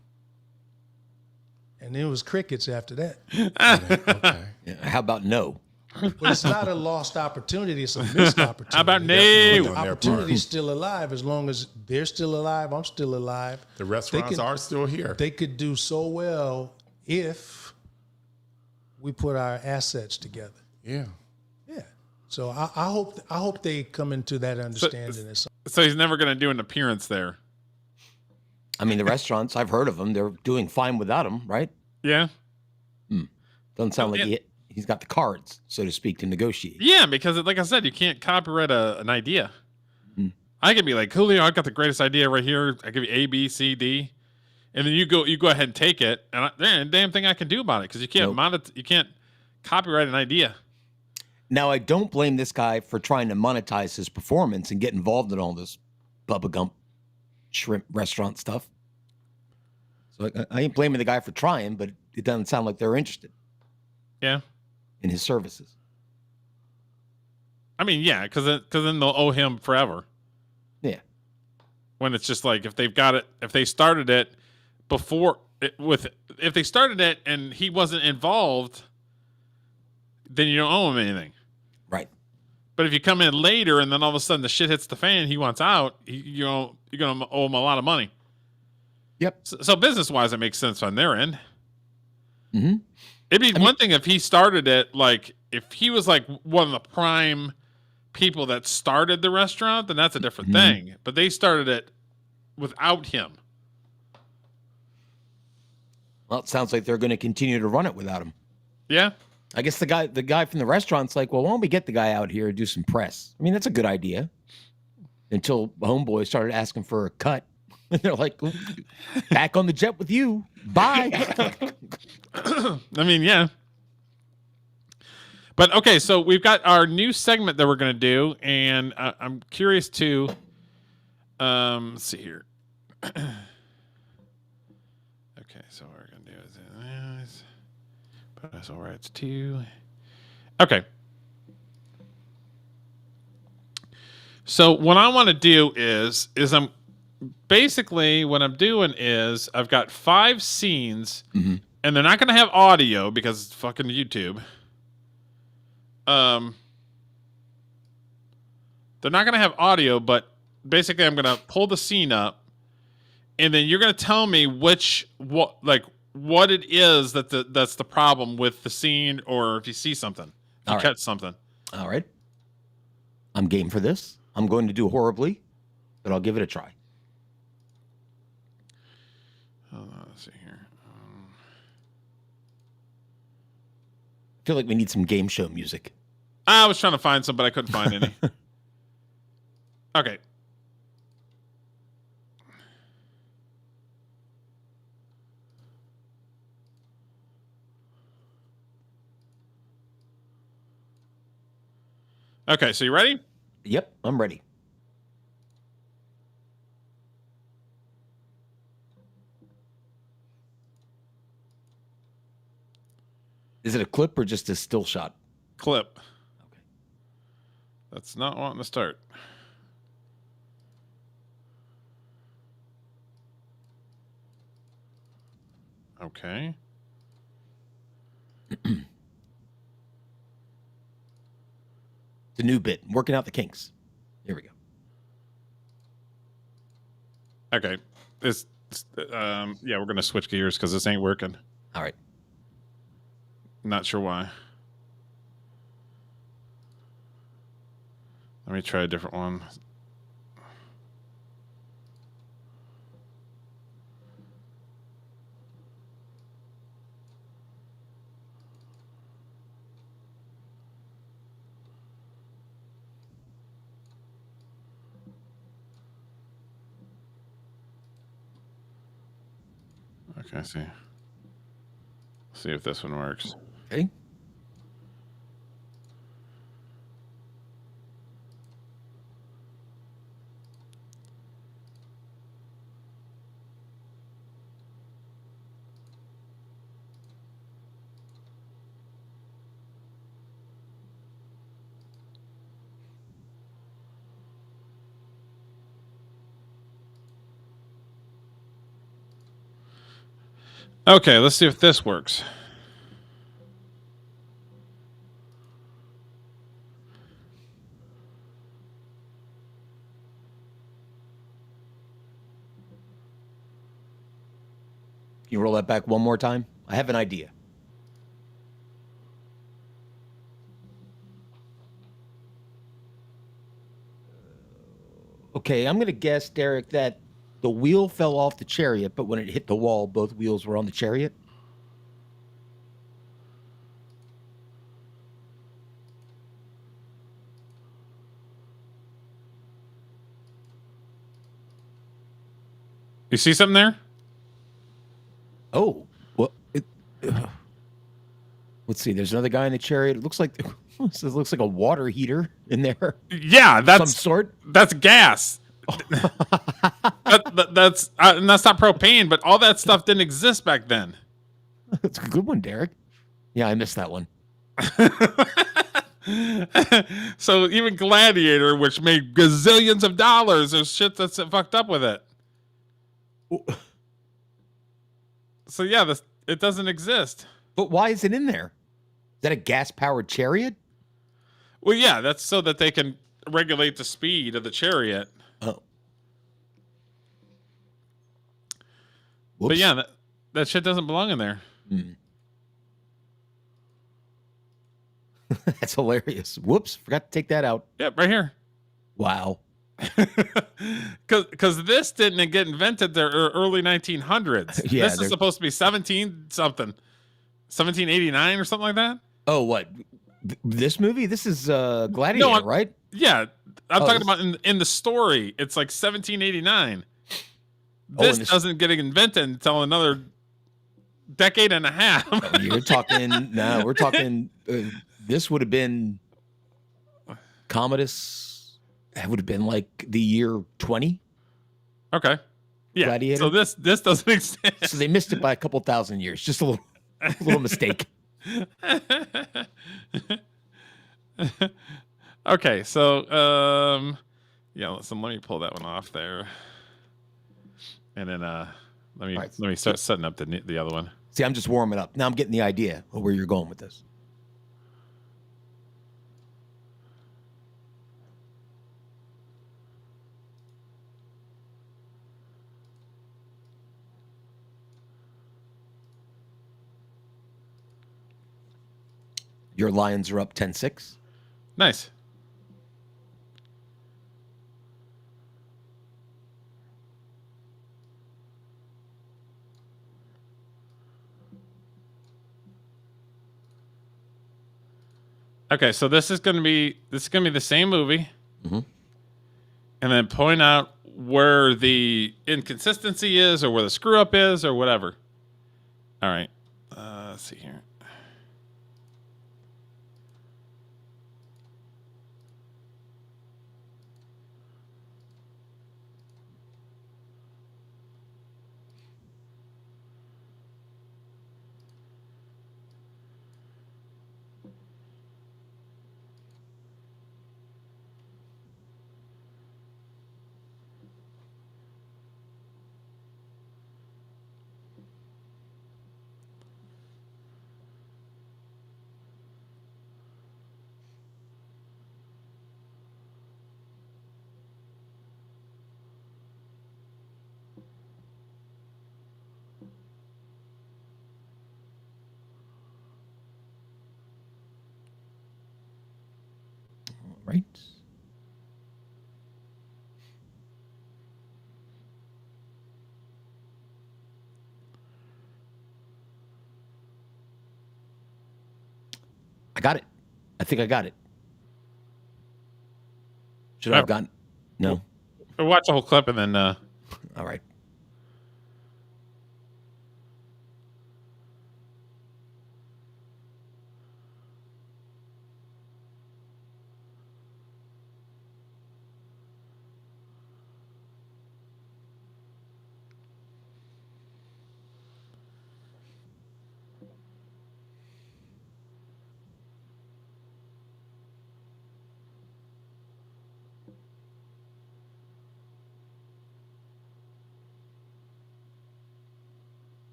S11: And it was crickets after that.
S6: Okay.
S3: Yeah, how about no?
S11: But it's not a lost opportunity; it's a missed opportunity.
S1: How about no?
S11: The opportunity's still alive as long as they're still alive. I'm still alive.
S6: The restaurants are still here.
S11: They could do so well if we put our assets together.
S6: Yeah.
S11: Yeah. So I hope they come into that understanding.
S1: So he's never going to do an appearance there.
S3: I mean, the restaurants, I've heard of them. They're doing fine without him, right?
S1: Yeah.
S3: Doesn't sound like he's got the cards, so to speak, to negotiate.
S1: Yeah, because like I said, you can't copyright an idea. I can be like, Julio, I've got the greatest idea right here. I give you A, B, C, D, and then you go ahead and take it, and there ain't a damn thing I can do about it because you can't you can't copyright an idea.
S3: Now, I don't blame this guy for trying to monetize his performance and get involved in all this Bubba Gump shrimp restaurant stuff. So I ain't blaming the guy for trying, but it doesn't sound like they're interested.
S1: Yeah.
S3: In his services.
S1: I mean, yeah, because then they'll owe him forever.
S3: Yeah.
S1: When it's just like if they've got it, if they started it before if they started it and he wasn't involved, then you don't owe him anything.
S3: Right.
S1: But if you come in later and then all of a sudden the shit hits the fan, he wants out, you're going to owe him a lot of money.
S3: Yep.
S1: So business-wise, it makes sense on their end.
S3: Mm-hmm.
S1: It'd be one thing if he started it, like, if he was, like, one of the prime people that started the restaurant, then that's a different thing. But they started it without him.
S3: Well, it sounds like they're going to continue to run it without him.
S1: Yeah.
S3: I guess the guy from the restaurant's like, well, why don't we get the guy out here and do some press? I mean, that's a good idea. Until Homeboy started asking for a cut. And they're like, back on the jet with you. Bye.
S1: I mean, yeah. But, okay, so we've got our new segment that we're going to do. And I'm curious to, let's see here. Okay, so what we're going to do is put us all right, it's 2. Okay. So what I want to do is I'm basically what I'm doing is I've got 5 scenes and they're not going to have audio because it's fucking YouTube. They're not going to have audio, but basically I'm going to pull the scene up and then you're going to tell me what it is that's the problem with the scene, or if you see something, if you catch something.
S3: All right. I'm game for this. I'm going to do horribly, but I'll give it a try.
S1: Let's see here.
S3: I feel like we need some game show music.
S1: I was trying to find some, but I couldn't find any. Okay. Okay, so you ready?
S3: Yep, I'm ready. Is it a clip or just a still shot?
S1: Clip. Okay. That's not wanting to start. Okay.
S3: The new bit, working out the kinks. Here we go.
S1: Okay. Yeah, we're going to switch gears because this ain't working.
S3: All right.
S1: Not sure why. Let me try a different one. Okay, see if this one works.
S3: Okay.
S1: Okay, let's see if this works.
S3: Can you roll that back one more time? I have an idea. Okay, I'm going to guess, Derek, that the wheel fell off the chariot, but when it hit the wall, both wheels were on the chariot.
S1: You see something there?
S3: Oh, well, let's see. There's another guy in the chariot. It looks like a water heater in there.
S1: Yeah, that's
S3: some sort.
S1: That's gas. That's and that's not propane, but all that stuff didn't exist back then.
S3: That's a good one, Derek. Yeah, I missed that one.
S1: So even Gladiator, which made gazillions of dollars, there's shit that's fucked up with it. So yeah, it doesn't exist.
S3: But why is it in there? Is that a gas-powered chariot?
S1: Well, yeah, that's so that they can regulate the speed of the chariot.
S3: Oh.
S1: Whoops. But yeah, that shit doesn't belong in there.
S3: That's hilarious. Whoops, forgot to take that out.
S1: Yeah, right here.
S3: Wow.
S1: Because this didn't get invented the early 1900s.
S3: Yeah,
S1: this is supposed to be 1789 or something like that.
S3: Oh, what? This movie? This is Gladiator, right?
S1: Yeah, I'm talking about in the story. It's like 1789. This doesn't get invented until another decade and a half.
S3: You're talking. No, we're talking. This would have been Commodus. That would have been like the year 20.
S1: Okay. Yeah.
S3: Gladiator.
S1: So this doesn't exist.
S3: So they missed it by a couple thousand years. Just a little mistake.
S1: Okay. So yeah. Listen. Let me pull that one off there, and then let me start setting up the other one.
S3: See, I'm just warming up. Now I'm getting the idea of where you're going with this. Your Lions are up 10-6.
S1: Nice. Okay, so this is gonna be the same movie, and then point out where the inconsistency is, or where the screw up is, or whatever. All right, let's see here.
S3: Right. I got it. I think I got it. Should I have gotten? No.
S1: We'll watch the whole clip and then.
S3: All right.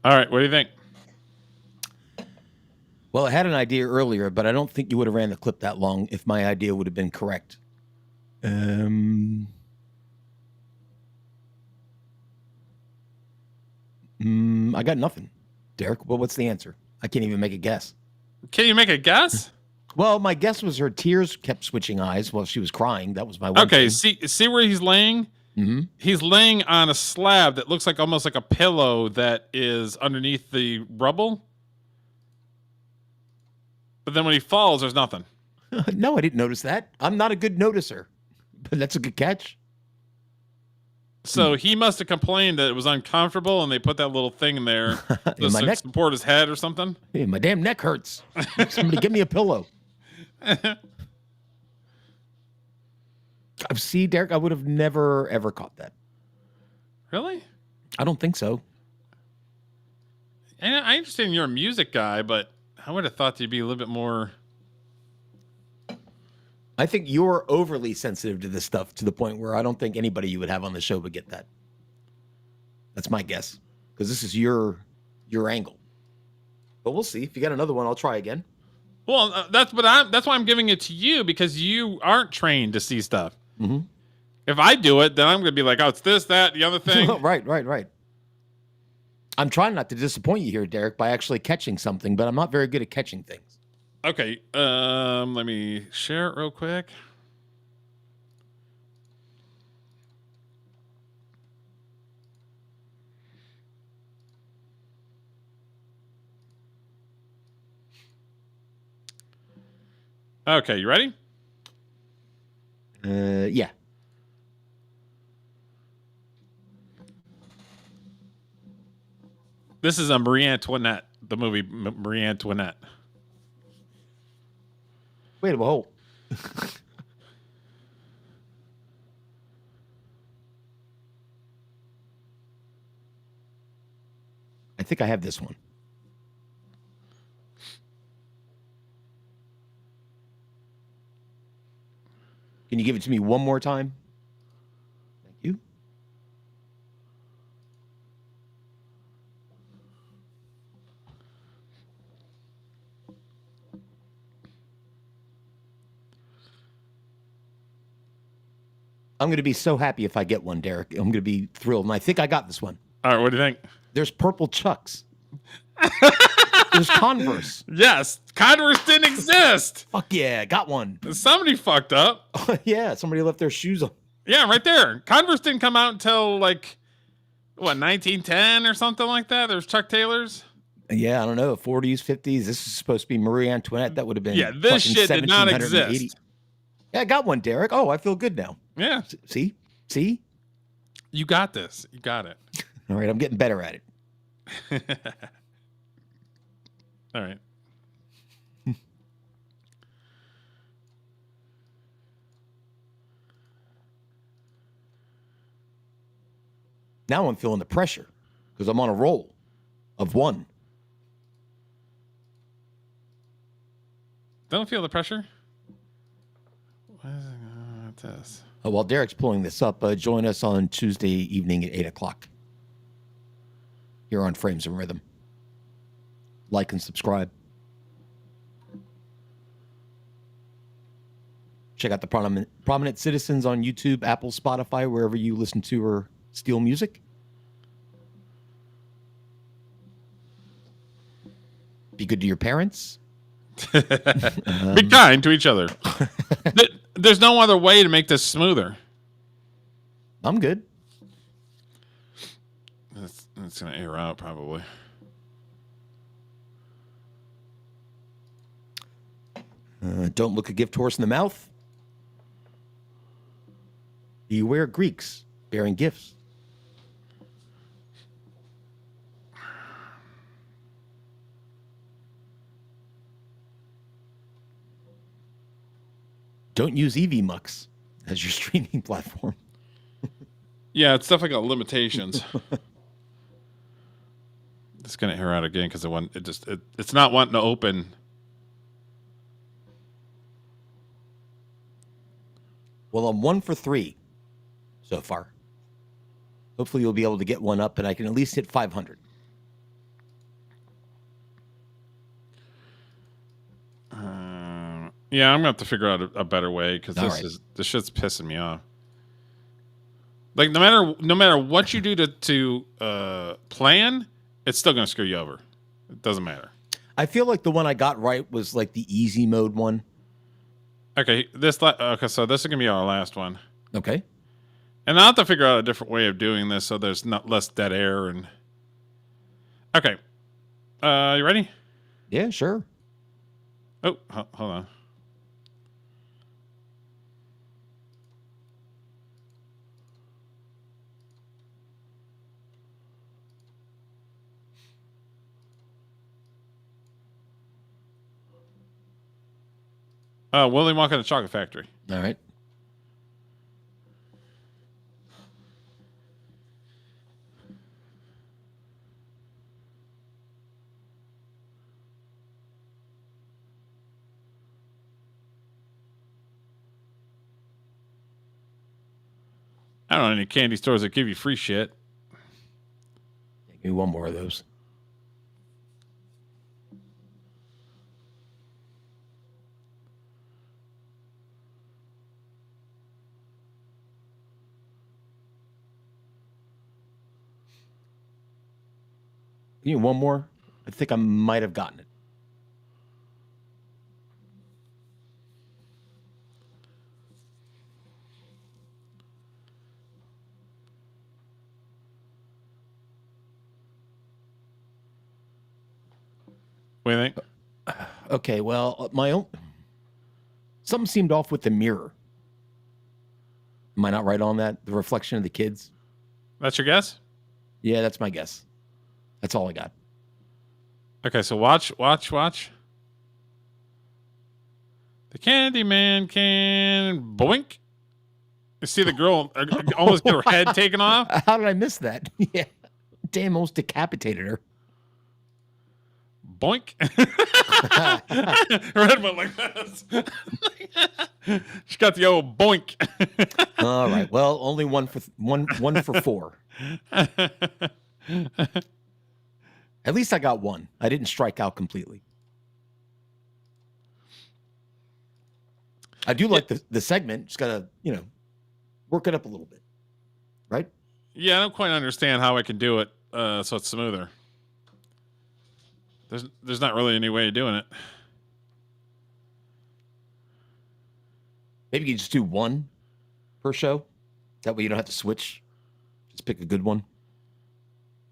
S1: All right, what do you think?
S3: Well, I had an idea earlier, but I don't think you would have ran the clip that long if my idea would have been correct. I got nothing. Derek, well, what's the answer? I can't even make a guess.
S1: Can you make a guess?
S3: Well, my guess was her tears kept switching eyes while she was crying. That was my one
S1: Okay,
S3: thing.
S1: see where he's laying?
S3: Mm-hmm.
S1: He's laying on a slab that looks like almost like a pillow that is underneath the rubble. But then when he falls, there's nothing.
S3: No, I didn't notice that. I'm not a good noticer, but that's a good catch.
S1: So he must have complained that it was uncomfortable, and they put that little thing in there to
S3: my neck
S1: support his head or something.
S3: Hey, my damn neck hurts. Somebody give me a pillow. See, Derek, I would have never, ever caught that.
S1: Really?
S3: I don't think so.
S1: And I understand you're a music guy, but I would have thought you'd be a little bit more.
S3: I think you're overly sensitive to this stuff to the point where I don't think anybody you would have on the show would get that. That's my guess, because this is your angle. But we'll see. If you got another one, I'll try again.
S1: Well, that's why I'm giving it to you, because you aren't trained to see stuff.
S3: Mm-hmm.
S1: If I do it, then I'm going to be like, oh, it's this, that, the other thing.
S3: Right. I'm trying not to disappoint you here, Derek, by actually catching something, but I'm not very good at catching things.
S1: Okay, let me share it real quick. Okay, you ready?
S3: Yeah.
S1: This is a Marie Antoinette, the movie Marie Antoinette.
S3: Wait a minute. I think I have this one. Can you give it to me one more time? Thank you. I'm going to be so happy if I get one, Derek. I'm going to be thrilled. And I think I got this one.
S1: All right, what do you think?
S3: There's purple Chucks. There's Converse.
S1: Yes, Converse didn't exist.
S3: Fuck yeah, got one.
S1: Somebody fucked up.
S3: Yeah, somebody left their shoes on.
S1: Yeah, right there. Converse didn't come out until like, what, 1910 or something like that? There's Chuck Taylors.
S3: Yeah, I don't know, 40s, 50s. This is supposed to be Marie Antoinette. That would have been.
S1: Yeah, this shit did not
S3: 1780.
S1: exist.
S3: Yeah, I got one, Derek. Oh, I feel good now.
S1: Yeah.
S3: See?
S1: You got this. You got it.
S3: All right, I'm getting better at it.
S1: All right.
S3: Now I'm feeling the pressure because I'm on a roll of one.
S1: Don't feel the pressure. What is this?
S3: While Derek's pulling this up, join us on Tuesday evening at 8 o'clock here on Frames and Rhythm. Like and subscribe. Check out the prominent citizens on YouTube, Apple, Spotify, wherever you listen to or steal music. Be good to your parents.
S1: Be kind to each other. There's no other way to make this smoother.
S3: I'm good.
S1: It's going to air out probably.
S3: Don't look a gift horse in the mouth. Beware Greeks bearing gifts. Don't use EVMux as your streaming platform.
S1: Yeah, it's definitely got limitations. It's going to air out again because it's not wanting to open.
S3: Well, I'm 1 for 3 so far. Hopefully you'll be able to get one up and I can at least hit 500.
S1: Yeah, I'm going to have to figure out a better way because this shit's pissing me off. Like no matter what you do to plan, it's still going to screw you over. It doesn't matter.
S3: I feel like the one I got right was like the easy mode one.
S1: Okay, so this is gonna be our last one.
S3: Okay.
S1: And I'll have to figure out a different way of doing this so there's not less dead air and. Okay, you ready?
S3: Yeah, sure.
S1: Oh, hold on. Willy Wonka and the Chocolate Factory.
S3: All right.
S1: I don't know any candy stores that give you free shit.
S3: Give me one more of those. Give me one more. I think I might have gotten it.
S1: What do you think?
S3: Okay, well, something seemed off with the mirror. Am I not right on that? The reflection of the kids?
S1: That's your guess?
S3: Yeah, that's my guess. That's all I got.
S1: Okay, so watch. The Candyman can boink. You see the girl almost get her head taken off?
S3: How did I miss that? Yeah. Damn, almost decapitated her.
S1: Boink. Red went like this. She got the old boink.
S3: All right. Well, only one for four. At least I got one. I didn't strike out completely. I do like the segment. Just gotta, work it up a little bit. Right?
S1: Yeah, I don't quite understand how I can do it so it's smoother. There's not really any way of doing it.
S3: Maybe you just do one per show. That way you don't have to switch. Just pick a good one.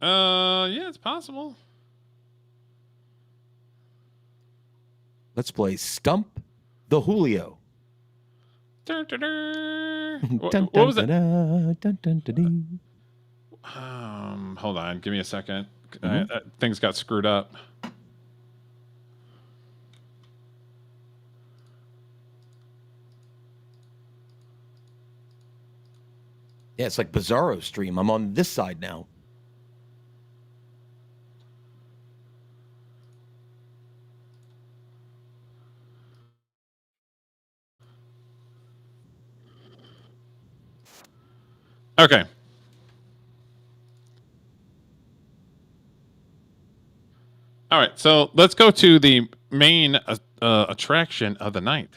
S1: Yeah, it's possible.
S3: Let's play Stump the Julio.
S1: What was it? Hold on. Give me a second. Things got screwed up.
S3: Yeah, it's like Bizarro stream. I'm on this side now.
S1: Okay. All right, so let's go to the main attraction of the night.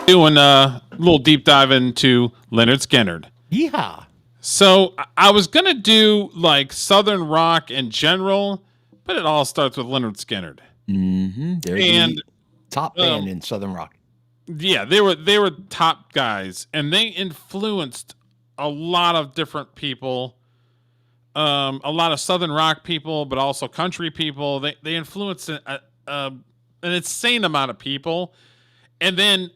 S1: doing a little deep dive into Lynyrd Skynyrd.
S3: Yeehaw.
S1: So I was gonna do like Southern rock in general, but it all starts with Lynyrd Skynyrd.
S3: Mm-hmm. They're the top band in Southern rock.
S1: Yeah, they were top guys, and they influenced a lot of different people, a lot of Southern rock people, but also country people. They influenced an insane amount of people, and then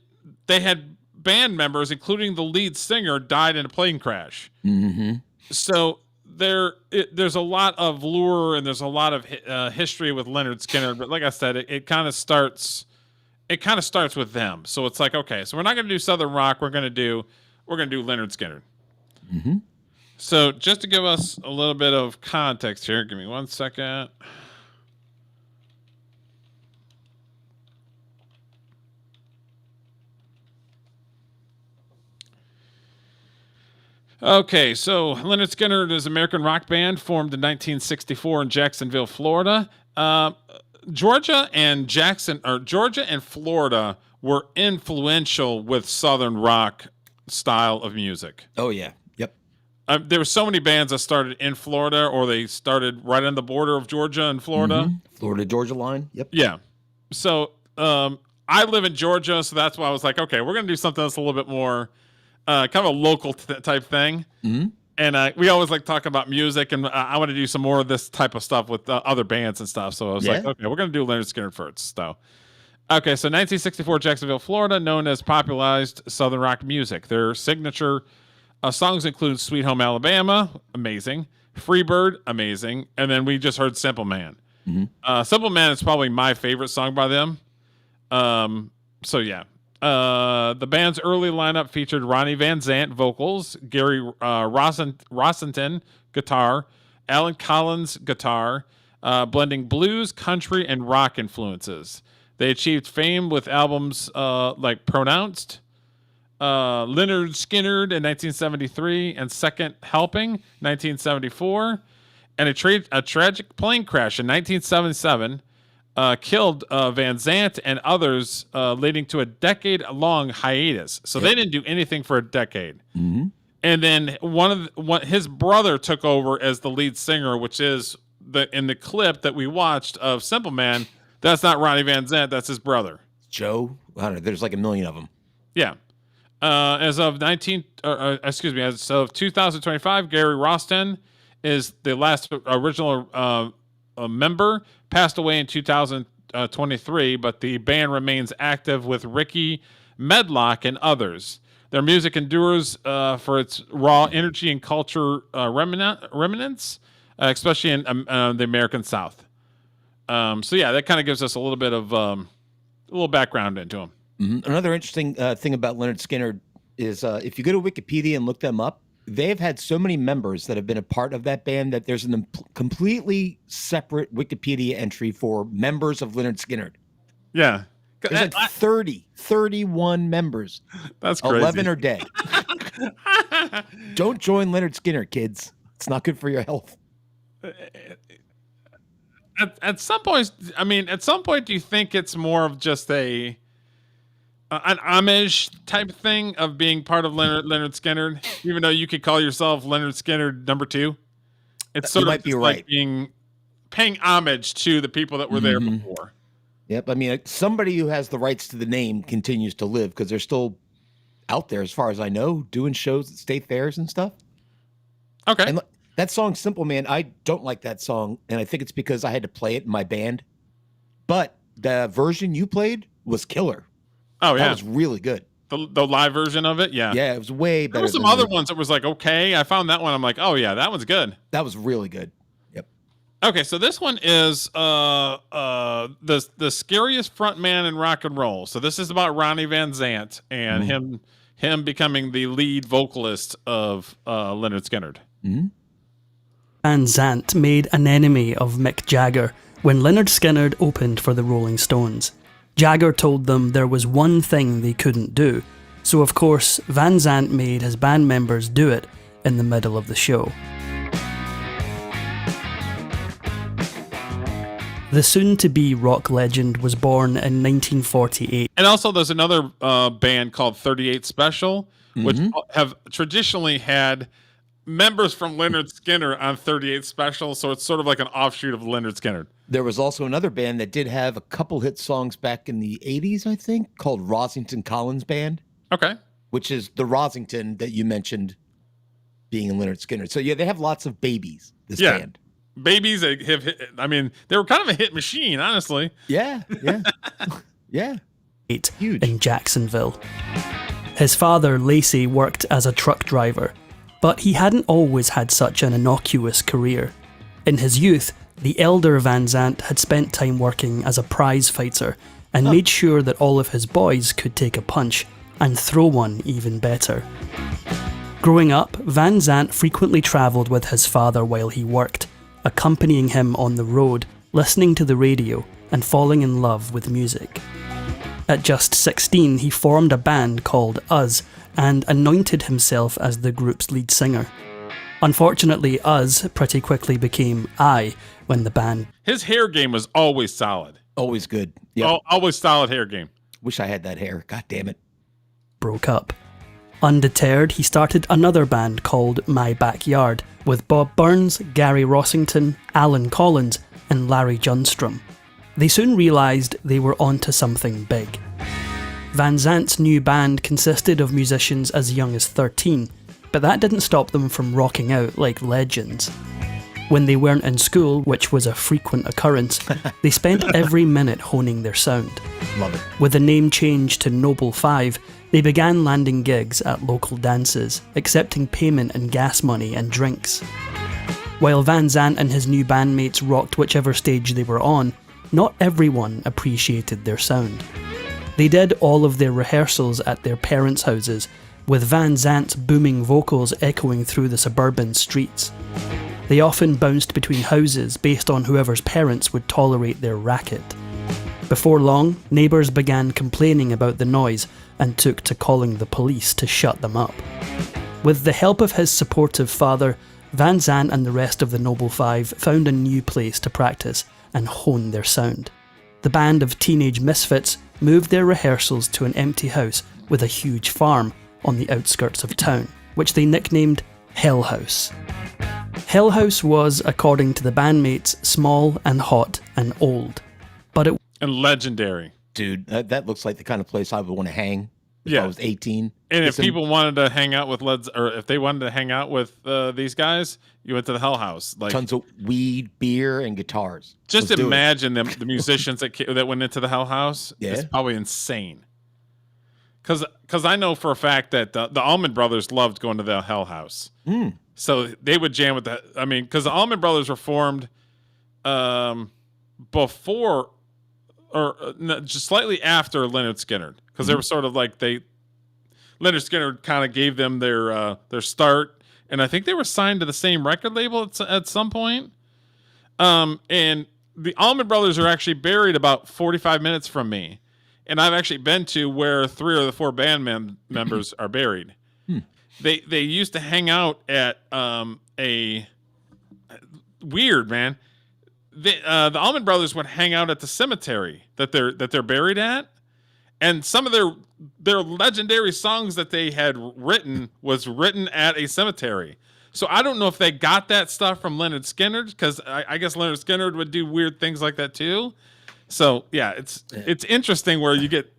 S1: they had band members, including the lead singer, died in a plane crash.
S3: Mm-hmm.
S1: So there's a lot of lure and there's a lot of history with Lynyrd Skynyrd. But like I said, it kind of starts with them. So it's like, okay, so we're not going to do Southern rock. We're going to do Lynyrd Skynyrd.
S3: Mm-hmm.
S1: So just to give us a little bit of context here, give me 1 second. Okay, so Lynyrd Skynyrd is an American rock band formed in 1964 in Jacksonville, Florida. Georgia and Florida were influential with Southern rock style of music.
S3: Oh yeah, yep.
S1: There were so many bands that started in Florida, or they started right on the border of Georgia and Florida.
S3: Mm-hmm. Florida-Georgia line. Yep.
S1: Yeah. So I live in Georgia, so that's why I was like, okay, we're gonna do something that's a little bit more. Kind of a local type thing.
S3: Mm-hmm.
S1: And we always like talking about music, and I want to do some more of this type of stuff with other bands and stuff. So I was like, okay, we're going to do Lynyrd Skynyrd first. So, okay, so 1964, Jacksonville, Florida, known as popularized Southern rock music. Their signature songs include Sweet Home Alabama, amazing, Freebird, amazing, and then we just heard Simple Man.
S3: Mm-hmm.
S1: Simple Man is probably my favorite song by them. So yeah. The band's early lineup featured Ronnie Van Zant vocals, Gary Rossington guitar, Alan Collins guitar, blending blues, country, and rock influences. They achieved fame with albums like Pronounced, Lynyrd Skynyrd in 1973, and Second Helping 1974, and a tragic plane crash in 1977. Killed Van Zant and others, leading to a decade-long hiatus. So they didn't do anything for a decade.
S3: Mm-hmm.
S1: And then his brother took over as the lead singer, which is in the clip that we watched of Simple Man. That's not Ronnie Van Zant. That's his brother,
S3: Joe. I don't know. There's like a million of them.
S1: Yeah. As of 2025, Gary Rossington is the last original member. Passed away in 2023, but the band remains active with Ricky Medlock and others. Their music endures for its raw energy and culture remnants, especially in the American South. So yeah, that kind of gives us a little bit of a little background into them.
S3: Mm-hmm. Another interesting thing about Lynyrd Skynyrd is if you go to Wikipedia and look them up, they've had so many members that have been a part of that band that there's a completely separate Wikipedia entry for members of Lynyrd Skynyrd.
S1: Yeah.
S3: There's like 31 members.
S1: That's crazy.
S3: 11 are dead. Don't join Lynyrd Skynyrd, kids. It's not good for your health.
S1: At some point, do you think it's more of just an homage type thing of being part of Lynyrd Skynyrd, even though you could call yourself Lynyrd Skynyrd number 2? It's sort of just like paying homage to the people that were there before.
S3: Yep. I mean, somebody who has the rights to the name continues to live because they're still out there, as far as I know, doing shows at state fairs and stuff.
S1: Okay.
S3: And that song, Simple Man, I don't like that song, and I think it's because I had to play it in my band. But the version you played was killer.
S1: Oh, yeah.
S3: That was really good.
S1: The live version of it? Yeah.
S3: Yeah, it was way better.
S1: There were some other ones that was like, okay. I found that one. I'm like, oh, yeah, that one's good.
S3: That was really good. Yep.
S1: Okay, so this one is the scariest front man in rock and roll. So this is about Ronnie Van Zant and him becoming the lead vocalist of Lynyrd Skynyrd.
S3: Mm-hmm.
S14: Van Zant made an enemy of Mick Jagger when Lynyrd Skynyrd opened for the Rolling Stones. Jagger told them there was one thing they couldn't do, so of course Van Zant made his band members do it in the middle of the show. The soon-to-be rock legend was born in 1948.
S1: And also there's another band called 38 Special, which have traditionally had members from Lynyrd Skynyrd on 38 Special, so it's sort of like an offshoot of Lynyrd Skynyrd.
S3: There was also another band that did have a couple hit songs back in the 80s, I think, called Rosington Collins Band.
S1: Okay.
S3: Which is the Rosington that you mentioned being in Lynyrd Skynyrd. So yeah, they have lots of babies, this band.
S1: Babies have hit, I mean, they were kind of a hit machine, honestly.
S3: Yeah. Yeah.
S14: Huge. In Jacksonville. His father, Lacey, worked as a truck driver, but he hadn't always had such an innocuous career. In his youth, the elder Van Zandt had spent time working as a prize fighter and made sure that all of his boys could take a punch and throw one even better. Growing up, Van Zandt frequently travelled with his father while he worked, accompanying him on the road, listening to the radio, and falling in love with music. At just 16, he formed a band called Us and anointed himself as the group's lead singer. Unfortunately, Us pretty quickly became I when the band...
S1: His hair game was always solid.
S3: Always good. Yeah.
S1: Always solid hair game.
S3: Wish I had that hair. God damn it.
S14: Broke up. Undeterred, he started another band called My Backyard with Bob Burns, Gary Rossington, Alan Collins, and Larry Junstrom. They soon realised they were onto something big. Van Zandt's new band consisted of musicians as young as 13, but that didn't stop them from rocking out like legends. When they weren't in school, which was a frequent occurrence, they spent every minute honing their sound.
S3: Love it.
S14: With the name change to Noble 5, they began landing gigs at local dances, accepting payment in gas money and drinks. While Van Zandt and his new bandmates rocked whichever stage they were on, not everyone appreciated their sound. They did all of their rehearsals at their parents' houses, with Van Zandt's booming vocals echoing through the suburban streets. They often bounced between houses based on whoever's parents would tolerate their racket. Before long, neighbours began complaining about the noise and took to calling the police to shut them up. With the help of his supportive father, Van Zandt and the rest of the Noble Five found a new place to practice and hone their sound. The band of teenage misfits moved their rehearsals to an empty house with a huge farm on the outskirts of town, which they nicknamed Hell House. Hell House was, according to the bandmates, small and hot and old, but it...
S1: And legendary.
S3: Dude, that looks like the kind of place I would want to hang if I was 18.
S1: And if people wanted to hang out with if they wanted to hang out with these guys, you went to the Hell House. Like
S3: tons of weed, beer, and guitars.
S1: Just imagine the musicians that went into the Hell House.
S3: Yeah.
S1: It's probably insane. Because I know for a fact that the Allman Brothers loved going to the Hell House. So they would jam with that. I mean, because the Allman Brothers were formed before or just slightly after Lynyrd Skynyrd, because they were sort of like Lynyrd Skynyrd kind of gave them their start, and I think they were signed to the same record label at some point. And the Allman Brothers are actually buried about 45 minutes from me, and I've actually been to where 3 of the 4 band members are buried. They used to hang out at a weird, man. The Allman Brothers would hang out at the cemetery that they're buried at, and some of their legendary songs that they had written was written at a cemetery. So I don't know if they got that stuff from Lynyrd Skynyrd, because I guess Lynyrd Skynyrd would do weird things like that too. So yeah, it's interesting where you get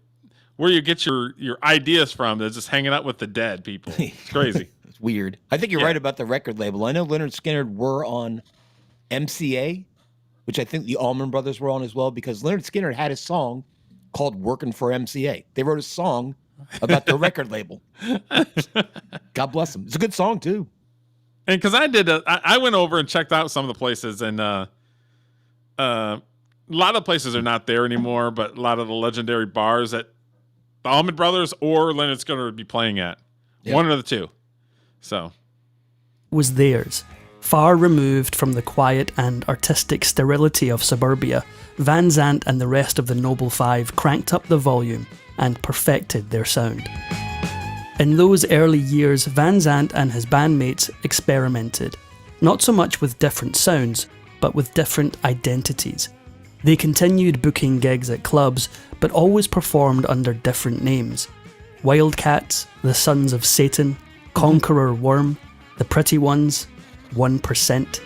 S1: your ideas from. They're just hanging out with the dead people. It's crazy.
S3: It's weird. I think you're right about the record label. I know Lynyrd Skynyrd were on MCA, which I think the Allman Brothers were on as well, because Lynyrd Skynyrd had a song called Working for MCA. They wrote a song about their record label. God bless them. It's a good song too.
S1: And because I went over and checked out some of the places, and a lot of places are not there anymore, but a lot of the legendary bars that the Allman Brothers or Lynyrd Skynyrd would be playing at. Yep. One of the two. So.
S14: Was theirs. Far removed from the quiet and artistic sterility of suburbia, Van Zandt and the rest of the Noble Five cranked up the volume and perfected their sound. In those early years, Van Zandt and his bandmates experimented, not so much with different sounds, but with different identities. They continued booking gigs at clubs, but always performed under different names. Wildcats, the Sons of Satan, Conqueror Worm, The Pretty Ones, 1%.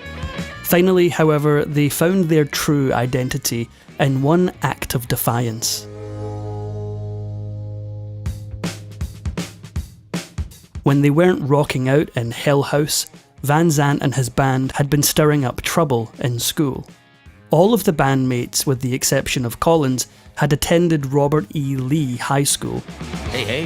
S14: Finally, however, they found their true identity in one act of defiance. When they weren't rocking out in Hell House, Van Zandt and his band had been stirring up trouble in school. All of the bandmates, with the exception of Collins, had attended Robert E. Lee High School.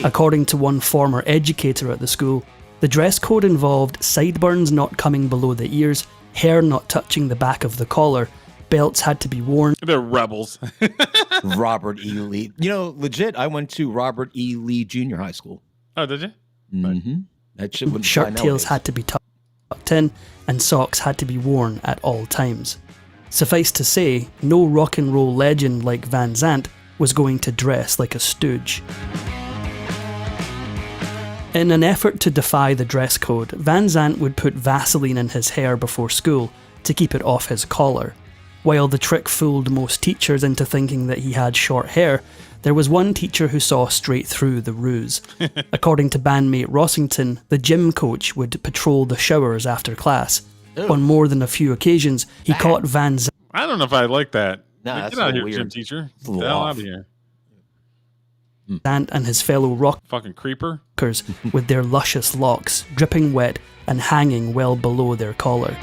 S14: According to one former educator at the school, the dress code involved sideburns not coming below the ears, hair not touching the back of the collar, belts had to be worn.
S1: They're rebels.
S3: Robert E. Lee. You know, legit, I went to Robert E. Lee Junior High School.
S1: Oh, did you?
S3: Mm-hmm. That shit wouldn't
S14: Shirt
S3: fly
S14: tails
S3: nowadays.
S14: had to be tucked in, and socks had to be worn at all times. Suffice to say, no rock and roll legend like Van Zandt was going to dress like a stooge. In an effort to defy the dress code, Van Zandt would put Vaseline in his hair before school to keep it off his collar. While the trick fooled most teachers into thinking that he had short hair, there was one teacher who saw straight through the ruse. According to bandmate Rossington, the gym coach would patrol the showers after class. On more than a few occasions, he caught Van Zandt.
S1: I don't know if I like that.
S3: Nah,
S1: Get
S3: that's
S1: out of
S3: a
S1: here,
S3: weird.
S1: gym teacher.
S3: It's a
S1: Get the
S3: little
S1: hell
S3: off.
S1: out of here.
S14: And his fellow rockers
S1: Fucking creeper.
S14: with their luscious locks, dripping wet and hanging well below their collar.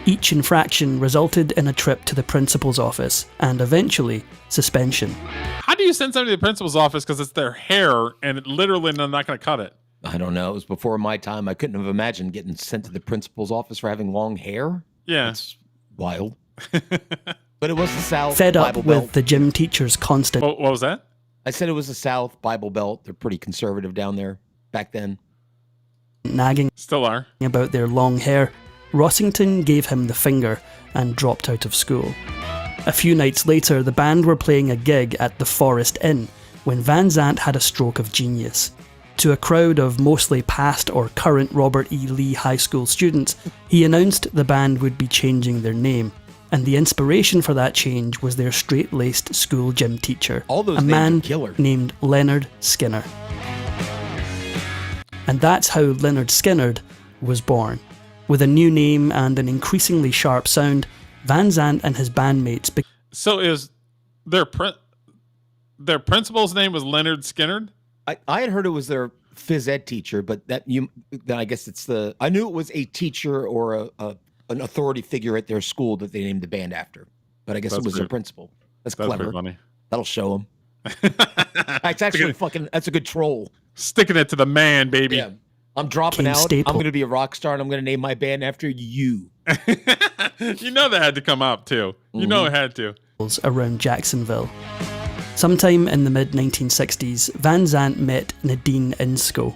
S14: Each infraction resulted in a trip to the principal's office and eventually suspension.
S1: How do you send somebody to the principal's office because it's their hair and it literally they're not going to cut it?
S3: I don't know. It was before my time. I couldn't have imagined getting sent to the principal's office for having long hair.
S1: Yeah.
S3: It's wild. But it was the South.
S14: Fed up
S3: Bible
S14: with
S3: Belt.
S14: the gym teacher's constant
S1: What was that?
S3: I said it was the South Bible Belt. They're pretty conservative down there back then.
S14: nagging
S1: Still are.
S14: about their long hair, Rossington gave him the finger and dropped out of school. A few nights later, the band were playing a gig at the Forest Inn when Van Zandt had a stroke of genius. To a crowd of mostly past or current Robert E. Lee High School students, he announced the band would be changing their name, and the inspiration for that change was their straight-laced school gym teacher,
S3: All those
S14: a
S3: names
S14: man
S3: are killer.
S14: named Leonard Skinner. And that's how Leonard Skinner was born. With a new name and an increasingly sharp sound, Van Zandt and his bandmates
S1: So is their principal's name was Leonard Skinner?
S3: I had heard it was their phys ed teacher, but then I guess it's the. I knew it was a teacher or an authority figure at their school that they named the band after, but I guess it was their principal. That's clever.
S1: pretty funny.
S3: That'll show them. It's actually fucking. That's a good troll.
S1: Sticking it to the man, baby.
S3: Yeah. I'm dropping out. I'm going to be a rock star, and I'm going to name my band after you.
S1: You know that had to come up too. You know it had to.
S14: around Jacksonville. Sometime in the mid-1960s, Van Zandt met Nadine Insko.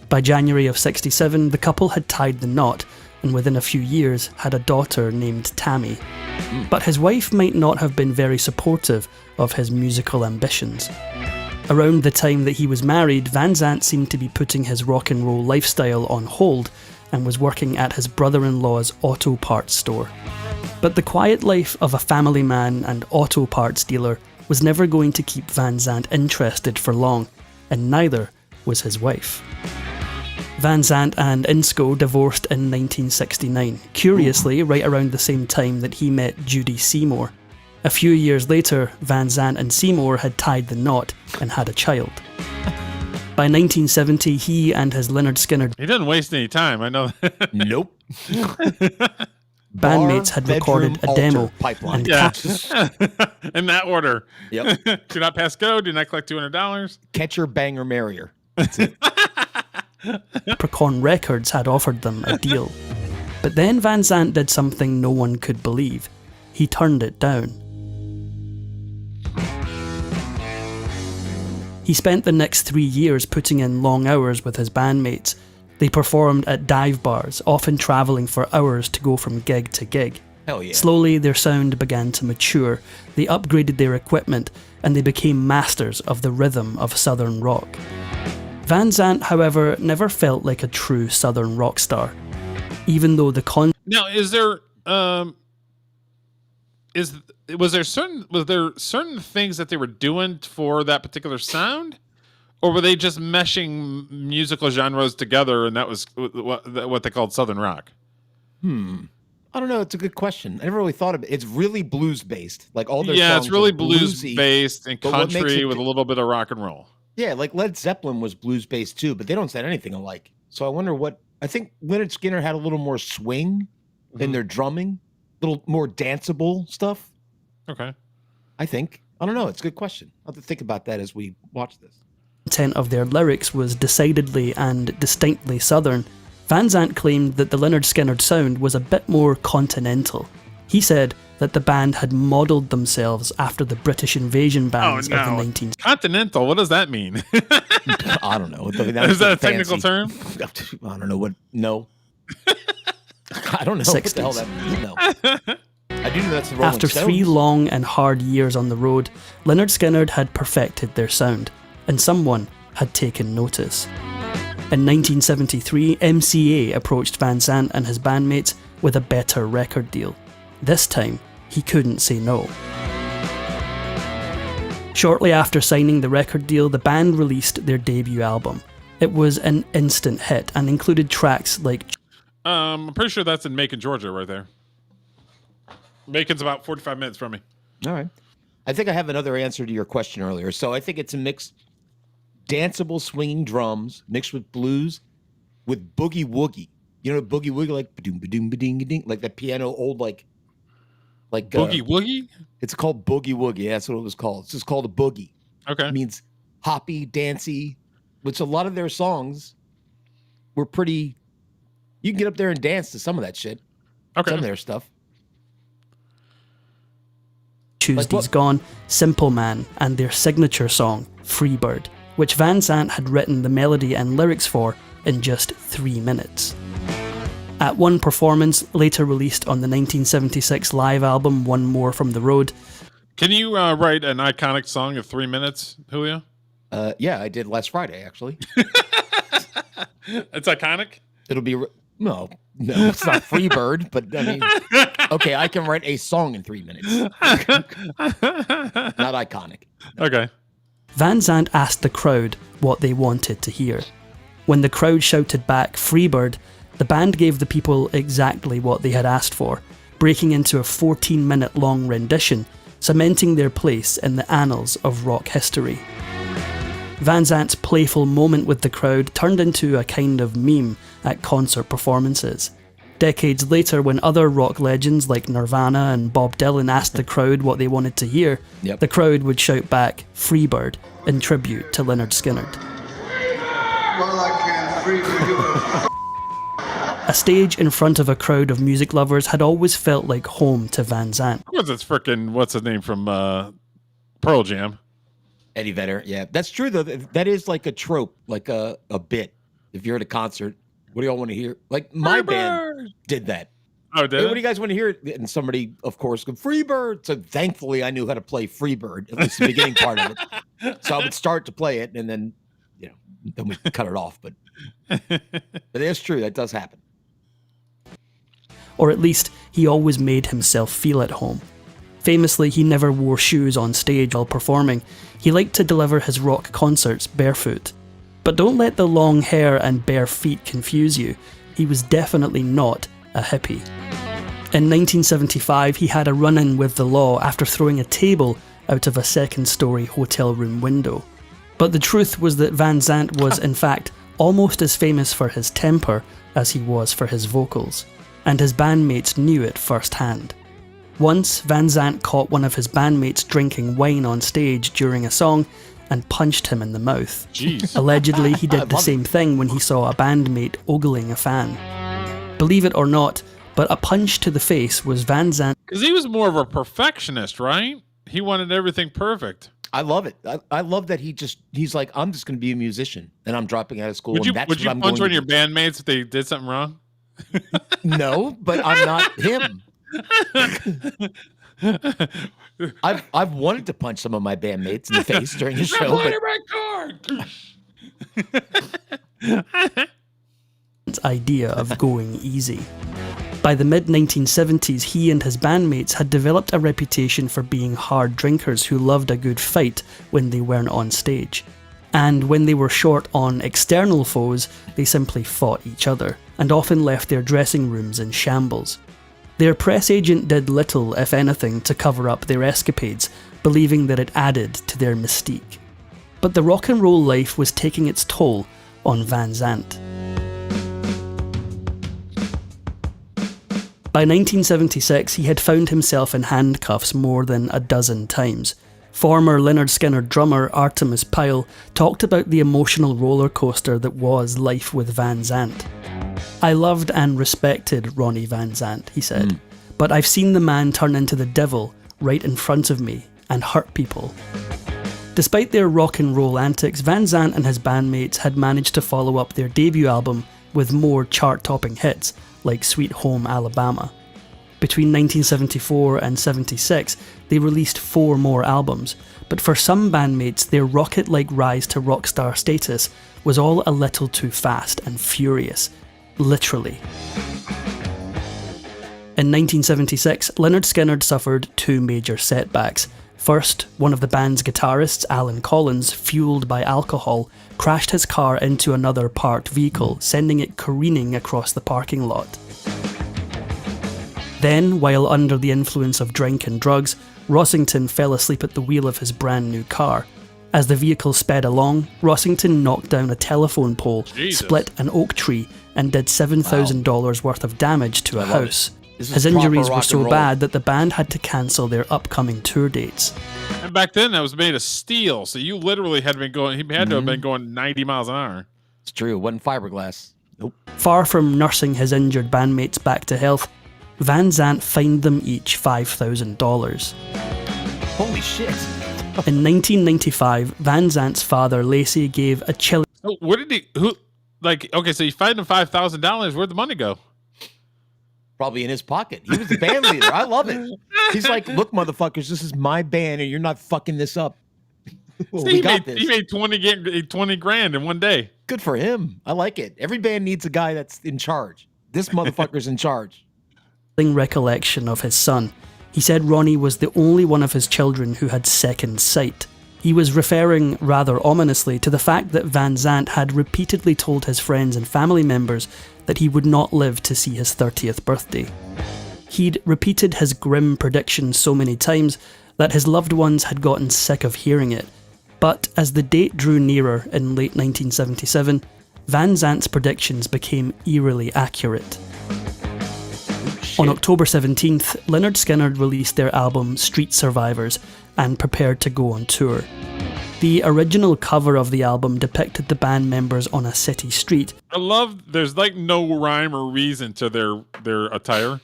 S14: By January of '67, the couple had tied the knot, and within a few years had a daughter named Tammy. But his wife might not have been very supportive of his musical ambitions. Around the time that he was married, Van Zandt seemed to be putting his rock and roll lifestyle on hold and was working at his brother-in-law's auto parts store. But the quiet life of a family man and auto parts dealer was never going to keep Van Zandt interested for long, and neither was his wife. Van Zandt and Insko divorced in 1969, curiously right around the same time that he met Judy Seymour. A few years later, Van Zandt and Seymour had tied the knot and had a child. By 1970, he and his Leonard Skinner
S1: He didn't waste any time. I know that.
S3: Nope.
S14: bandmates had recorded a demo and
S1: In that order.
S3: Yep.
S1: Do not pass go. Do not collect $200.
S3: Catcher, banger, marrier. That's it.
S14: Capricorn Records had offered them a deal. But then Van Zandt did something no one could believe. He turned it down. He spent the next 3 years putting in long hours with his bandmates. They performed at dive bars, often travelling for hours to go from gig to gig.
S3: Hell yeah.
S14: Slowly, their sound began to mature. They upgraded their equipment, and they became masters of the rhythm of Southern rock. Van Zandt, however, never felt like a true Southern rock star. Even though the
S1: Now, is there was there certain things that they were doing for that particular sound, or were they just meshing musical genres together, and that was what they called Southern rock?
S3: I don't know. It's a good question. I never really thought of it. It's really blues based. Like all their songs
S1: it's really
S3: are
S1: blues
S3: bluesy,
S1: based and
S3: but what makes
S1: country
S3: it-
S1: with a little bit of rock and roll.
S3: Yeah, like Led Zeppelin was blues based too, but they don't sound anything alike. So I wonder I think Leonard Skinner had a little more swing in their drumming, a little more danceable stuff.
S1: Okay.
S3: I think. I don't know. It's a good question. I'll have to think about that as we watch this.
S14: Content of their lyrics was decidedly and distinctly Southern, Van Zandt claimed that the Lynyrd Skynyrd sound was a bit more continental. He said that the band had modelled themselves after the British invasion bands of the 19th.
S1: Continental, what does that mean?
S3: I don't know.
S1: Is that a technical term?
S3: I don't know what. No. I don't know what the hell that means. No. I do know that's the Rolling
S14: After
S3: Stones.
S14: 3 long and hard years on the road, Lynyrd Skynyrd had perfected their sound, and someone had taken notice. In 1973, MCA approached Van Zandt and his bandmates with a better record deal. This time, he couldn't say no. Shortly after signing the record deal, the band released their debut album. It was an instant hit and included tracks like...
S1: I'm pretty sure that's in Macon, Georgia, right there. Macon's about 45 minutes from me.
S3: All right. I think I have another answer to your question earlier. So I think it's a mix, danceable swinging drums mixed with blues with boogie woogie. You know, boogie woogie, like ba-doom, ba-doom, ba-ding, ba-ding, like that piano old, like
S1: boogie woogie?
S3: It's called boogie woogie. That's what it was called. It's just called a boogie.
S1: Okay.
S3: It means hoppy, dancey, which a lot of their songs were pretty, you can get up there and dance to some of that shit.
S1: Okay.
S3: Some of their stuff.
S14: Tuesday's Gone, Simple Man, and their signature song, Freebird, which Van Zandt had written the melody and lyrics for in just 3 minutes. At one performance, later released on the 1976 live album One More from the Road.
S1: Can you write an iconic song of 3 minutes, Julio?
S3: Yeah, I did last Friday, actually.
S1: It's iconic?
S3: It'll be... No, it's not Freebird, but I mean, okay, I can write a song in 3 minutes. Not iconic.
S1: Okay.
S14: Van Zandt asked the crowd what they wanted to hear. When the crowd shouted back Freebird, the band gave the people exactly what they had asked for, breaking into a 14-minute long rendition, cementing their place in the annals of rock history. Van Zandt's playful moment with the crowd turned into a kind of meme at concert performances. Decades later, when other rock legends like Nirvana and Bob Dylan asked the crowd what they wanted to hear, the crowd would shout back Freebird in tribute to Lynyrd Skynyrd.
S16: Well, I can't free you.
S14: A stage in front of a crowd of music lovers had always felt like home to Van Zandt.
S1: Of course, it's frickin' what's his name from Pearl Jam?
S3: Eddie Vedder, yeah. That's true, though. That is like a trope, like a bit. If you're at a concert, what do y'all want to hear? Like, my band did that.
S1: Oh, did
S3: Hey,
S1: it?
S3: what do you guys want to hear? And somebody, of course, go, Freebird. So thankfully, I knew how to play Freebird, at least the beginning part of it. So I would start to play it, and then, then we cut it off. But it's true. That does happen.
S14: Or at least, he always made himself feel at home. Famously, he never wore shoes on stage while performing. He liked to deliver his rock concerts barefoot. But don't let the long hair and bare feet confuse you. He was definitely not a hippie. In 1975, he had a run-in with the law after throwing a table out of a second-story hotel room window. But the truth was that Van Zandt was, in fact, almost as famous for his temper as he was for his vocals, and his bandmates knew it firsthand. Once, Van Zandt caught one of his bandmates drinking wine on stage during a song and punched him in the mouth.
S1: Jeez.
S14: Allegedly, he did the same thing when he saw a bandmate ogling a fan. Believe it or not, but a punch to the face was Van Zandt.
S1: Because he was more of a perfectionist, right? He wanted everything perfect.
S3: I love it. I love that he's like, I'm just going to be a musician, and I'm dropping out of school.
S1: Would you
S3: and that's what I'm
S1: punch
S3: going
S1: one of
S3: to
S1: your bandmates if they did something wrong?
S3: No, but I'm not him. I've wanted to punch some of my bandmates in the face during the show.
S14: Idea of going easy. By the mid-1970s, he and his bandmates had developed a reputation for being hard drinkers who loved a good fight when they weren't on stage. And when they were short on external foes, they simply fought each other, and often left their dressing rooms in shambles. Their press agent did little, if anything, to cover up their escapades, believing that it added to their mystique. But the rock and roll life was taking its toll on Van Zandt. By 1976, he had found himself in handcuffs more than a dozen times. Former Lynyrd Skynyrd drummer Artemis Pyle talked about the emotional roller coaster that was life with Van Zandt. "I loved and respected Ronnie Van Zandt," he said, "but I've seen the man turn into the devil right in front of me and hurt people." Despite their rock and roll antics, Van Zandt and his bandmates had managed to follow up their debut album with more chart-topping hits, like Sweet Home Alabama. Between 1974 and 76, they released 4 more albums, but for some bandmates, their rocket-like rise to rock star status was all a little too fast and furious, literally. In 1976, Lynyrd Skynyrd suffered 2 major setbacks. First, one of the band's guitarists, Alan Collins, fueled by alcohol, crashed his car into another parked vehicle, sending it careening across the parking lot. Then, while under the influence of drink and drugs, Rossington fell asleep at the wheel of his brand new car. As the vehicle sped along, Rossington knocked down a telephone pole, split an oak tree, and did $7,000 worth of damage to a house. His injuries were so bad that the band had to cancel their upcoming tour dates.
S1: And back then, that was made of steel, so you literally had been going. He had to have been going 90 miles an hour.
S3: It's true. It wasn't fiberglass. Nope.
S14: Far from nursing his injured bandmates back to health, Van Zandt fined them each $5,000.
S3: Holy shit.
S14: In 1995, Van Zandt's father, Lacey, gave a chilling...
S1: Oh, what did he... Who? Like, okay, so you fined him $5,000. Where'd the money go?
S3: Probably in his pocket. He was the band leader. I love it. He's like, look, motherfuckers, this is my band and you're not fucking this up. Well,
S1: See, he made 20 grand in one day.
S3: Good for him. I like it. Every band needs a guy that's in charge. This motherfucker's in charge.
S14: Recollection of his son. He said Ronnie was the only one of his children who had second sight. He was referring, rather ominously, to the fact that Van Zandt had repeatedly told his friends and family members that he would not live to see his 30th birthday. He'd repeated his grim prediction so many times that his loved ones had gotten sick of hearing it. But as the date drew nearer in late 1977, Van Zandt's predictions became eerily accurate. On October 17th, Lynyrd Skynyrd released their album Street Survivors and prepared to go on tour. The original cover of the album depicted the band members on a city street.
S1: I love, there's like no rhyme or reason to their attire.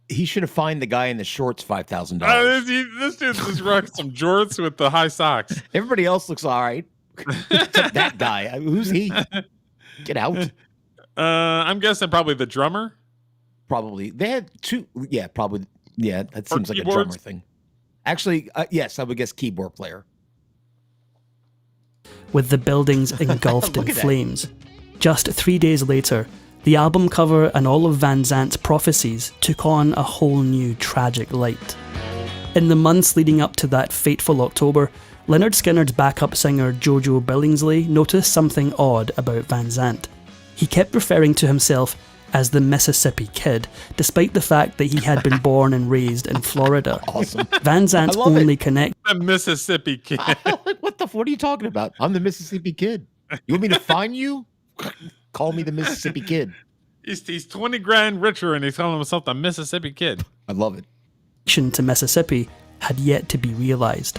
S3: He should have fined the guy in the shorts $5,000.
S1: This dude just rocks some jorts with the high socks.
S3: Everybody else looks all right. Except that guy. Who's he? Get out.
S1: I'm guessing probably the drummer.
S3: Probably. They had 2. Yeah, probably. Yeah, that seems like
S1: keyboards?
S3: a drummer thing. Actually, yes, I would guess keyboard player.
S14: With the buildings engulfed in flames. Just 3 days later, the album cover and all of Van Zandt's prophecies took on a whole new tragic light. In the months leading up to that fateful October, Lynyrd Skynyrd's backup singer Jojo Billingsley noticed something odd about Van Zandt. He kept referring to himself as the Mississippi Kid, despite the fact that he had been born and raised in Florida.
S3: Awesome.
S14: Van Zandt's only connection...
S1: The Mississippi Kid.
S3: What are you talking about? I'm the Mississippi Kid. You want me to find you? Call me the Mississippi Kid.
S1: He's 20 grand richer and he's calling himself the Mississippi Kid.
S3: I love it.
S14: ...to Mississippi had yet to be realised.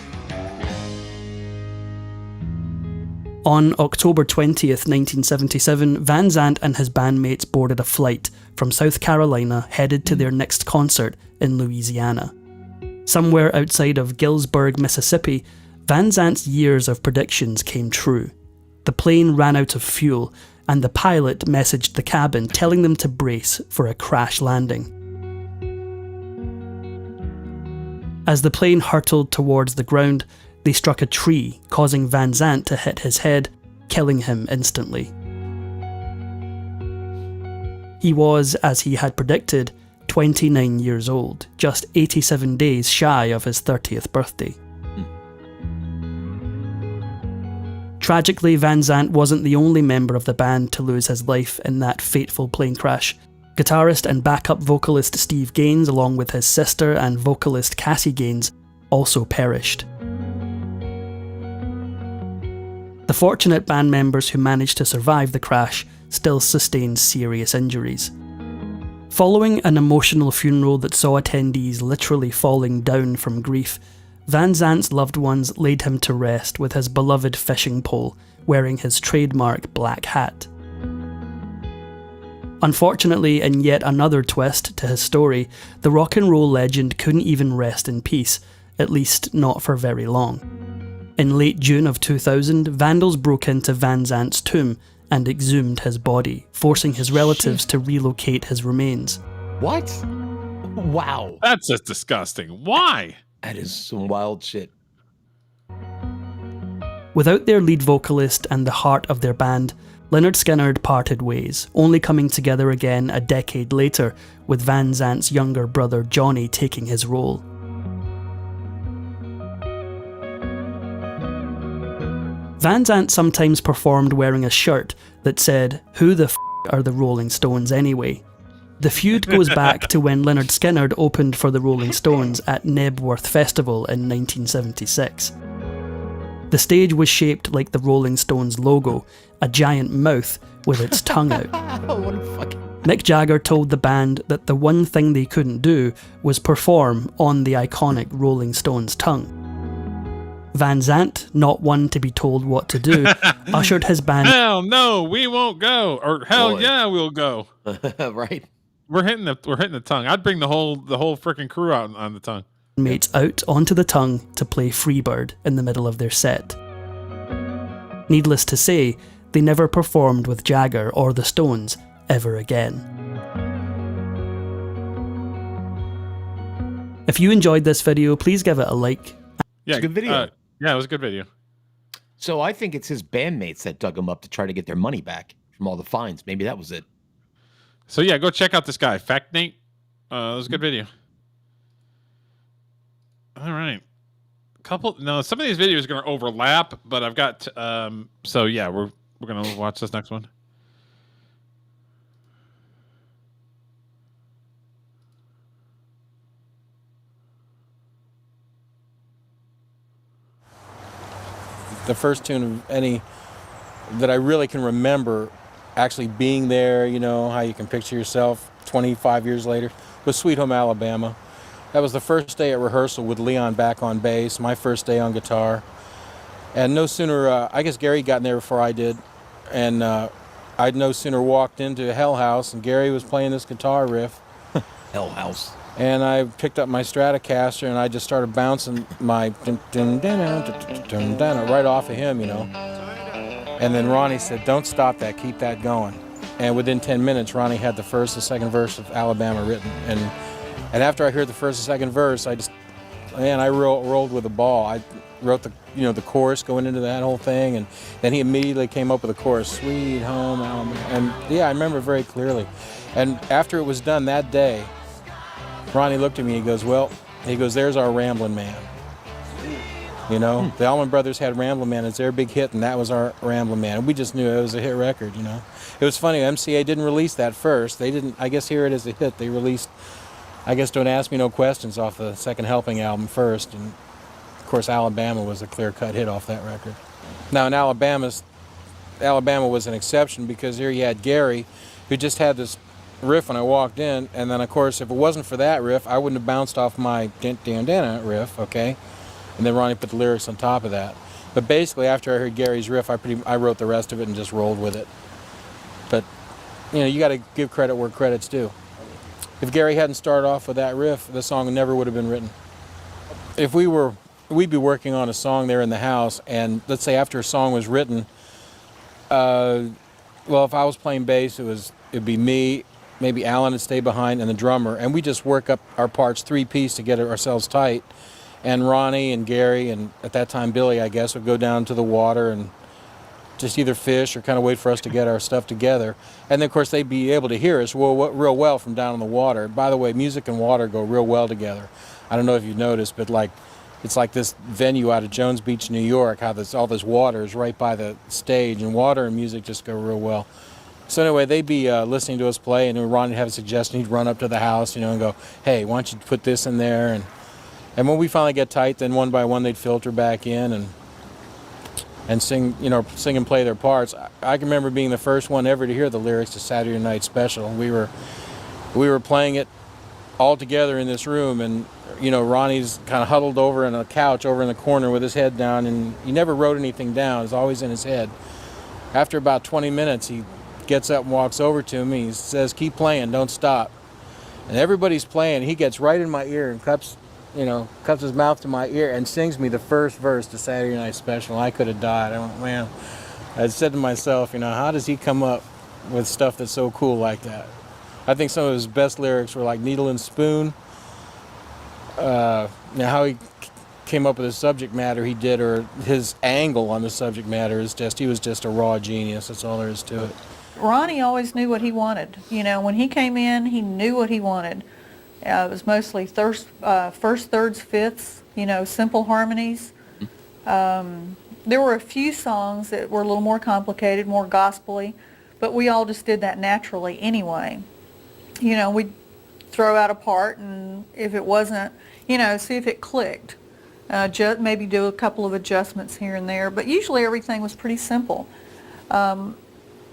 S14: On October 20th, 1977, Van Zandt and his bandmates boarded a flight from South Carolina headed to their next concert in Louisiana. Somewhere outside of Gillsburg, Mississippi, Van Zandt's years of predictions came true. The plane ran out of fuel, and the pilot messaged the cabin telling them to brace for a crash landing. As the plane hurtled towards the ground, they struck a tree, causing Van Zandt to hit his head, killing him instantly. He was, as he had predicted, 29 years old, just 87 days shy of his 30th birthday. Tragically, Van Zandt wasn't the only member of the band to lose his life in that fateful plane crash. Guitarist and backup vocalist Steve Gaines, along with his sister and vocalist Cassie Gaines, also perished. The fortunate band members who managed to survive the crash still sustained serious injuries. Following an emotional funeral that saw attendees literally falling down from grief, Van Zandt's loved ones laid him to rest with his beloved fishing pole, wearing his trademark black hat. Unfortunately, in yet another twist to his story, the rock and roll legend couldn't even rest in peace, at least not for very long. In late June of 2000, vandals broke into Van Zandt's tomb and exhumed his body, forcing his relatives to relocate his remains.
S3: What? Wow.
S1: That's just disgusting. Why?
S3: That is some wild shit.
S14: Without their lead vocalist and the heart of their band, Lynyrd Skynyrd parted ways, only coming together again a decade later, with Van Zandt's younger brother Johnny taking his role. Van Zandt sometimes performed wearing a shirt that said, "Who the f*** are the Rolling Stones anyway?" The feud goes back to when Lynyrd Skynyrd opened for the Rolling Stones at Knebworth Festival in 1976. The stage was shaped like the Rolling Stones logo, a giant mouth with its tongue out. Mick Jagger told the band that the one thing they couldn't do was perform on the iconic Rolling Stones tongue. Van Zandt, not one to be told what to do, ushered his band...
S1: Hell no, we won't go. Or hell yeah, we'll go.
S3: Right.
S1: We're hitting the tongue. I'd bring the whole freaking crew out on the tongue.
S14: Mates out onto the tongue to play Freebird in the middle of their set. Needless to say, they never performed with Jagger or the Stones ever again. If you enjoyed this video, please give it a like.
S1: Yeah,
S3: It's a good video.
S1: Yeah, it was a good video.
S3: So I think it's his bandmates that dug him up to try to get their money back from all the fines. Maybe that was it.
S1: So yeah, go check out this guy, Fact Nate. It was a good video. All right, some of these videos are going to overlap, but I've got so yeah, we're going to watch this next one.
S17: The first tune of any that I really can remember actually being there, you know, how you can picture yourself 25 years later, was Sweet Home Alabama. That was the first day at rehearsal with Leon back on bass, my first day on guitar. And no sooner, I guess Gary got in there before I did, and I'd no sooner walked into Hell House and Gary was playing this guitar riff.
S3: Hell House.
S17: And I picked up my Stratocaster and I just started bouncing my right off of him, you know. And then Ronnie said, "Don't stop that, keep that going." And within 10 minutes, Ronnie had the first and second verse of Alabama written. And after I heard the first and second verse, I rolled with a ball. I wrote the chorus going into that whole thing, and then he immediately came up with a chorus, "Sweet Home Alabama." And yeah, I remember very clearly. And after it was done that day, Ronnie looked at me, he goes, "There's our Ramblin' Man." You know, the Allman Brothers had Ramblin' Man as their big hit, and that was our Ramblin' Man. And we just knew it was a hit record, you know. It was funny, MCA didn't release that first. They didn't, I guess, hear it as a hit. They released, I guess, Don't Ask Me No Questions off the Second Helping album first. And, of course, Alabama was a clear-cut hit off that record. Now, in Alabama was an exception because here you had Gary, who just had this riff when I walked in, and then, of course, if it wasn't for that riff, I wouldn't have bounced off my din-din-din riff, okay? And then Ronnie put the lyrics on top of that. But basically, after I heard Gary's riff, I wrote the rest of it and just rolled with it. But, you know, you got to give credit where credit's due. If Gary hadn't started off with that riff, the song never would have been written. If we'd be working on a song there in the house, and let's say after a song was written, well, if I was playing bass, it'd be me, maybe Alan would stay behind, and the drummer, and we just work up our parts three-piece to get ourselves tight. And Ronnie and Gary, and at that time Billy, I guess, would go down to the water and just either fish or kind of wait for us to get our stuff together. And then, of course, they'd be able to hear us real well from down in the water. By the way, music and water go real well together. I don't know if you've noticed, but it's like this venue out of Jones Beach, New York, how all this water is right by the stage, and water and music just go real well. So anyway, they'd be listening to us play, and when Ron would have a suggestion, he'd run up to the house, and go, hey, why don't you put this in there? And when we finally get tight, then one by one they'd filter back in and sing, sing and play their parts. I can remember being the first one ever to hear the lyrics to Saturday Night Special. We were playing it all together in this room, and Ronnie's kind of huddled over on a couch over in the corner with his head down, and he never wrote anything down. It was always in his head. After about 20 minutes, he gets up and walks over to me. He says, keep playing, don't stop. And everybody's playing. He gets right in my ear and cups his mouth to my ear and sings me the first verse to Saturday Night Special. I could have died. I went, man, I said to myself, how does he come up with stuff that's so cool like that? I think some of his best lyrics were like Needle and Spoon. How he came up with the subject matter he did, or his angle on the subject matter, he was just a raw genius. That's all there is to it.
S18: Ronnie always knew what he wanted. When he came in, he knew what he wanted. It was mostly first, thirds, fifths, simple harmonies. There were a few songs that were a little more complicated, more gospel-y, but we all just did that naturally anyway. We'd throw out a part, and if it wasn't, see if it clicked. Maybe do a couple of adjustments here and there, but usually everything was pretty simple.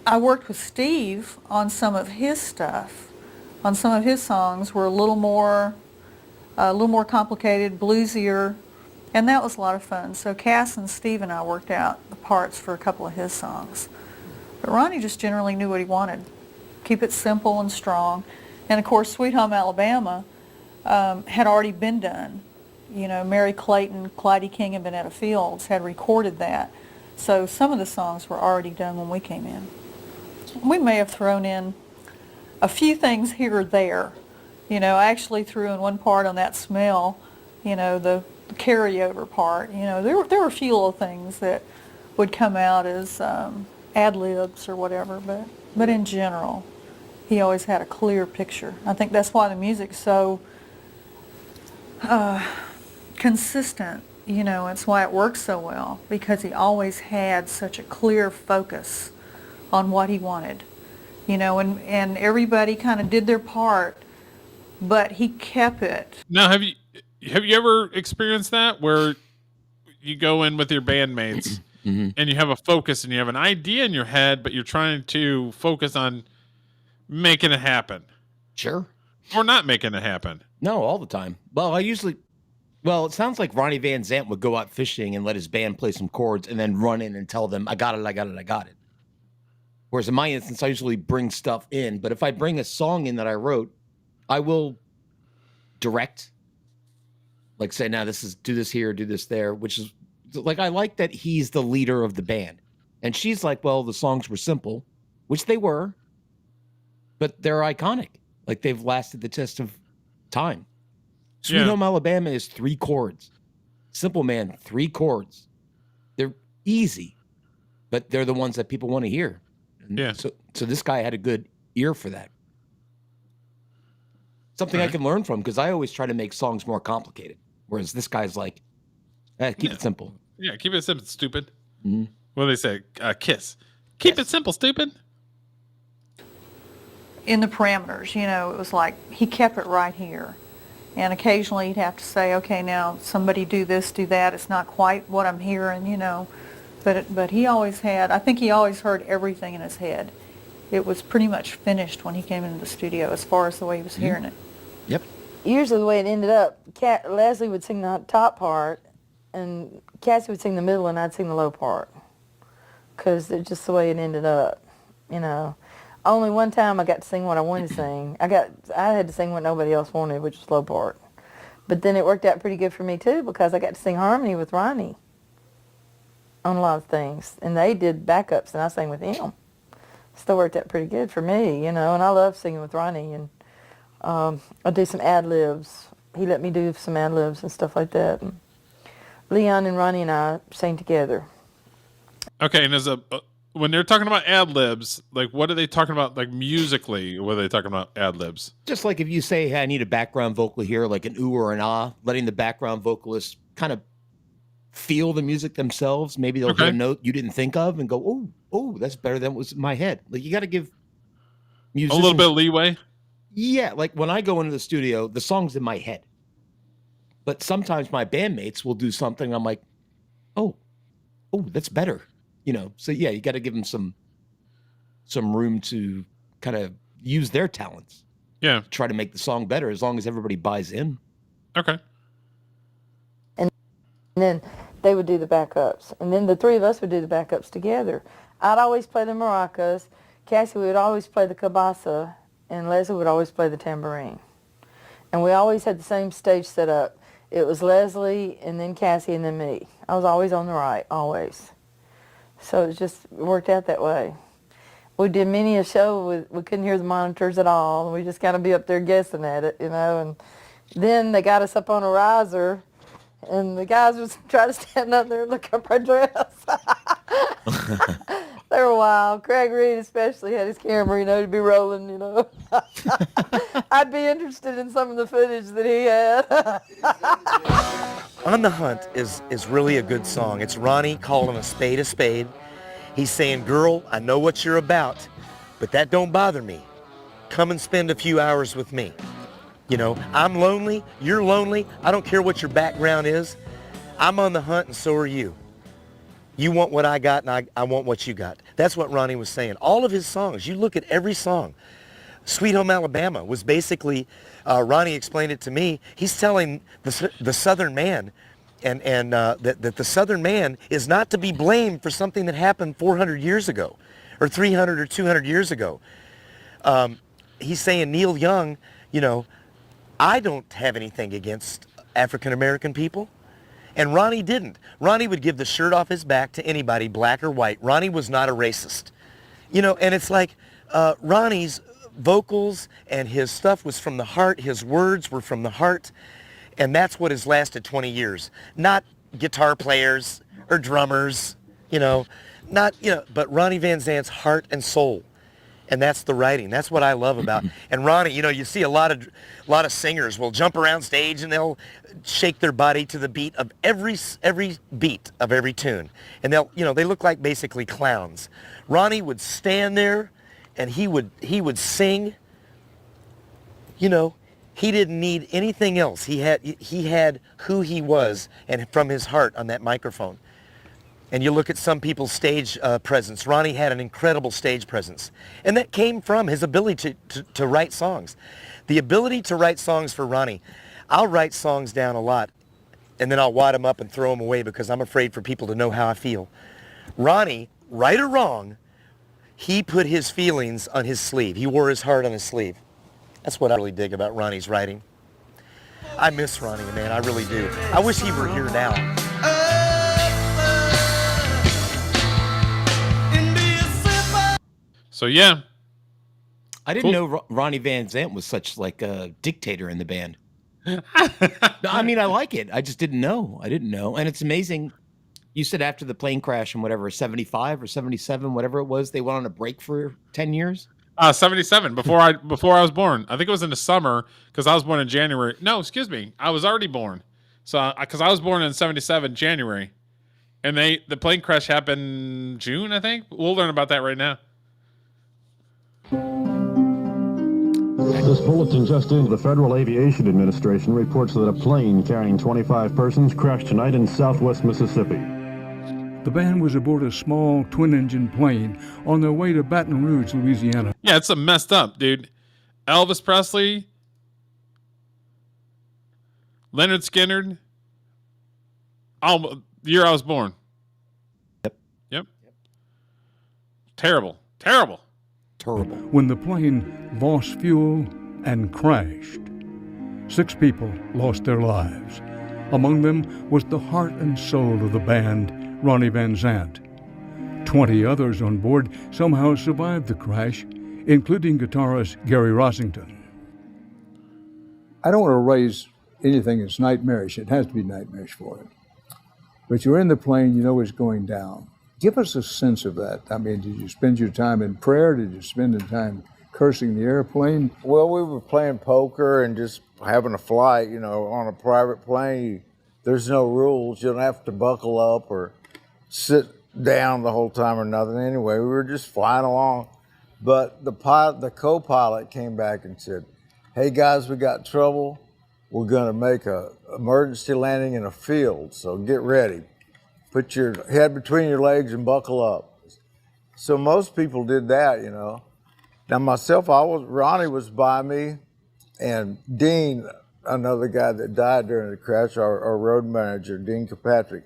S18: I worked with Steve on some of his stuff. On some of his songs were a little more complicated, bluesier, and that was a lot of fun. So Cass and Steve and I worked out the parts for a couple of his songs. But Ronnie just generally knew what he wanted. Keep it simple and strong. And of course, Sweet Home Alabama had already been done. Mary Clayton, Clyde King, and Vanetta Fields had recorded that. So some of the songs were already done when we came in. We may have thrown in a few things here or there. I actually threw in one part on That Smell, the carryover part. There were a few little things that would come out as ad-libs or whatever, but in general, he always had a clear picture. I think that's why the music's so consistent. It's why it works so well, because he always had such a clear focus on what he wanted. And everybody kind of did their part, but he kept it.
S1: Now, have you ever experienced that where you go in with your bandmates and you have a focus and you have an idea in your head, but you're trying to focus on making it happen?
S3: Sure.
S1: Or not making it happen?
S3: No, all the time. Well, it sounds like Ronnie Van Zant would go out fishing and let his band play some chords and then run in and tell them, I got it. Whereas in my instance, I usually bring stuff in. But if I bring a song in that I wrote, I will direct. Like say, now do this here, do this there, which is like, I like that he's the leader of the band. And she's like, well, the songs were simple, which they were, but they're iconic. Like they've lasted the test of time. Sweet Home Alabama is 3 chords. Simple Man, 3 chords. They're easy, but they're the ones that people want to hear.
S1: Yeah.
S3: So this guy had a good ear for that. Something I can learn from, because I always try to make songs more complicated, whereas this guy's like, keep it simple.
S1: Yeah, keep it simple, stupid.
S3: Mm-hmm.
S1: What do they say? Kiss. Keep it simple, stupid.
S18: In the parameters, it was like he kept it right here. And occasionally he'd have to say, okay, now somebody do this, do that. It's not quite what I'm hearing, But he always had, I think he always heard everything in his head. It was pretty much finished when he came into the studio as far as the way he was hearing it.
S3: Yep.
S19: Usually the way it ended up, Leslie would sing the top part, and Cassie would sing the middle, and I'd sing the low part. Because it's just the way it ended up, Only one time I got to sing what I wanted to sing. I had to sing what nobody else wanted, which was low part. But then it worked out pretty good for me too, because I got to sing harmony with Ronnie on a lot of things, and they did backups, and I sang with him. Still worked out pretty good for me, and I love singing with Ronnie, and I do some ad-libs. He let me do some ad-libs and stuff like that. And Leon and Ronnie and I sang together.
S1: Okay, and as a when they're talking about ad libs, like what are they talking about? Like musically, what are they talking about ad libs?
S3: Just like if you say, hey, I need a background vocal here, like an ooh or an ah, letting the background vocalist kind of feel the music themselves. Maybe they'll hear a note you didn't think of and go, oh, that's better than what was in my head. Like you got to give musicians
S1: a little bit of leeway.
S3: Yeah, like when I go into the studio, the song's in my head. But sometimes my bandmates will do something. I'm like, oh, that's better. So yeah, you got to give them some room to kind of use their talents.
S1: Yeah.
S3: Try to make the song better as long as everybody buys in.
S1: Okay.
S19: And then they would do the backups. And then the three of us would do the backups together. I'd always play the maracas. Cassie would always play the cabasa. And Leslie would always play the tambourine. And we always had the same stage set up. It was Leslie and then Cassie and then me. I was always on the right, always. So it just worked out that way. We did many a show, we couldn't hear the monitors at all. We just kind of be up there guessing at it, and then they got us up on a riser, and the guys would try to stand up there and look up our dress. They were wild. Craig Reed especially had his camera, to be rolling, I'd be interested in some of the footage that he had.
S2: On the Hunt is really a good song. It's Ronnie calling a spade. He's saying, girl, I know what you're about, but that don't bother me. Come and spend a few hours with me. I'm lonely, you're lonely, I don't care what your background is. I'm on the hunt and so are you. You want what I got and I want what you got. That's what Ronnie was saying. All of his songs, you look at every song. Sweet Home Alabama was basically, Ronnie explained it to me, he's telling the Southern man and that the Southern man is not to be blamed for something that happened 400 years ago or 300 or 200 years ago. He's saying, Neil Young, I don't have anything against African American people. And Ronnie didn't. Ronnie would give the shirt off his back to anybody, black or white. Ronnie was not a racist. And it's like Ronnie's vocals and his stuff was from the heart. His words were from the heart. And that's what has lasted 20 years. Not guitar players or drummers, but Ronnie Van Zant's heart and soul. And that's the writing. That's what I love about. And Ronnie, you see a lot of singers will jump around stage and they'll shake their body to the beat of every beat of every tune. And they look like basically clowns. Ronnie would stand there and he would sing. He didn't need anything else. He had who he was and from his heart on that microphone. And you look at some people's stage presence. Ronnie had an incredible stage presence. And that came from his ability to write songs. The ability to write songs for Ronnie. I'll write songs down a lot, and then I'll wad them up and throw them away because I'm afraid for people to know how I feel. Ronnie, right or wrong, he put his feelings on his sleeve. He wore his heart on his sleeve. That's what I really dig about Ronnie's writing. I miss Ronnie, man, I really do. I wish he were here now.
S1: So yeah,
S3: I didn't know Ronnie Van Zant was such like a dictator in the band. I mean, I like it. I just didn't know. I didn't know, and it's amazing. You said after the plane crash and whatever, 75 or 77, whatever it was, they went on a break for 10 years.
S1: 77 before I was born. I think it was in the summer because I was born in January. No, excuse me, I was already born. So because I was born in 77 January, and the plane crash happened June, I think. We'll learn about that right now.
S20: This bulletin just in. The Federal Aviation Administration reports that a plane carrying 25 persons crashed tonight in southwest Mississippi.
S22: The band was aboard a small twin-engine plane on their way to Baton Rouge, Louisiana.
S1: Yeah, it's a messed up, dude. Elvis Presley, Leonard Skinner. The year I was born. Yep. Terrible.
S22: When the plane lost fuel and crashed, 6 people lost their lives. Among them was the heart and soul of the band, Ronnie Van Zant. 20 others on board somehow survived the crash, including guitarist Gary Rossington.
S24: I don't want to raise anything that's nightmarish. It has to be nightmarish for it. But you're in the plane, you know it's going down. Give us a sense of that. I mean, did you spend your time in prayer? Did you spend the time cursing the airplane?
S4: Well, we were playing poker and just having a flight, you know, on a private plane. There's no rules. You don't have to buckle up or sit down the whole time or nothing. Anyway, we were just flying along. But the co-pilot came back and said, "Hey guys, we got trouble. We're gonna make a emergency landing in a field, so get ready. Put your head between your legs and buckle up." So most people did that, you know. Now myself, Ronnie was by me, and Dean, another guy that died during the crash, our road manager, Dean Kirkpatrick,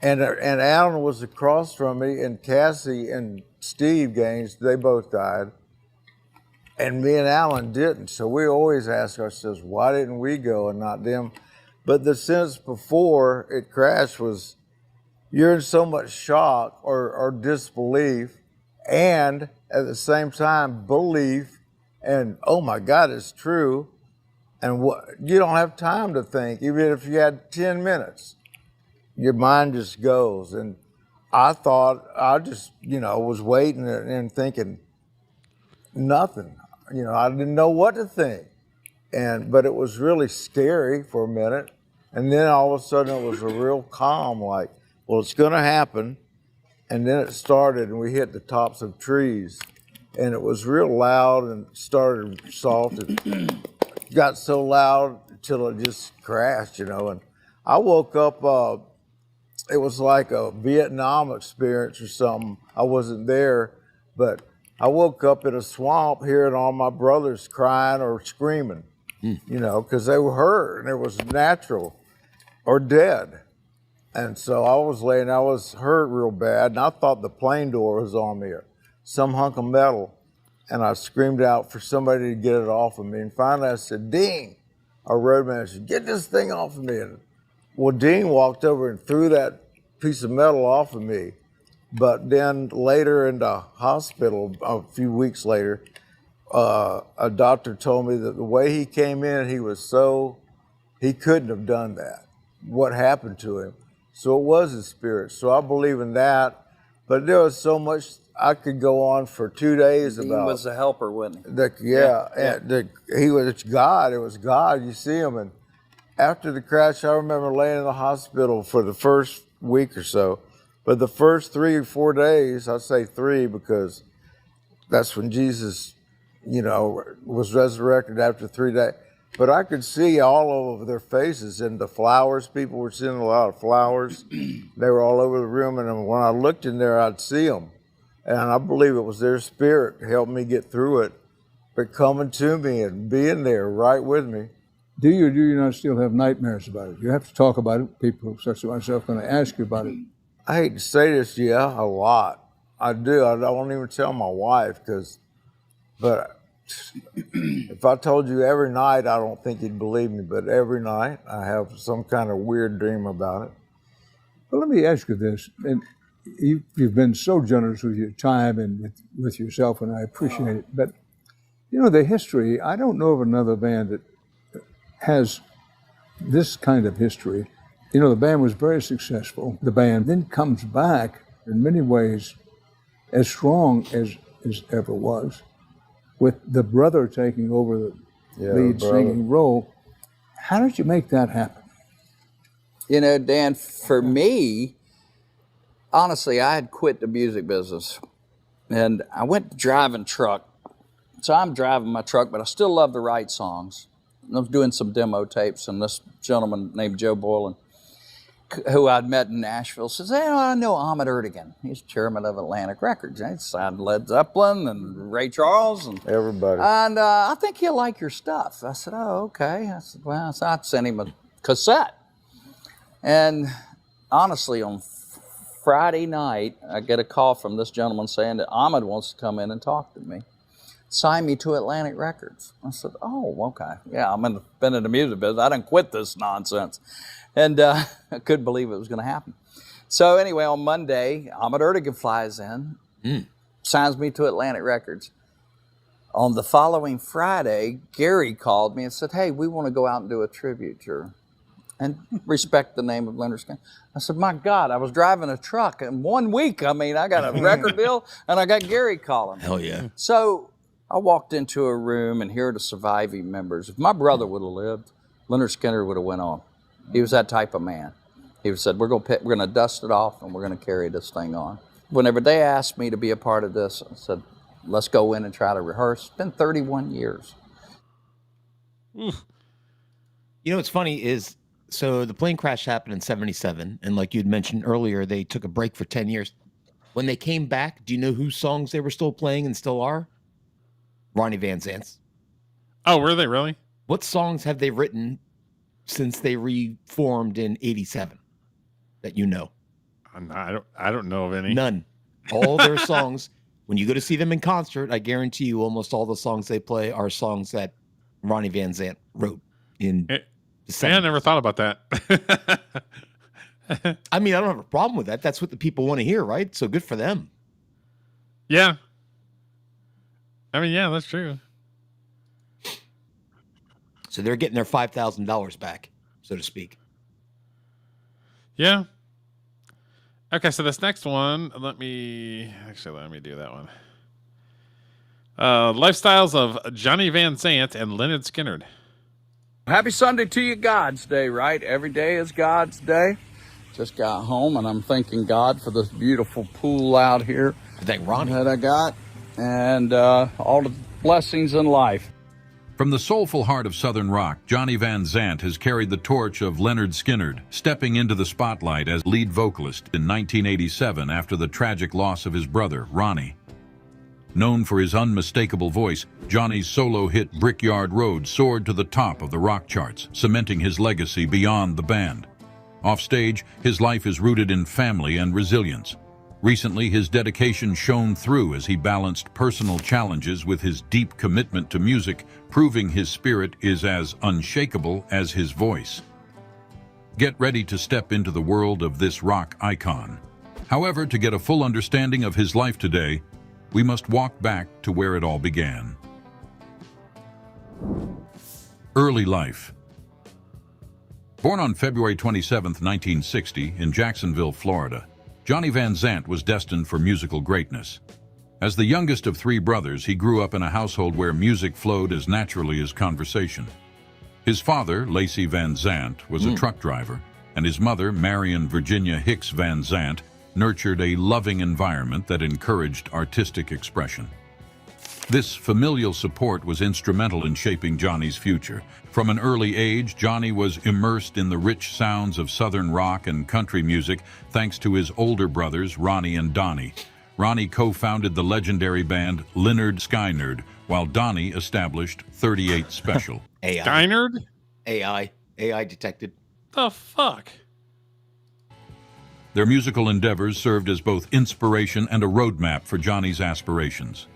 S4: and Alan was across from me, and Cassie and Steve Gaines, they both died, and me and Alan didn't. So we always ask ourselves, why didn't we go and not them? But the sentence before it crashed was, you're in so much shock or disbelief, and at the same time, belief, and oh my God, it's true. And you don't have time to think, even if you had 10 minutes, your mind just goes. And I thought, I just, you know, was waiting and thinking nothing. You know, I didn't know what to think. But it was really scary for a minute. And then all of a sudden it was a real calm, like, well, it's gonna happen. And then it started and we hit the tops of trees. And it was real loud and started soft. It got so loud until it just crashed, you know. And I woke up, it was like a Vietnam experience or something. I wasn't there, but I woke up in a swamp hearing all my brothers crying or screaming, you know, because they were hurt and it was natural or dead. And so I was hurt real bad, and I thought the plane door was on me, or some hunk of metal. And I screamed out for somebody to get it off of me. And finally I said, "Dean," our road manager, "get this thing off of me." And well, Dean walked over and threw that piece of metal off of me. But then later in the hospital, a few weeks later, a doctor told me that the way he came in, he couldn't have done that, what happened to him. So it was his spirit. So I believe in that. But there was so much I could go on for 2 days
S8: He
S4: about.
S8: was a helper, wasn't he?
S4: It's God. It was God. You see him. And after the crash, I remember laying in the hospital for the first week or so. But the first 3 or 4 days, I say 3 because that's when Jesus, you know, was resurrected after 3 days. But I could see all over their faces and the flowers. People were seeing a lot of flowers. They were all over the room. And when I looked in there, I'd see them. And I believe it was their spirit that helped me get through it, but coming to me and being there right with me.
S24: Do you or do you not still have nightmares about it? You have to talk about it. People such as myself are going to ask you about it.
S4: I hate to say this, yeah, a lot. I do. I don't even tell my wife but if I told you every night, I don't think you'd believe me, but every night I have some kind of weird dream about it.
S24: Well, let me ask you this. And you've been so generous with your time and with yourself, and I appreciate it. But, you know, the history, I don't know of another band that has this kind of history. You know, the band was very successful. The band then comes back in many ways as strong as ever was, with the brother taking over the lead singing role. How did you make that happen?
S8: You know, Dan, for me, honestly, I had quit the music business and I went driving truck. So I'm driving my truck, but I still love to write songs. I was doing some demo tapes, and this gentleman named Joe Boylan, who I'd met in Nashville, says, "Hey, I know Ahmet Ertegun. He's chairman of Atlantic Records. He signed Led Zeppelin and Ray Charles and
S4: everybody.
S8: And I think he'll like your stuff." I said, "Oh, okay." I said, "Well," so I sent him a cassette. And honestly, on Friday night, I get a call from this gentleman saying that Ahmet wants to come in and talk to me. Sign me to Atlantic Records. I said, "Oh, okay. Yeah, been in the music business. I didn't quit this nonsense." And I couldn't believe it was going to happen. So anyway, on Monday, Ahmet Ertegun flies in, signs me to Atlantic Records. On the following Friday, Gary called me and said, "Hey, we want to go out and do a tribute tour." and respect the name of Leonard Skinner. I said, my God, I was driving a truck in 1 week. I mean, I got a record deal and I got Gary calling.
S3: Hell yeah.
S8: So I walked into a room and here are the surviving members. If my brother would have lived, Leonard Skinner would have went on. He was that type of man. He said, we're going to dust it off and we're going to carry this thing on. Whenever they asked me to be a part of this, I said, let's go in and try to rehearse. It's been 31 years.
S3: You know what's funny is, so the plane crash happened in 77, and like you'd mentioned earlier, they took a break for 10 years. When they came back, do you know whose songs they were still playing and still are? Ronnie Van Zant's.
S1: Oh, were they really?
S3: What songs have they written since they reformed in 87 that you know?
S1: I don't know of any.
S3: None. All their songs, when you go to see them in concert, I guarantee you almost all the songs they play are songs that Ronnie Van Zant wrote in
S1: I never thought about that.
S3: I mean, I don't have a problem with that. That's what the people want to hear, right? So good for them.
S1: Yeah. I mean, yeah, that's true.
S3: So they're getting their $5,000 back, so to speak.
S1: Yeah. Okay, so this next one, let me do that one. Lifestyles of Johnny Van Zant and Leonard Skinner.
S8: Happy Sunday to you, God's Day, right? Every day is God's Day. Just got home and I'm thanking God for this beautiful pool out here.
S3: Thank Ronnie.
S8: That I got. And all the blessings in life.
S5: From the soulful heart of Southern rock, Johnny Van Zant has carried the torch of Leonard Skinner, stepping into the spotlight as lead vocalist in 1987 after the tragic loss of his brother, Ronnie. Known for his unmistakable voice, Johnny's solo hit Brickyard Road soared to the top of the rock charts, cementing his legacy beyond the band. Offstage, his life is rooted in family and resilience. Recently, his dedication shone through as he balanced personal challenges with his deep commitment to music, proving his spirit is as unshakable as his voice. Get ready to step into the world of this rock icon. However, to get a full understanding of his life today, we must walk back to where it all began. Early life. Born on February 27, 1960, in Jacksonville, Florida, Johnny Van Zant was destined for musical greatness. As the youngest of three brothers, he grew up in a household where music flowed as naturally as conversation. His father, Lacey Van Zant, was a truck driver, and his mother, Marion Virginia Hicks Van Zant, nurtured a loving environment that encouraged artistic expression. This familial support was instrumental in shaping Johnny's future. From an early age, Johnny was immersed in the rich sounds of Southern rock and country music thanks to his older brothers, Ronnie and Donnie. Ronnie co-founded the legendary band Lynyrd Skynyrd, while Donnie established 38 Special.
S3: AI.
S1: Skynyrd?
S3: AI detected.
S1: The fuck?
S5: Their musical endeavors served as both inspiration and a roadmap for Johnny's aspirations.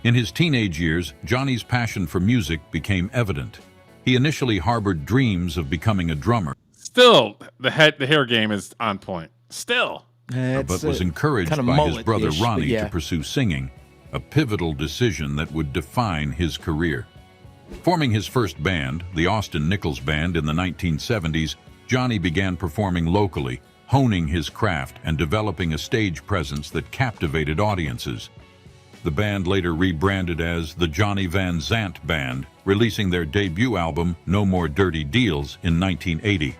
S5: In his teenage years, Johnny's passion for music became evident. He initially harbored dreams of becoming a drummer.
S1: Still, the hair game is on point. Still.
S5: But was encouraged by his brother Ronnie to pursue singing, a pivotal decision that would define his career. Forming his first band, the Austin Nichols Band, in the 1970s, Johnny began performing locally, honing his craft and developing a stage presence that captivated audiences. The band later rebranded as the Johnny Van Zant Band, releasing their debut album, No More Dirty Deals, in 1980.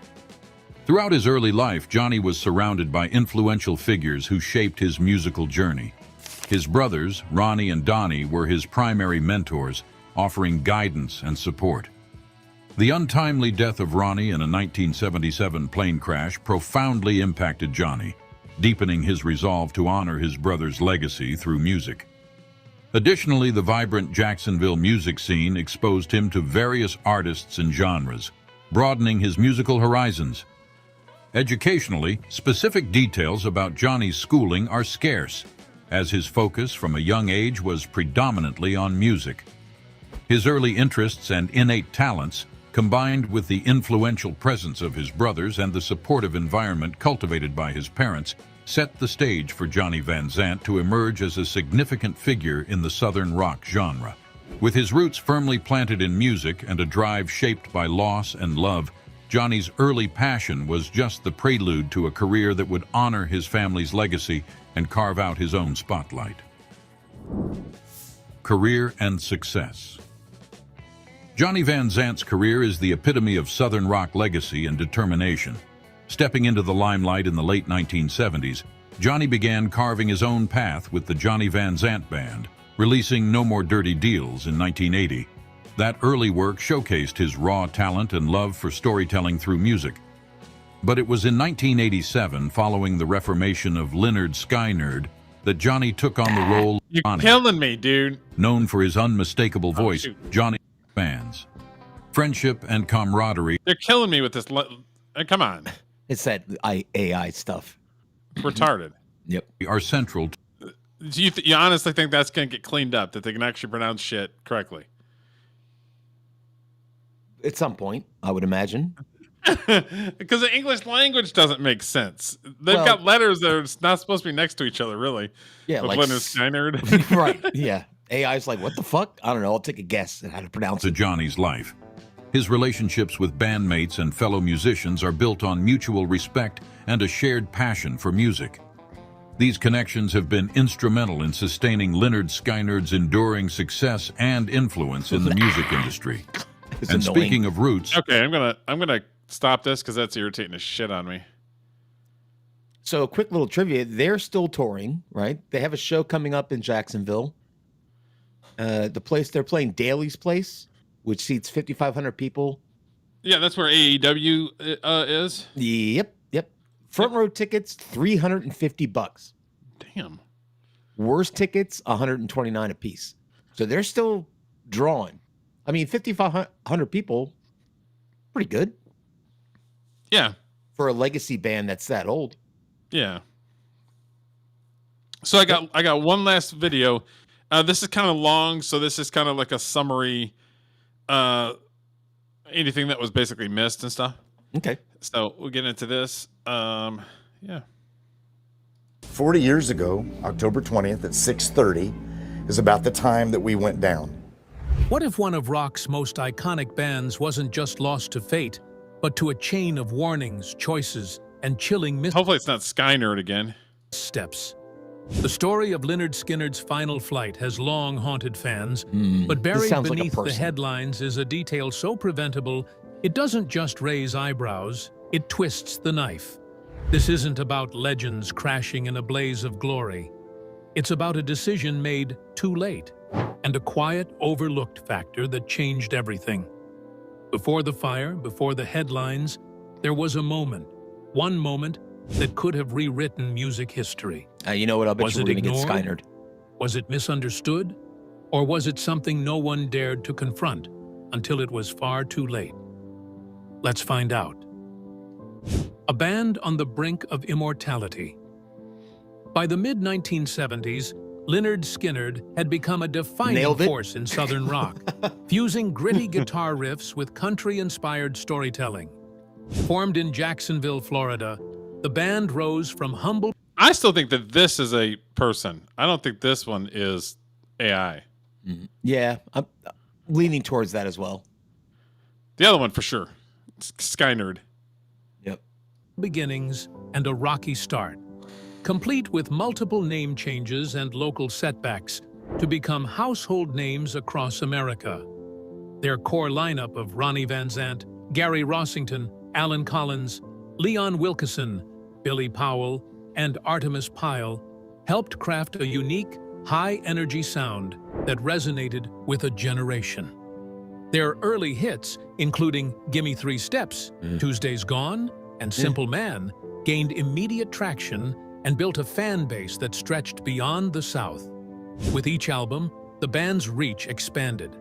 S5: Throughout his early life, Johnny was surrounded by influential figures who shaped his musical journey. His brothers, Ronnie and Donnie, were his primary mentors, offering guidance and support. The untimely death of Ronnie in a 1977 plane crash profoundly impacted Johnny, deepening his resolve to honor his brother's legacy through music. Additionally, the vibrant Jacksonville music scene exposed him to various artists and genres, broadening his musical horizons. Educationally, specific details about Johnny's schooling are scarce, as his focus from a young age was predominantly on music. His early interests and innate talents, combined with the influential presence of his brothers and the supportive environment cultivated by his parents, set the stage for Johnny Van Zant to emerge as a significant figure in the Southern rock genre. With his roots firmly planted in music and a drive shaped by loss and love, Johnny's early passion was just the prelude to a career that would honor his family's legacy and carve out his own spotlight. Career and success. Johnny Van Zant's career is the epitome of Southern rock legacy and determination. Stepping into the limelight in the late 1970s, Johnny began carving his own path with the Johnny Van Zant Band, releasing No More Dirty Deals in 1980. That early work showcased his raw talent and love for storytelling through music. But it was in 1987, following the reformation of Lynyrd Skynyrd, that Johnny took on the role of
S1: You're
S5: Johnny.
S1: killing me, dude.
S5: Known for his unmistakable voice,
S1: shoot.
S5: Johnny fans. Friendship and camaraderie.
S1: They're killing me with this. Come on.
S3: It's that AI stuff.
S1: Retarded.
S3: Yep.
S5: Are central to
S1: Do you honestly think that's going to get cleaned up, that they can actually pronounce shit correctly?
S3: At some point, I would imagine.
S1: Because the English language doesn't make sense. They've
S3: Well-
S1: got letters that are not supposed to be next to each other, really.
S3: Yeah,
S1: With
S3: like
S1: Lynyrd Skynyrd.
S3: Right, yeah. AI's like, what the fuck? I don't know. I'll take a guess at how to pronounce it.
S5: Johnny's life. His relationships with bandmates and fellow musicians are built on mutual respect and a shared passion for music. These connections have been instrumental in sustaining Lynyrd Skynyrd's enduring success and influence in the music industry.
S3: It's
S5: And
S3: annoying.
S5: speaking of roots,
S1: Okay, I'm gonna stop this because that's irritating the shit on me.
S3: So, a quick little trivia. They're still touring, right? They have a show coming up in Jacksonville. The place they're playing, Daly's Place, which seats 5,500 people.
S1: Yeah, that's where AEW is.
S3: Yep. Front row tickets, $350.
S1: Damn.
S3: Worst tickets, $129 a piece. So they're still drawing. I mean, 5,500 people, pretty good
S1: Yeah,
S3: for a legacy band that's that old.
S1: yeah. So I got one last video. This is kind of long, so this is kind of like a summary. Anything that was basically missed and stuff.
S3: Okay.
S1: So we'll get into this. Yeah.
S2: 40 years ago, October 20th at 6:30 is about the time that we went down.
S7: What if one of rock's most iconic bands wasn't just lost to fate, but to a chain of warnings, choices, and chilling
S1: Hopefully it's not Skynyrd again.
S7: missteps? The story of Lynyrd Skynyrd's final flight has long haunted fans, but
S3: this
S7: buried
S3: sounds like a
S7: beneath the
S3: person.
S7: headlines is a detail so preventable, it doesn't just raise eyebrows, it twists the knife. This isn't about legends crashing in a blaze of glory. It's about a decision made too late, and a quiet, overlooked factor that changed everything. Before the fire, before the headlines, there was a moment, one moment that could have rewritten music history.
S3: You know what? I'll bet
S7: Was
S3: you
S7: it
S3: we're going to get
S7: ignored?
S3: Skynyrd.
S7: Was it misunderstood? Or was it something no one dared to confront until it was far too late? Let's find out. A band on the brink of immortality. By the mid-1970s, Lynyrd Skynyrd had become a defining
S3: Nailed it.
S7: force in Southern rock, fusing gritty guitar riffs with country-inspired storytelling. Formed in Jacksonville, Florida, the band rose from humble...
S1: I still think that this is a person. I don't think this one is AI.
S3: Yeah, I'm leaning towards that as well.
S1: The other one for sure. Skynyrd.
S3: Yep.
S7: beginnings and a rocky start, complete with multiple name changes and local setbacks to become household names across America. Their core lineup of Ronnie Van Zant, Gary Rossington, Alan Collins, Leon Wilkeson, Billy Powell, and Artemis Pyle helped craft a unique, high-energy sound that resonated with a generation. Their early hits, including Gimme 3 Steps, Tuesday's Gone, and Simple Man, gained immediate traction and built a fan base that stretched beyond the South. With each album, the band's reach expanded,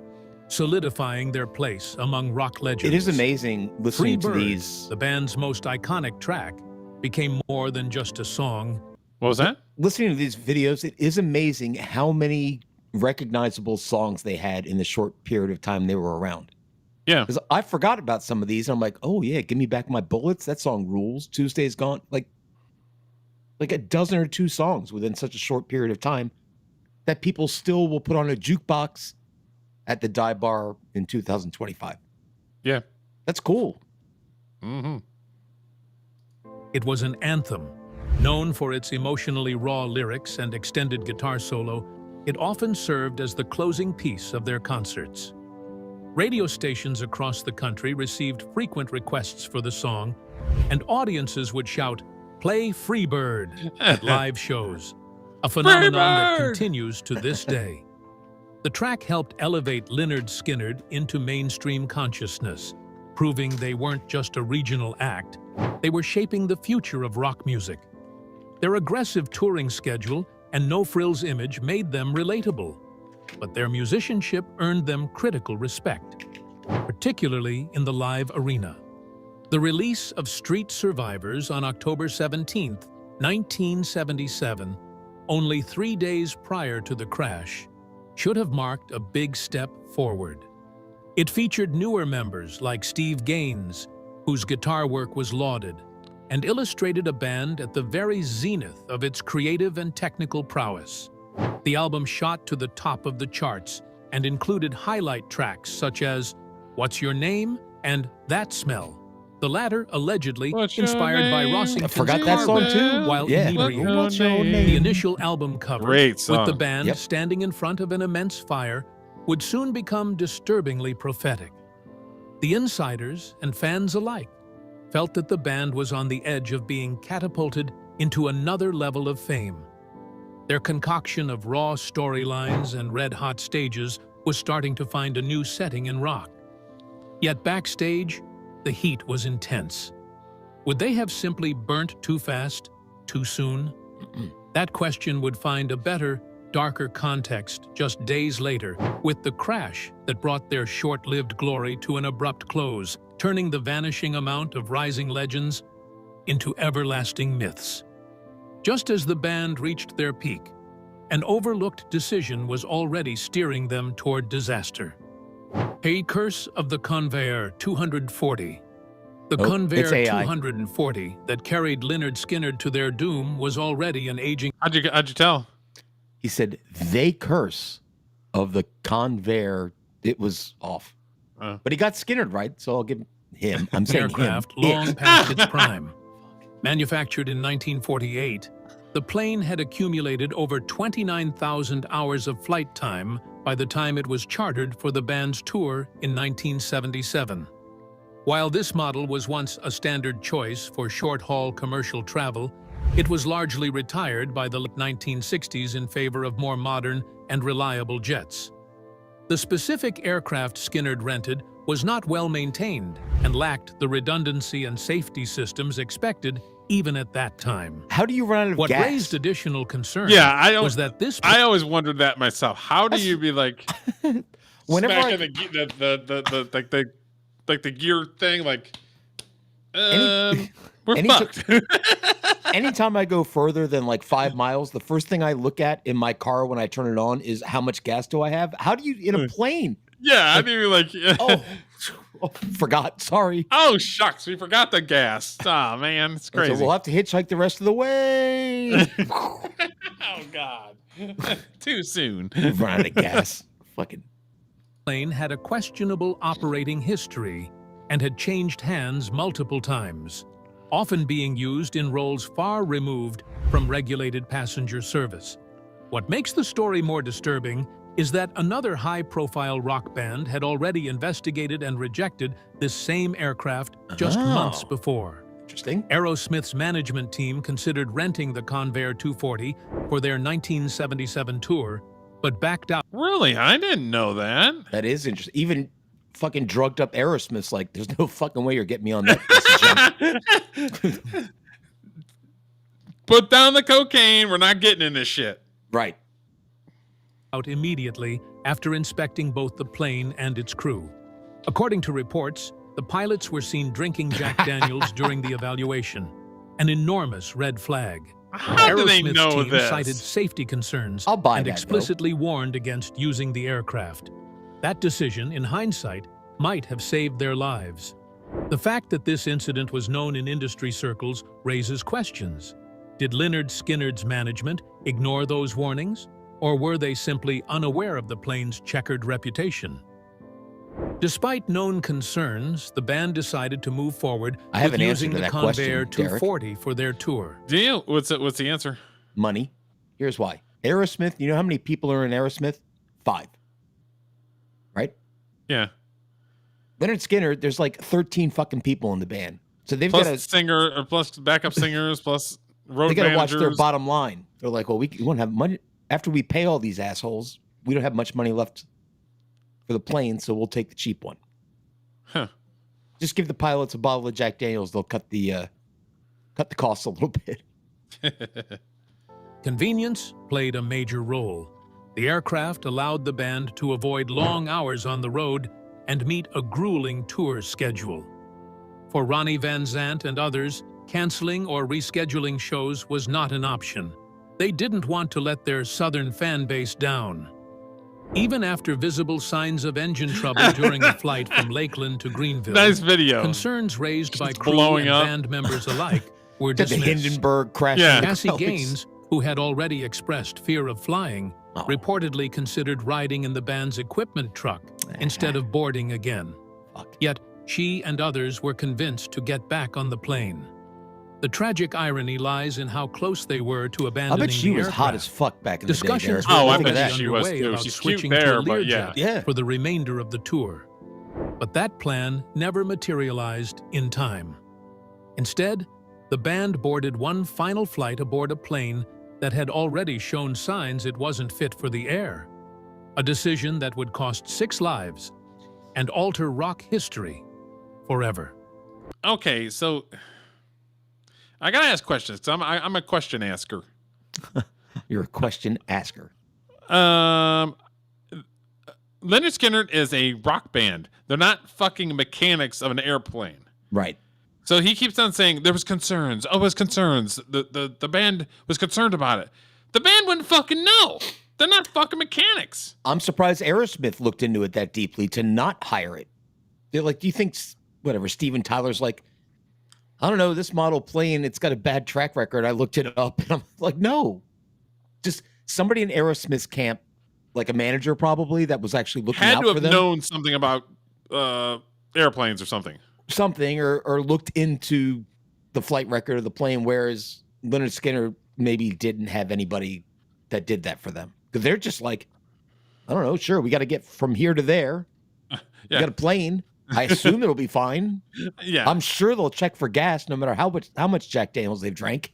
S7: solidifying their place among rock legends.
S3: It is amazing listening
S7: Free
S3: to
S7: Bird,
S3: these.
S7: the band's most iconic track, became more than just a song.
S1: What was that?
S3: Listening to these videos, it is amazing how many recognizable songs they had in the short period of time they were around.
S1: Yeah.
S3: Because I forgot about some of these. And I'm like, oh yeah, Give Me Back My Bullets. That song rules. Tuesday's Gone. Like a dozen or two songs within such a short period of time that people still will put on a jukebox at the dive bar in 2025.
S1: Yeah.
S3: That's cool.
S7: It was an anthem. Known for its emotionally raw lyrics and extended guitar solo, it often served as the closing piece of their concerts. Radio stations across the country received frequent requests for the song, and audiences would shout, "Play Freebird" at live shows, a phenomenon that continues to this day. The track helped elevate Lynyrd Skynyrd into mainstream consciousness, proving they weren't just a regional act, they were shaping the future of rock music. Their aggressive touring schedule and no-frills image made them relatable, but their musicianship earned them critical respect, particularly in the live arena. The release of Street Survivors on October 17, 1977, only 3 days prior to the crash, should have marked a big step forward. It featured newer members like Steve Gaines, whose guitar work was lauded, and illustrated a band at the very zenith of its creative and technical prowess. The album shot to the top of the charts and included highlight tracks such as "What's Your Name" and "That Smell," the latter allegedly inspired by Rossington's
S3: I forgot that song too.
S7: while
S3: Yeah.
S7: inebriated.
S3: What's your name?
S7: The initial album cover,
S1: Great
S7: with
S1: song.
S7: the band
S3: Yep.
S7: standing in front of an immense fire, would soon become disturbingly prophetic. The insiders and fans alike felt that the band was on the edge of being catapulted into another level of fame. Their concoction of raw storylines and red-hot stages was starting to find a new setting in rock. Yet backstage, the heat was intense. Would they have simply burnt too fast, too soon? That question would find a better, darker context just days later with the crash that brought their short-lived glory to an abrupt close, turning the vanishing amount of rising legends into everlasting myths. Just as the band reached their peak, an overlooked decision was already steering them toward disaster. A Curse of the Conveyor 240. The
S3: Oh,
S7: Conveyor
S3: it's AI.
S7: 240 that carried Lynyrd Skynyrd to their doom was already an aging...
S1: How'd you tell?
S3: He said, "They curse of the conveyor." It was off. But he got Skynyrd right, so I'll give him. I'm saying
S7: aircraft
S3: him.
S7: long past its prime. Manufactured in 1948, the plane had accumulated over 29,000 hours of flight time by the time it was chartered for the band's tour in 1977. While this model was once a standard choice for short-haul commercial travel, it was largely retired by the late 1960s in favor of more modern and reliable jets. The specific aircraft Skynyrd rented was not well maintained and lacked the redundancy and safety systems expected even at that time.
S3: How do you run out of
S7: What
S3: gas?
S7: raised additional concern was that this...
S1: I always wondered that myself. How do you be like
S3: Whenever
S1: smacking the gear thing like we're fucked.
S3: Anytime I go further than like 5 miles, the first thing I look at in my car when I turn it on is how much gas do I have? How do you in a plane?
S1: Yeah, I mean like
S3: oh, forgot. Sorry.
S1: Oh shucks, we forgot the gas. Oh man, it's crazy.
S3: So we'll have to hitchhike the rest of the way.
S1: Oh God, too soon.
S3: Run out of gas. Fucking
S7: plane had a questionable operating history and had changed hands multiple times, often being used in roles far removed from regulated passenger service. What makes the story more disturbing is that another high-profile rock band had already investigated and rejected this same aircraft just months before.
S3: Interesting.
S7: Aerosmith's management team considered renting the Convair 240 for their 1977 tour, but backed out.
S1: Really? I didn't know that.
S3: That is interesting. Even fucking drugged up Aerosmith's like, there's no fucking way you're getting me on that.
S1: Put down the cocaine. We're not getting in this shit.
S3: Right.
S7: Out immediately after inspecting both the plane and its crew. According to reports, the pilots were seen drinking Jack Daniels during the evaluation, an enormous red flag.
S1: How do they
S7: Aerosmith's
S1: know
S7: team
S1: this?
S7: cited safety concerns
S3: I'll buy
S7: and
S3: that,
S7: explicitly warned against using the aircraft. That decision, in hindsight, might have saved their lives. The fact that this incident was known in industry circles raises questions. Did Lynyrd Skynyrd's management ignore those warnings? Or were they simply unaware of the plane's checkered reputation? Despite known concerns, the band decided to move forward
S3: I have
S7: with
S3: an answer
S7: using
S3: to
S7: the
S3: that
S7: Convair
S3: question, Derek.
S7: 240 for their tour.
S1: Do you? What's the answer?
S3: Money. Here's why. Aerosmith, you know how many people are in Aerosmith? 5. Right?
S1: Yeah.
S3: Leonard Skinner, there's like 13 fucking people in the band. So they've
S1: Plus
S3: got to
S1: singer, or plus backup singers, plus road
S3: they got to watch
S1: managers.
S3: their bottom line. They're like, well, we won't have money after we pay all these assholes. We don't have much money left for the plane, so we'll take the cheap one.
S1: Huh.
S3: Just give the pilots a bottle of Jack Daniels. They'll cut the costs a little bit.
S7: Convenience played a major role. The aircraft allowed the band to avoid long hours on the road and meet a grueling tour schedule. For Ronnie Van Zant and others, canceling or rescheduling shows was not an option. They didn't want to let their southern fan base down. Even after visible signs of engine trouble during a flight from Lakeland to Greenville,
S1: nice video.
S7: Concerns raised by
S1: Just
S7: crew
S1: blowing
S7: and
S1: up.
S7: band members alike were
S3: The
S7: dismissed.
S3: Hindenburg crash.
S1: Yeah.
S7: Cassie Gaines, who had already expressed fear of flying, reportedly considered riding in the band's equipment truck instead of boarding again. Yet she and others were convinced to get back on the plane. The tragic irony lies in how close they were to
S3: I
S7: abandoning
S3: bet she
S7: the
S3: was hot
S7: aircraft.
S3: as fuck back in the day.
S7: Discussions
S3: Derek.
S7: were
S1: I
S3: Think
S1: bet
S3: of
S7: already
S3: that.
S1: she was
S7: underway
S1: too.
S7: about
S1: She's
S7: switching
S1: cute
S7: to
S1: there,
S7: a
S1: but
S7: Learjet
S3: yeah.
S7: for the remainder of the tour. But that plan never materialized in time. Instead, the band boarded one final flight aboard a plane that had already shown signs it wasn't fit for the air. A decision that would cost 6 lives and alter rock history forever.
S1: Okay, so I gotta ask questions. I'm a question asker.
S3: You're a question asker.
S1: Leonard Skinner is a rock band. They're not fucking mechanics of an airplane.
S3: Right.
S1: So he keeps on saying there was concerns. Oh, it was concerns. The band was concerned about it. The band wouldn't fucking know. They're not fucking mechanics.
S3: I'm surprised Aerosmith looked into it that deeply to not hire it. They're like, do you think, whatever, Steven Tyler's like, I don't know, this model plane, it's got a bad track record. I looked it up and I'm like, no. Just somebody in Aerosmith's camp, like a manager probably, that was actually looking
S1: Had
S3: out
S1: to
S3: for
S1: have
S3: them.
S1: known something about airplanes or something.
S3: Something, or looked into the flight record of the plane, whereas Leonard Skinner maybe didn't have anybody that did that for them. Because they're just like, I don't know, sure, we got to get from here to there.
S1: Yeah.
S3: We got a plane. I assume it'll be fine.
S1: Yeah.
S3: I'm sure they'll check for gas no matter how much Jack Daniels they've drank.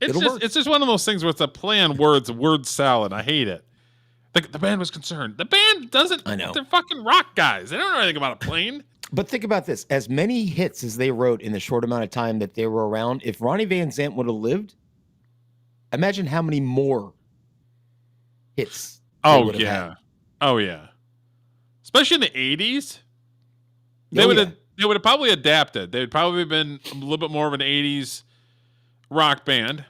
S1: It's just one of those things where it's a play on words, a word salad. I hate it. The band was concerned. The band doesn't.
S3: I know.
S1: They're fucking rock guys. They don't know anything about a plane.
S3: But think about this. As many hits as they wrote in the short amount of time that they were around, if Ronnie Van Zant would have lived, imagine how many more hits they
S1: Oh
S3: would have
S1: yeah.
S3: had.
S1: Oh yeah. Especially in the 80s. They would have probably adapted. They'd probably been a little bit more of an 80s rock band.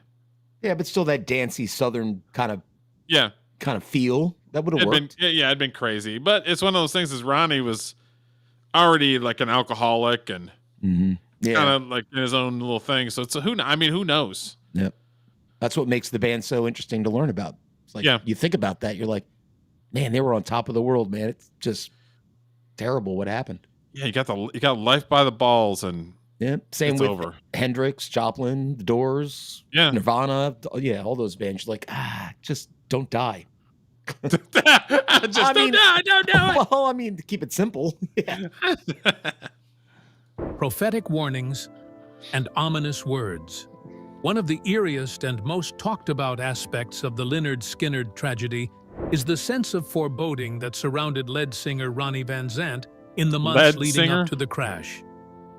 S3: Yeah, but still that dancey southern kind of feel. That would have worked.
S1: It'd been crazy. But it's one of those things as Ronnie was already like an alcoholic and kind of like in his own little thing. So it's who knows?
S3: Yep. That's what makes the band so interesting to learn about. It's like you think about that, you're like, man, they were on top of the world, man. It's just terrible what happened.
S1: Yeah, you got life by the balls, and
S3: same
S1: it's
S3: with
S1: over.
S3: Hendrix, Joplin, The Doors, Nirvana, all those bands. You're like, just don't die.
S1: Don't die, don't do it.
S3: Well, I mean, to keep it simple. Yeah.
S7: Prophetic warnings and ominous words. One of the eeriest and most talked about aspects of the Lynyrd Skynyrd tragedy is the sense of foreboding that surrounded lead singer Ronnie Van Zant in the months leading up to the crash.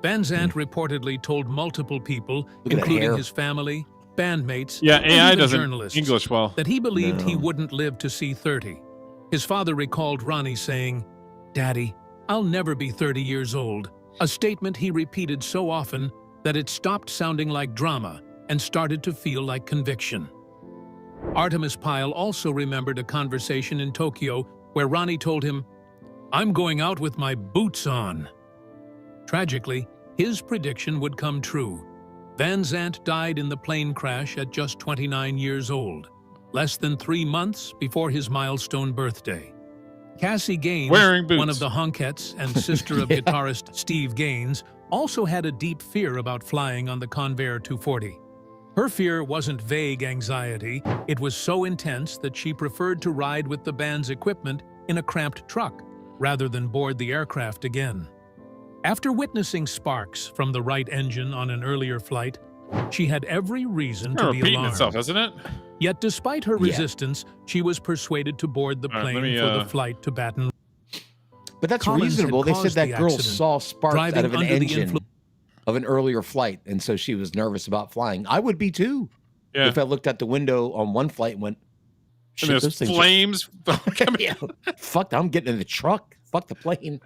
S7: Van Zant reportedly told multiple people, including his family, bandmates, and
S1: AI
S7: even
S1: doesn't
S7: journalists,
S1: English well,
S7: that he believed he wouldn't live to see 30. His father recalled Ronnie saying, "Daddy, I'll never be 30 years old," a statement he repeated so often that it stopped sounding like drama and started to feel like conviction. Artemis Pyle also remembered a conversation in Tokyo where Ronnie told him, "I'm going out with my boots on." Tragically, his prediction would come true. Van Zant died in the plane crash at just 29 years old, less than 3 months before his milestone birthday. Cassie Gaines,
S1: Wearing boots.
S7: one of the Honkettes and sister of guitarist Steve Gaines, also had a deep fear about flying on the Convair 240. Her fear wasn't vague anxiety, it was so intense that she preferred to ride with the band's equipment in a cramped truck, rather than board the aircraft again. After witnessing sparks from the right engine on an earlier flight, she had every reason to be
S1: repeating
S7: alarmed.
S1: itself, isn't it?
S7: Yet despite her resistance, she was persuaded to board the plane for the flight to Baton Rouge.
S3: But that's
S7: Collins
S3: reasonable.
S7: had
S3: They said
S7: caused
S3: that
S7: the
S3: girl
S7: accident,
S3: saw sparks
S7: driving
S3: out of an
S7: under the
S3: engine of an earlier flight, and so she was nervous about flying. I would be too.
S1: Yeah.
S3: If I looked out the window on one flight and went,
S1: And there's
S3: those things are-
S1: flames.
S3: Yeah, fuck, I'm getting in the truck. Fuck the plane.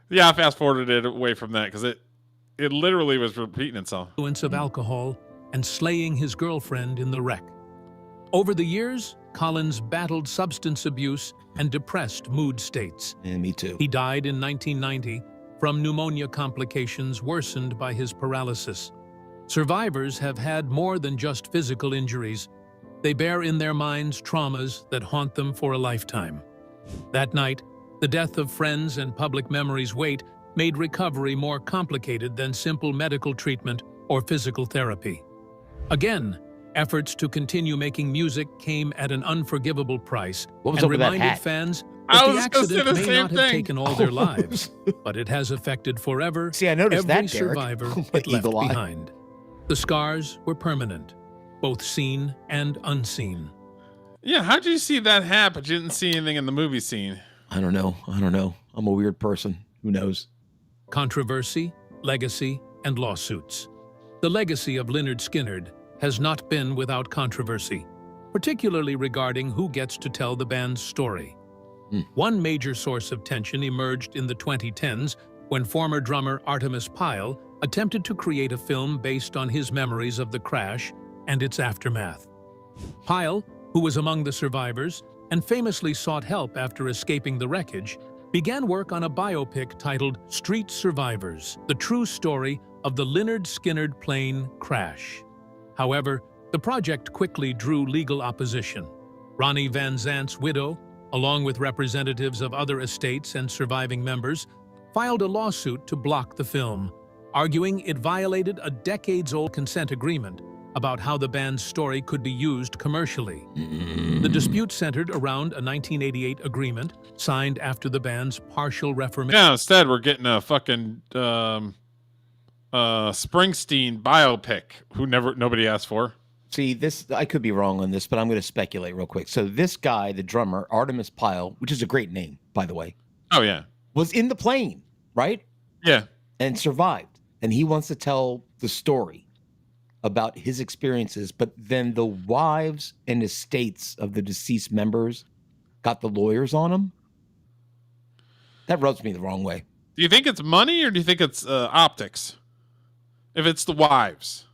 S1: Yeah, I fast forwarded it away from that because it literally was repeating itself.
S7: Influence of alcohol and slaying his girlfriend in the wreck. Over the years, Collins battled substance abuse and depressed mood states.
S3: And me too.
S7: He died in 1990 from pneumonia complications worsened by his paralysis. Survivors have had more than just physical injuries. They bear in their minds traumas that haunt them for a lifetime. That night, the death of friends and public memories weight made recovery more complicated than simple medical treatment or physical therapy. Again, efforts to continue making music came at an unforgivable price and reminded fans that the accident may not have taken all their lives, but it has affected forever every survivor it left behind. The scars were permanent, both seen and unseen.
S1: Yeah, how did you see that happen? But you didn't see anything in the movie scene.
S3: I don't know. I'm a weird person. Who knows?
S7: Controversy, legacy, and lawsuits. The legacy of Lynyrd Skynyrd has not been without controversy, particularly regarding who gets to tell the band's story. One major source of tension emerged in the 2010s when former drummer Artemis Pyle attempted to create a film based on his memories of the crash and its aftermath. Pyle, who was among the survivors and famously sought help after escaping the wreckage, began work on a biopic titled Street Survivors, the true story of the Lynyrd Skynyrd plane crash. However, the project quickly drew legal opposition. Ronnie Van Zant's widow, along with representatives of other estates and surviving members, filed a lawsuit to block the film, arguing it violated a decades-old consent agreement about how the band's story could be used commercially. The dispute centered around a 1988 agreement signed after the band's partial reformation.
S1: Yeah, instead we're getting a fucking Springsteen biopic who nobody asked for.
S3: See, this, I could be wrong on this, but I'm going to speculate real quick. So this guy, the drummer, Artemis Pyle, which is a great name, by the way.
S1: Oh, yeah.
S3: Was in the plane, right?
S1: Yeah.
S3: And survived. And he wants to tell the story about his experiences, but then the wives and estates of the deceased members got the lawyers on him. That rubs me the wrong way.
S1: Do you think it's money or do you think it's optics? If it's the wives.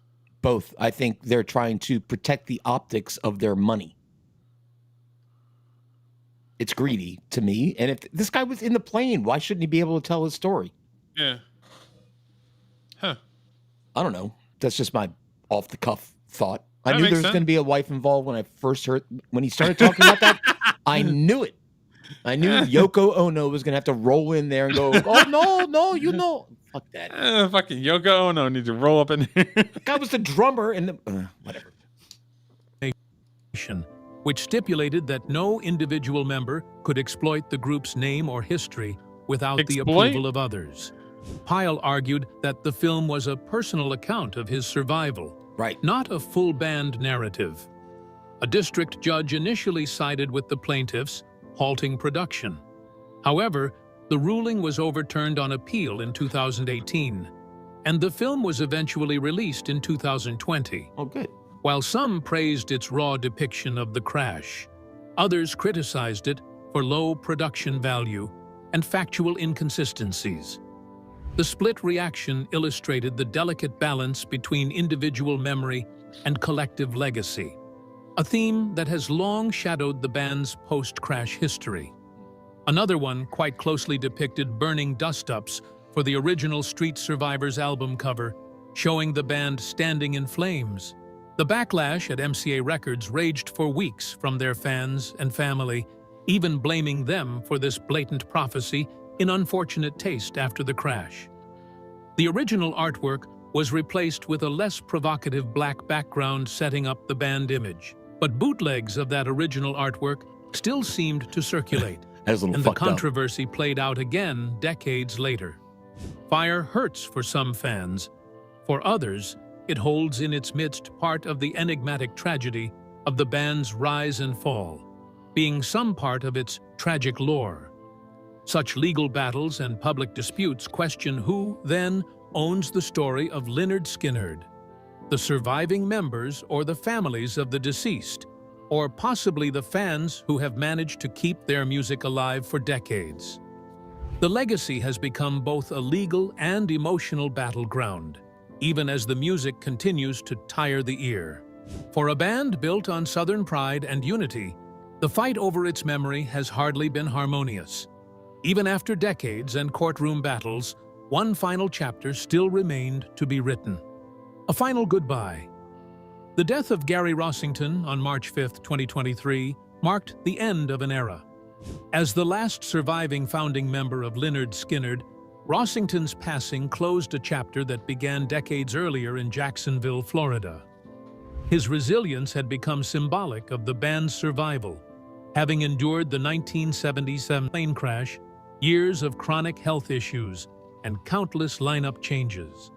S3: Both. I think they're trying to protect the optics of their money. It's greedy to me. And if this guy was in the plane, why shouldn't he be able to tell his story?
S1: Yeah. Huh.
S3: I don't know. That's just my off-the-cuff thought. I knew there was going to be a wife involved when I first heard, when he started talking about that. I knew it. I knew Yoko Ono was going to have to roll in there and go, oh, no, you know. Fuck that.
S1: Fucking Yoko Ono needs to roll up in here.
S3: That guy was the drummer in the... whatever.
S7: Which stipulated that no individual member could exploit the group's name or history without the approval of others. Pyle argued that the film was a personal account of his survival, not a full band narrative. A district judge initially sided with the plaintiffs, halting production. However, the ruling was overturned on appeal in 2018, and the film was eventually released in 2020.
S3: Oh, good.
S7: While some praised its raw depiction of the crash, others criticized it for low production value and factual inconsistencies. The split reaction illustrated the delicate balance between individual memory and collective legacy, a theme that has long shadowed the band's post-crash history. Another one quite closely depicted burning dust-ups for the original Street Survivors album cover, showing the band standing in flames. The backlash at MCA Records raged for weeks from their fans and family, even blaming them for this blatant prophecy in unfortunate taste after the crash. The original artwork was replaced with a less provocative black background setting up the band image, but bootlegs of that original artwork still seemed to circulate, and the controversy played out again decades later. Fire hurts for some fans. For others, it holds in its midst part of the enigmatic tragedy of the band's rise and fall, being some part of its tragic lore. Such legal battles and public disputes question who, then, owns the story of Lynyrd Skynyrd, the surviving members or the families of the deceased, or possibly the fans who have managed to keep their music alive for decades. The legacy has become both a legal and emotional battleground, even as the music continues to tire the ear. For a band built on Southern pride and unity, the fight over its memory has hardly been harmonious. Even after decades and courtroom battles, one final chapter still remained to be written. A final goodbye. The death of Gary Rossington on March 5, 2023, marked the end of an era. As the last surviving founding member of Lynyrd Skynyrd, Rossington's passing closed a chapter that began decades earlier in Jacksonville, Florida. His resilience had become symbolic of the band's survival, having endured the 1977 plane crash, years of chronic health issues, and countless lineup changes.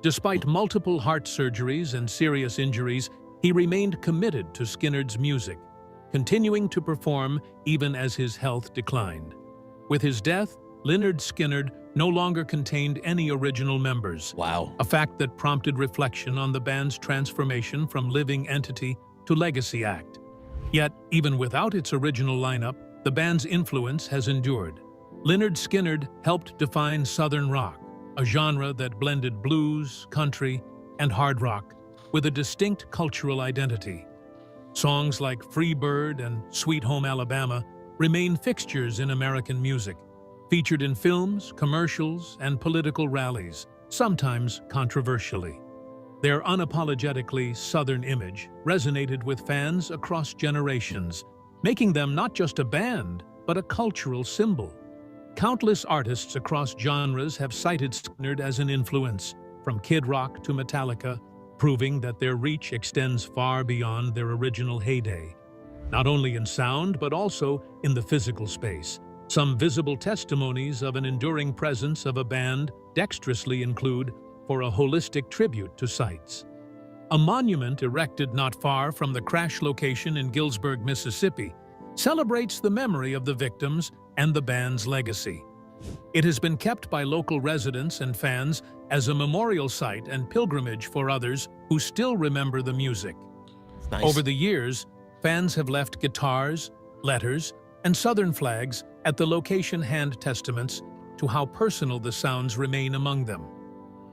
S7: Despite multiple heart surgeries and serious injuries, he remained committed to Skynyrd's music, continuing to perform even as his health declined. With his death, Lynyrd Skynyrd no longer contained any original members.
S3: Wow.
S7: A fact that prompted reflection on the band's transformation from living entity to legacy act. Yet, even without its original lineup, the band's influence has endured. Lynyrd Skynyrd helped define Southern rock, a genre that blended blues, country, and hard rock with a distinct cultural identity. Songs like Free Bird and Sweet Home Alabama remain fixtures in American music, featured in films, commercials, and political rallies, sometimes controversially. Their unapologetically Southern image resonated with fans across generations, making them not just a band, but a cultural symbol. Countless artists across genres have cited Skynyrd as an influence, from Kid Rock to Metallica, proving that their reach extends far beyond their original heyday, not only in sound but also in the physical space. Some visible testimonies of an enduring presence of a band dexterously include for a holistic tribute to sites. A monument erected not far from the crash location in Gillsburg, Mississippi, celebrates the memory of the victims and the band's legacy. It has been kept by local residents and fans as a memorial site and pilgrimage for others who still remember the music.
S3: Nice.
S7: Over the years, fans have left guitars, letters, and Southern flags at the location, hand testaments to how personal the sounds remain among them.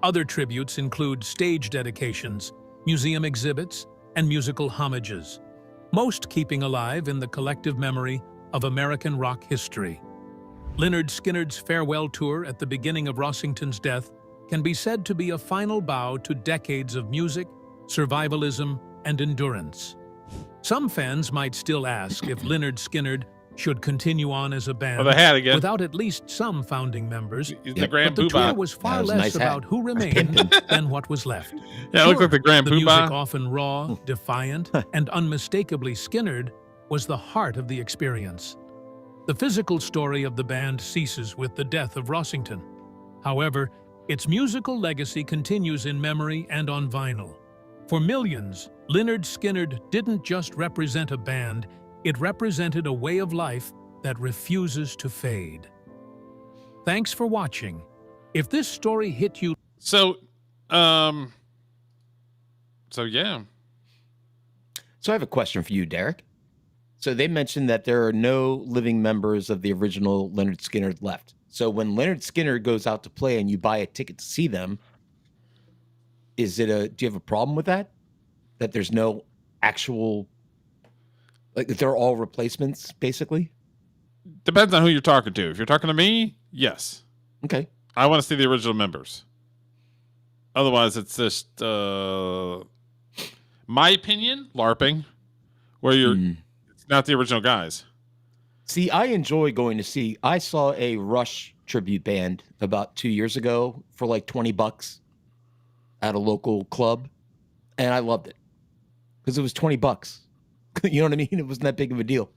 S7: Other tributes include stage dedications, museum exhibits, and musical homages, most keeping alive in the collective memory of American rock history. Lynyrd Skynyrd's farewell tour at the beginning of Rossington's death can be said to be a final bow to decades of music, survivalism, and endurance. Some fans might still ask if Lynyrd Skynyrd should continue on as a band without at least some founding members, but the tour was far less about who remained than what was left.
S1: Yeah, it looked like the Grand
S7: The music,
S1: Poobah.
S7: often raw, defiant, and unmistakably Skynyrd, was the heart of the experience. The physical story of the band ceases with the death of Rossington. However, its musical legacy continues in memory and on vinyl. For millions, Lynyrd Skynyrd didn't just represent a band, it represented a way of life that refuses to fade. Thanks for watching. If this story hit you...
S1: So yeah.
S3: So I have a question for you, Derek. So they mentioned that there are no living members of the original Lynyrd Skynyrd left. So when Lynyrd Skynyrd goes out to play and you buy a ticket to see them, do you have a problem with that? That there's no actual, like that they're all replacements, basically?
S1: Depends on who you're talking to. If you're talking to me, yes.
S3: Okay.
S1: I want to see the original members. Otherwise, it's just, my opinion, LARPing, where it's not the original guys.
S3: See, I enjoy going to see. I saw a Rush tribute band about 2 years ago for like $20 at a local club, and I loved it because it was $20. You know what I mean? It wasn't that big of a deal.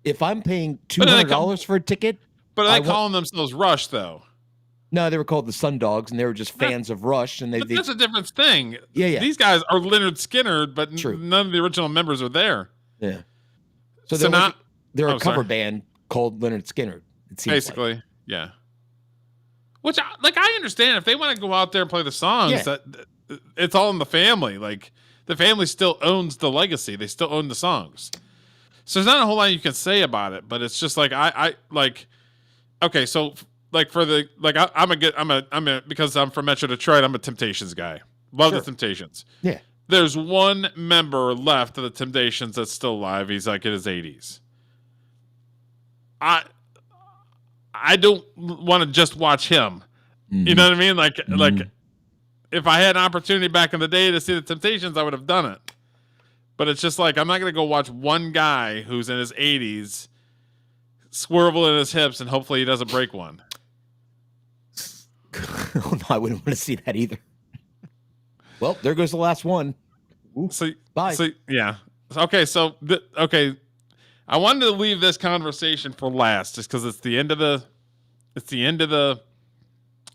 S3: If I'm paying $200 for a ticket,
S1: but are they calling themselves Rush though?
S3: No, they were called the Sundogs, and they were just fans of Rush. And
S1: that's a different thing.
S3: Yeah.
S1: These guys are Leonard Skinner, but none of the original members are there.
S3: Yeah. So they're a cover band called Leonard Skinner. It seems
S1: basically, yeah. Which, I understand if they want to go out there and play the songs. That it's all in the family. Like the family still owns the legacy. They still own the songs. So there's not a whole lot you can say about it. But it's just like I like. Okay, so. Like for the because I'm from Metro Detroit, I'm a Temptations guy. Love the Temptations.
S3: Yeah.
S1: There's one member left of the Temptations that's still alive. He's like in his 80s. I don't want to just watch him. Mm-hmm. You know what I mean? Like if I had an opportunity back in the day to see the Temptations, I would have done it. But it's just like I'm not gonna go watch one guy who's in his 80s swervel in his hips and hopefully he doesn't break one.
S3: Oh, no, I wouldn't want to see that either. Well, there goes the last one. Bye.
S1: Yeah. Okay. I wanted to leave this conversation for last, just because it's the end of the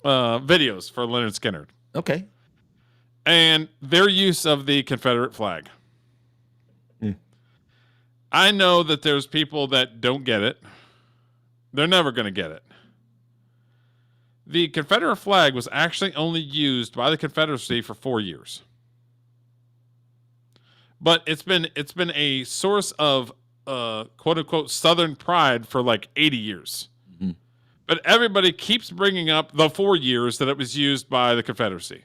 S1: videos for Leonard Skinner.
S3: Okay.
S1: And their use of the Confederate flag. I know that there's people that don't get it. They're never going to get it. The Confederate flag was actually only used by the Confederacy for 4 years. But it's been a source of quote unquote Southern pride for like 80 years. Mm-hmm. But everybody keeps bringing up the 4 years that it was used by the Confederacy.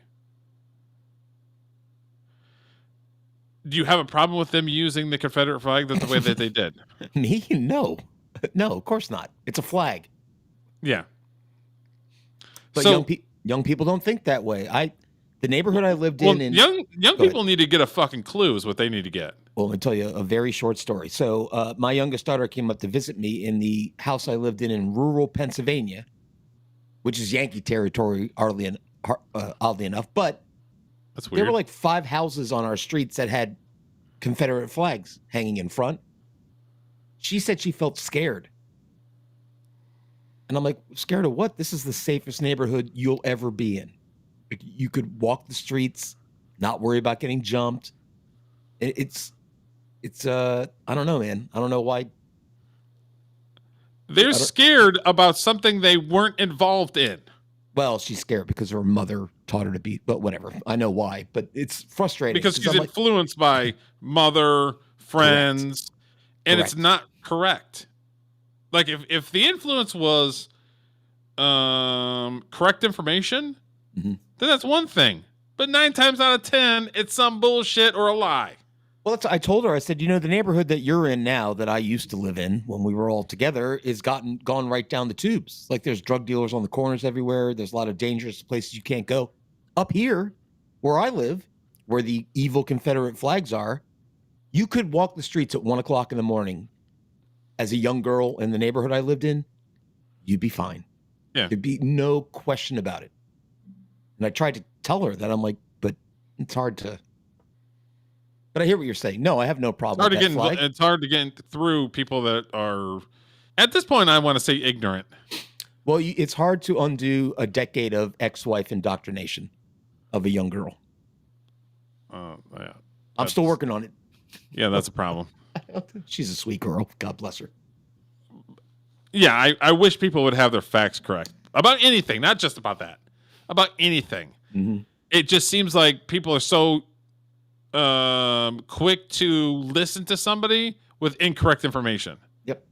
S1: Do you have a problem with them using the Confederate flag the way that they did?
S3: Me? No, of course not. It's a flag.
S1: Yeah.
S3: But young people don't think that way. The neighborhood I lived in
S1: young people need to get a fucking clue is what they need to get.
S3: Well, let me tell you a very short story. So my youngest daughter came up to visit me in the house I lived in rural Pennsylvania, which is Yankee territory, oddly enough. But
S1: that's weird.
S3: There were like 5 houses on our streets that had Confederate flags hanging in front. She said she felt scared. And I'm like, scared of what? This is the safest neighborhood you'll ever be in. You could walk the streets, not worry about getting jumped. It's I don't know, man. I don't know why.
S1: They're scared about something they weren't involved in.
S3: Well, she's scared because her mother taught her to be, but whatever. I know why, but it's frustrating.
S1: Because she's influenced by mother, friends, and it's not correct. Like if the influence was correct information, then that's one thing. But 9 times out of 10, it's some bullshit or a lie.
S3: Well, I told her, I said, the neighborhood that you're in now that I used to live in when we were all together is gone right down the tubes. Like there's drug dealers on the corners everywhere. There's a lot of dangerous places you can't go. Up here, where I live, where the evil Confederate flags are, you could walk the streets at 1 o'clock in the morning as a young girl in the neighborhood I lived in. You'd be fine.
S1: Yeah.
S3: There'd be no question about it. And I tried to tell her that. I'm like, but it's hard to. But I hear what you're saying. No, I have no problem with that flag.
S1: It's hard to get through people that are, at this point, I want to say ignorant.
S3: Well, it's hard to undo a decade of ex-wife indoctrination of a young girl.
S1: Yeah.
S3: I'm still working on it.
S1: Yeah, that's a problem.
S3: She's a sweet girl. God bless her.
S1: Yeah, I wish people would have their facts correct about anything, not just about that. About anything.
S3: Mm-hmm.
S1: It just seems like people are so quick to listen to somebody with incorrect information.
S3: Yep.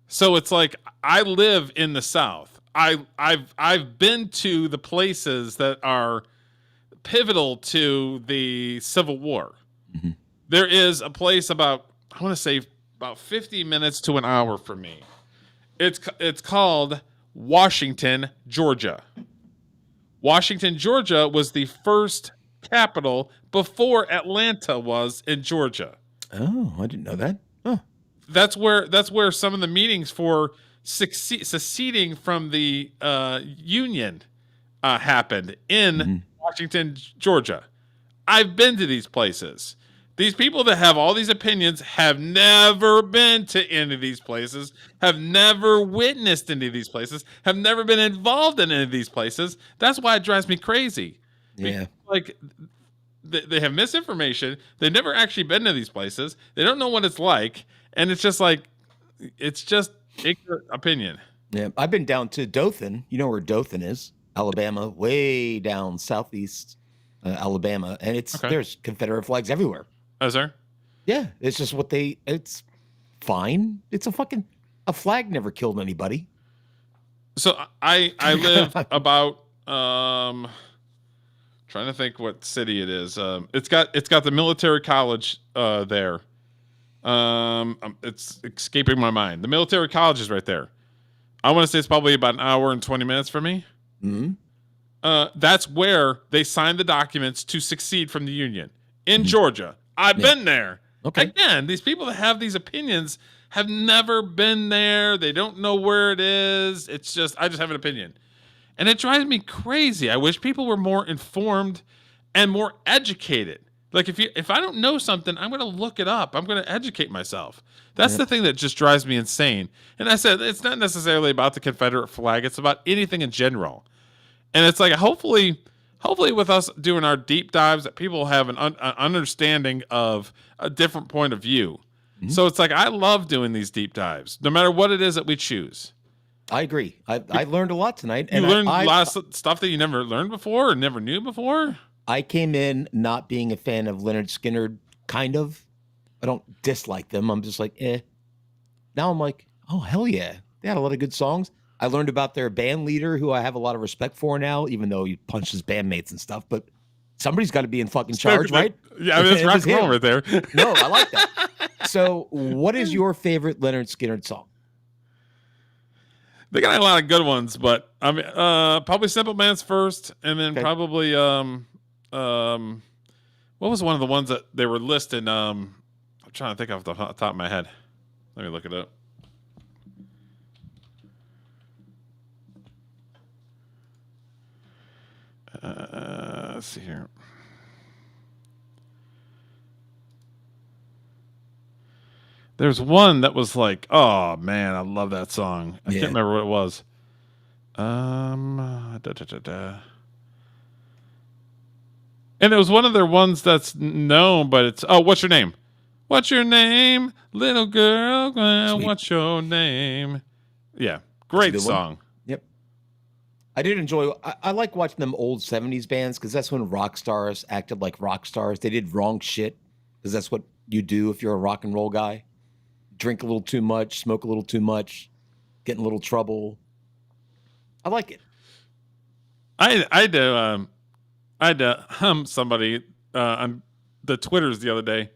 S1: So it's like I live in the South. I've been to the places that are pivotal to the Civil War.
S3: Mm-hmm.
S1: There is a place about 50 minutes to an hour from me. It's called Washington, Georgia. Washington, Georgia was the first capital before Atlanta was in Georgia.
S3: Oh, I didn't know that. Huh.
S1: that's where some of the meetings for seceding from the union happened in Washington, Georgia. I've been to these places. These people that have all these opinions have never been to any of these places, have never witnessed any of these places, have never been involved in any of these places. That's why it drives me crazy.
S3: Yeah.
S1: Like, they have misinformation. They've never actually been to these places. They don't know what it's like. And it's just like, it's just ignorant opinion.
S3: Yeah. I've been down to Dothan. You know where Dothan is? Alabama, way down southeast Alabama. And there's Confederate flags everywhere.
S1: Oh, is there?
S3: Yeah. It's just it's fine. It's a flag never killed anybody.
S1: So I live about, trying to think what city it is. It's got the military college there. It's escaping my mind. The military college is right there. I want to say it's probably about an hour and 20 minutes from me. That's where they signed the documents to secede from the union in Georgia. I've been there.
S3: Okay.
S1: Again, these people that have these opinions have never been there. They don't know where it is. It's just, I just have an opinion. And it drives me crazy. I wish people were more informed and more educated. Like, if I don't know something, I'm going to look it up. I'm going to educate myself. That's the thing that just drives me insane. And I said, it's not necessarily about the Confederate flag. It's about anything in general. And it's like, hopefully with us doing our deep dives, that people have an understanding of a different point of view. So it's like, I love doing these deep dives, no matter what it is that we choose.
S3: I agree. I learned a lot tonight.
S1: You learned a lot of stuff that you never learned before or never knew before?
S3: I came in not being a fan of Leonard Skinner, kind of. I don't dislike them. I'm just like, eh. Now I'm like, oh, hell yeah. They had a lot of good songs. I learned about their band leader, who I have a lot of respect for now, even though he punched his bandmates and stuff. But somebody's got to be in fucking charge, right?
S1: Yeah, I mean, that's rock and roll right there.
S3: No, I like that. So what is your favorite Leonard Skinner song?
S1: They got a lot of good ones, but I mean, probably Simple Man's first, and then probably what was one of the ones that they were listed? I'm trying to think off the top of my head. Let me look it up. Let's see here. There's one that was like, oh man, I love that song. I can't remember what it was. And it was one of their ones that's known, but it's, oh, what's your name? What's your name, little girl? What's your name? Yeah, great song.
S3: Yep. I did enjoy. I like watching them old 70s bands because that's when rock stars acted like rock stars. They did wrong shit because that's what you do if you're a rock and roll guy. Drink a little too much, smoke a little too much, get in a little trouble. I like it.
S1: I had to somebody on the Twitters the other day.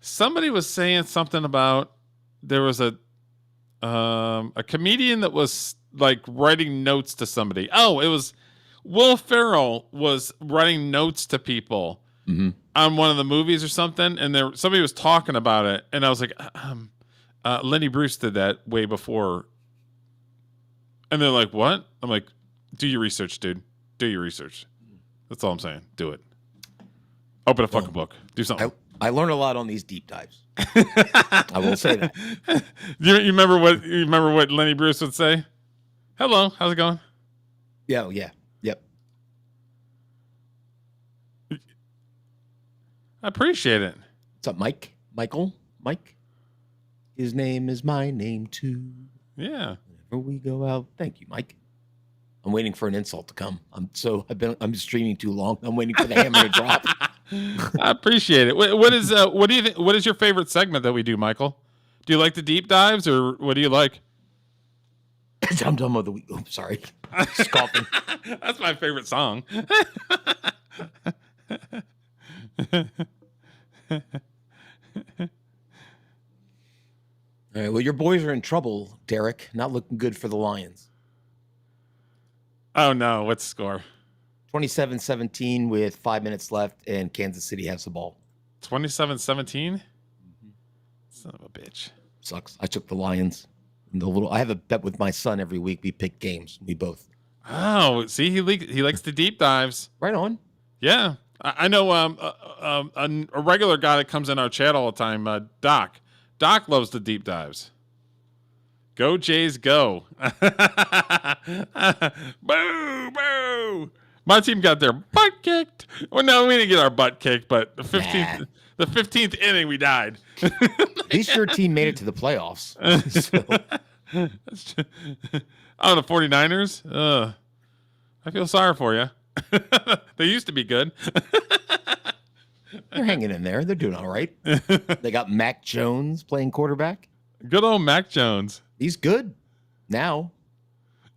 S1: Somebody was saying something about there was a comedian that was like writing notes to somebody. Oh, it was Will Ferrell was writing notes to people on one of the movies or something, and somebody was talking about it, and I was like, Lenny Bruce did that way before. And they're like, what? I'm like, do your research, dude. Do your research. That's all I'm saying. Do it. Open a fucking book. Do something.
S3: I learn a lot on these deep dives. I will say that.
S1: You remember what Lenny Bruce would say? Hello, how's it going?
S3: Yeah. Yep.
S1: I appreciate it.
S3: What's up, Mike? Michael? Mike? His name is my name too.
S1: Yeah.
S3: Whenever we go out. Thank you, Mike. I'm waiting for an insult to come. I'm streaming too long. I'm waiting for the hammer to drop.
S1: I appreciate it. What do you think? What is your favorite segment that we do, Michael? Do you like the deep dives, or what do you like?
S3: Dum Dum of the Week. Oh, sorry. Scoffing.
S1: That's my favorite song.
S3: All right. Well, your boys are in trouble, Derek. Not looking good for the Lions.
S1: Oh, no. What's the score?
S3: 27-17 with 5 minutes left, and Kansas City has the ball.
S1: 27-17? Son of a bitch.
S3: sucks. I took the Lions. I have a bet with my son every week. We pick games. We both.
S1: Oh, see, he likes the deep dives.
S3: Right on.
S1: Yeah, I know. A regular guy that comes in our chat all the time, Doc. Doc loves the deep dives. Go Jays, go! Boo, boo! My team got their butt kicked. Well, no, we didn't get our butt kicked, but the 15th inning, we died.
S3: At least your team made it to the playoffs.
S1: Oh, the 49ers? I feel sorry for you. They used to be good.
S3: They're hanging in there. They're doing all right. They got Mac Jones playing quarterback.
S1: Good old Mac Jones.
S3: He's good now.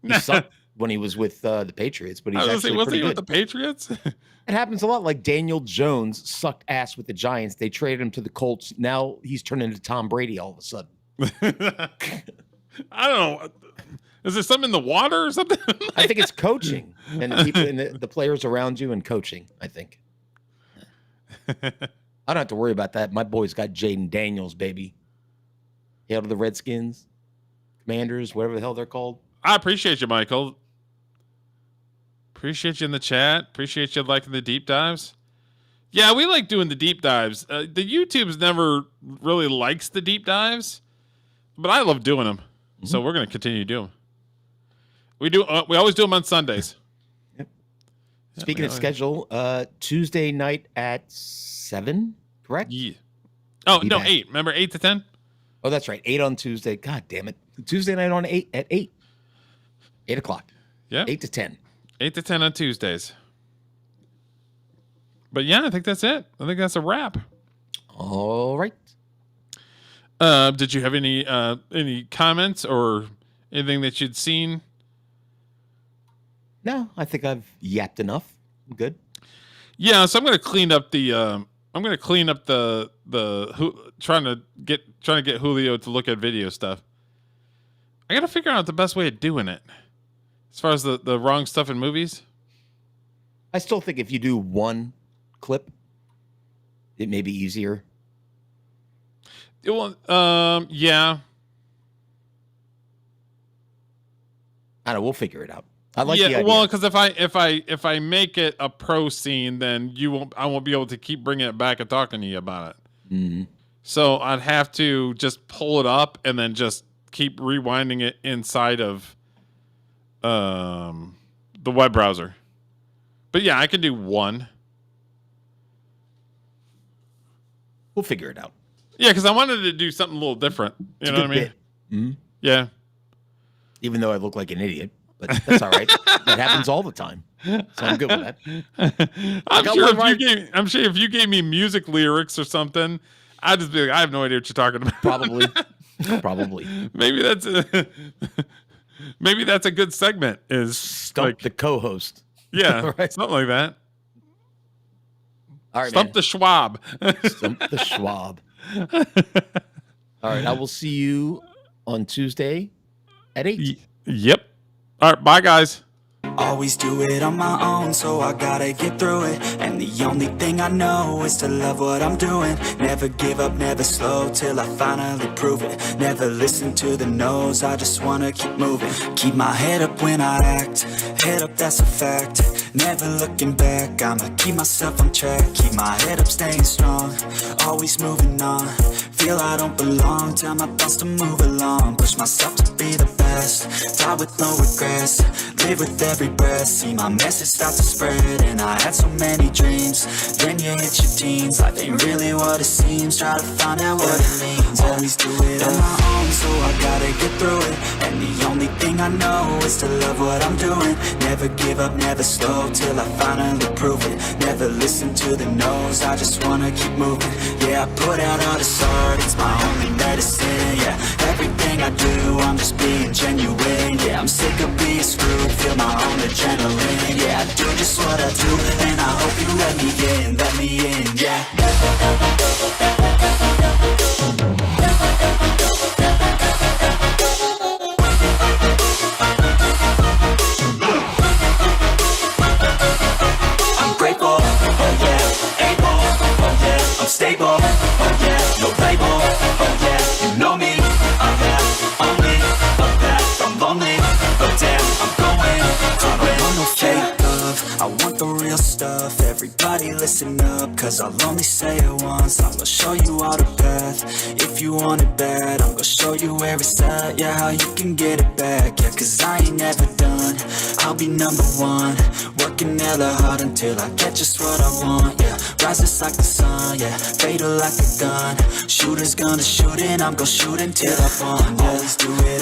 S3: He sucked when he was with the Patriots, but he's actually
S1: was
S3: pretty
S1: he
S3: good.
S1: with the Patriots?
S3: It happens a lot. Like Daniel Jones sucked ass with the Giants. They traded him to the Colts. Now he's turned into Tom Brady all of a sudden.
S1: I don't know. Is there something in the water or something?
S3: I think it's coaching and the people and the players around you and coaching, I think. I don't have to worry about that. My boy's got Jaden Daniels, baby. Hail to the Redskins, Commanders, whatever the hell they're called.
S1: I appreciate you, Michael. Appreciate you in the chat. Appreciate you liking the deep dives. Yeah, we like doing the deep dives. The YouTube's never really likes the deep dives, but I love doing them. Mm-hmm. So we're going to continue to do them. We always do them on Sundays.
S3: Yep. Speaking of schedule, Tuesday night at 7, correct?
S1: Yeah. Oh, no, back. 8. Remember 8 to 10?
S3: Oh, that's right. 8 on Tuesday. God damn it. Tuesday night on 8 at 8. 8 o'clock.
S1: Yeah.
S3: 8 to 10.
S1: 8 to 10 on Tuesdays. But yeah, I think that's it. I think that's a wrap.
S3: All right.
S1: Did you have any comments or anything that you'd seen?
S3: No, I think I've yapped enough. I'm good.
S1: Yeah, so I'm going to clean up the trying to get Julio to look at video stuff. I got to figure out the best way of doing it. As far as the wrong stuff in movies.
S3: I still think if you do one clip, it may be easier.
S1: Well, yeah.
S3: I don't know. We'll figure it out. I like the idea.
S1: Well, because if I make it a pro scene, then I won't be able to keep bringing it back and talking to you about it.
S3: Mm-hmm.
S1: So I'd have to just pull it up and then just keep rewinding it inside of the web browser. But yeah, I can do one.
S3: We'll figure it out.
S1: Yeah, because I wanted to do something a little different. You know what I mean?
S3: Mm-hmm.
S1: Yeah.
S3: Even though I look like an idiot, but that's all right. That happens all the time. So I'm good with that.
S1: I'm sure if you gave me music lyrics or something, I'd just be like, I have no idea what you're talking about.
S3: Probably.
S1: Maybe that's a good segment. Is
S3: Stump the co-host.
S1: Yeah,
S3: right.
S1: Something like that.
S3: All right,
S1: Stump the Schwab.
S3: Stump the Schwab. All right, I will see you on Tuesday at 8.
S1: Yep. All right, bye, guys.
S10: Always do it on my own, so I gotta get through it. And the only thing I know is to love what I'm doing. Never give up, never slow, till I finally prove it. Never listen to the no's, I just wanna keep moving. Keep my head up when I act, head up, that's a fact. Never looking back, I'ma keep myself on track. Keep my head up, staying strong, always moving on. Feel I don't belong, tell my thoughts to move along. Push myself to be the best, die with no regrets. Live with every breath, see my message start to spread. And I had so many dreams, then you hit your teens. Life ain't really what it seems, try to find out what it means. Always do it on my own, so I gotta get through it. And the only thing I know is to love what I'm doing. Never give up, never slow, till I finally prove it. Never listen to the no's, I just wanna keep moving. Yeah, I put out all this art, it's my only medicine. Yeah, everything I do, I'm just being genuine. Yeah, I'm sick of being screwed, feel my own adrenaline. Yeah, I do just what I do, and I hope you let me in, yeah. I'm grateful, oh yeah, able, oh yeah, I'm stable, oh yeah, no label, oh yeah, you know me. I want the real stuff, everybody listen up, cause I'll only say it once. I'm gonna show you all the path, if you want it bad. I'm gonna show you where it's at, yeah, how you can get it back. Yeah, cause I ain't never done, I'll be number one. Working hella hard until I get just what I want, yeah. Rises like the sun, yeah, fatal like a gun. Shooters gonna shoot and I'm gonna shoot until I fall, yeah. Always do it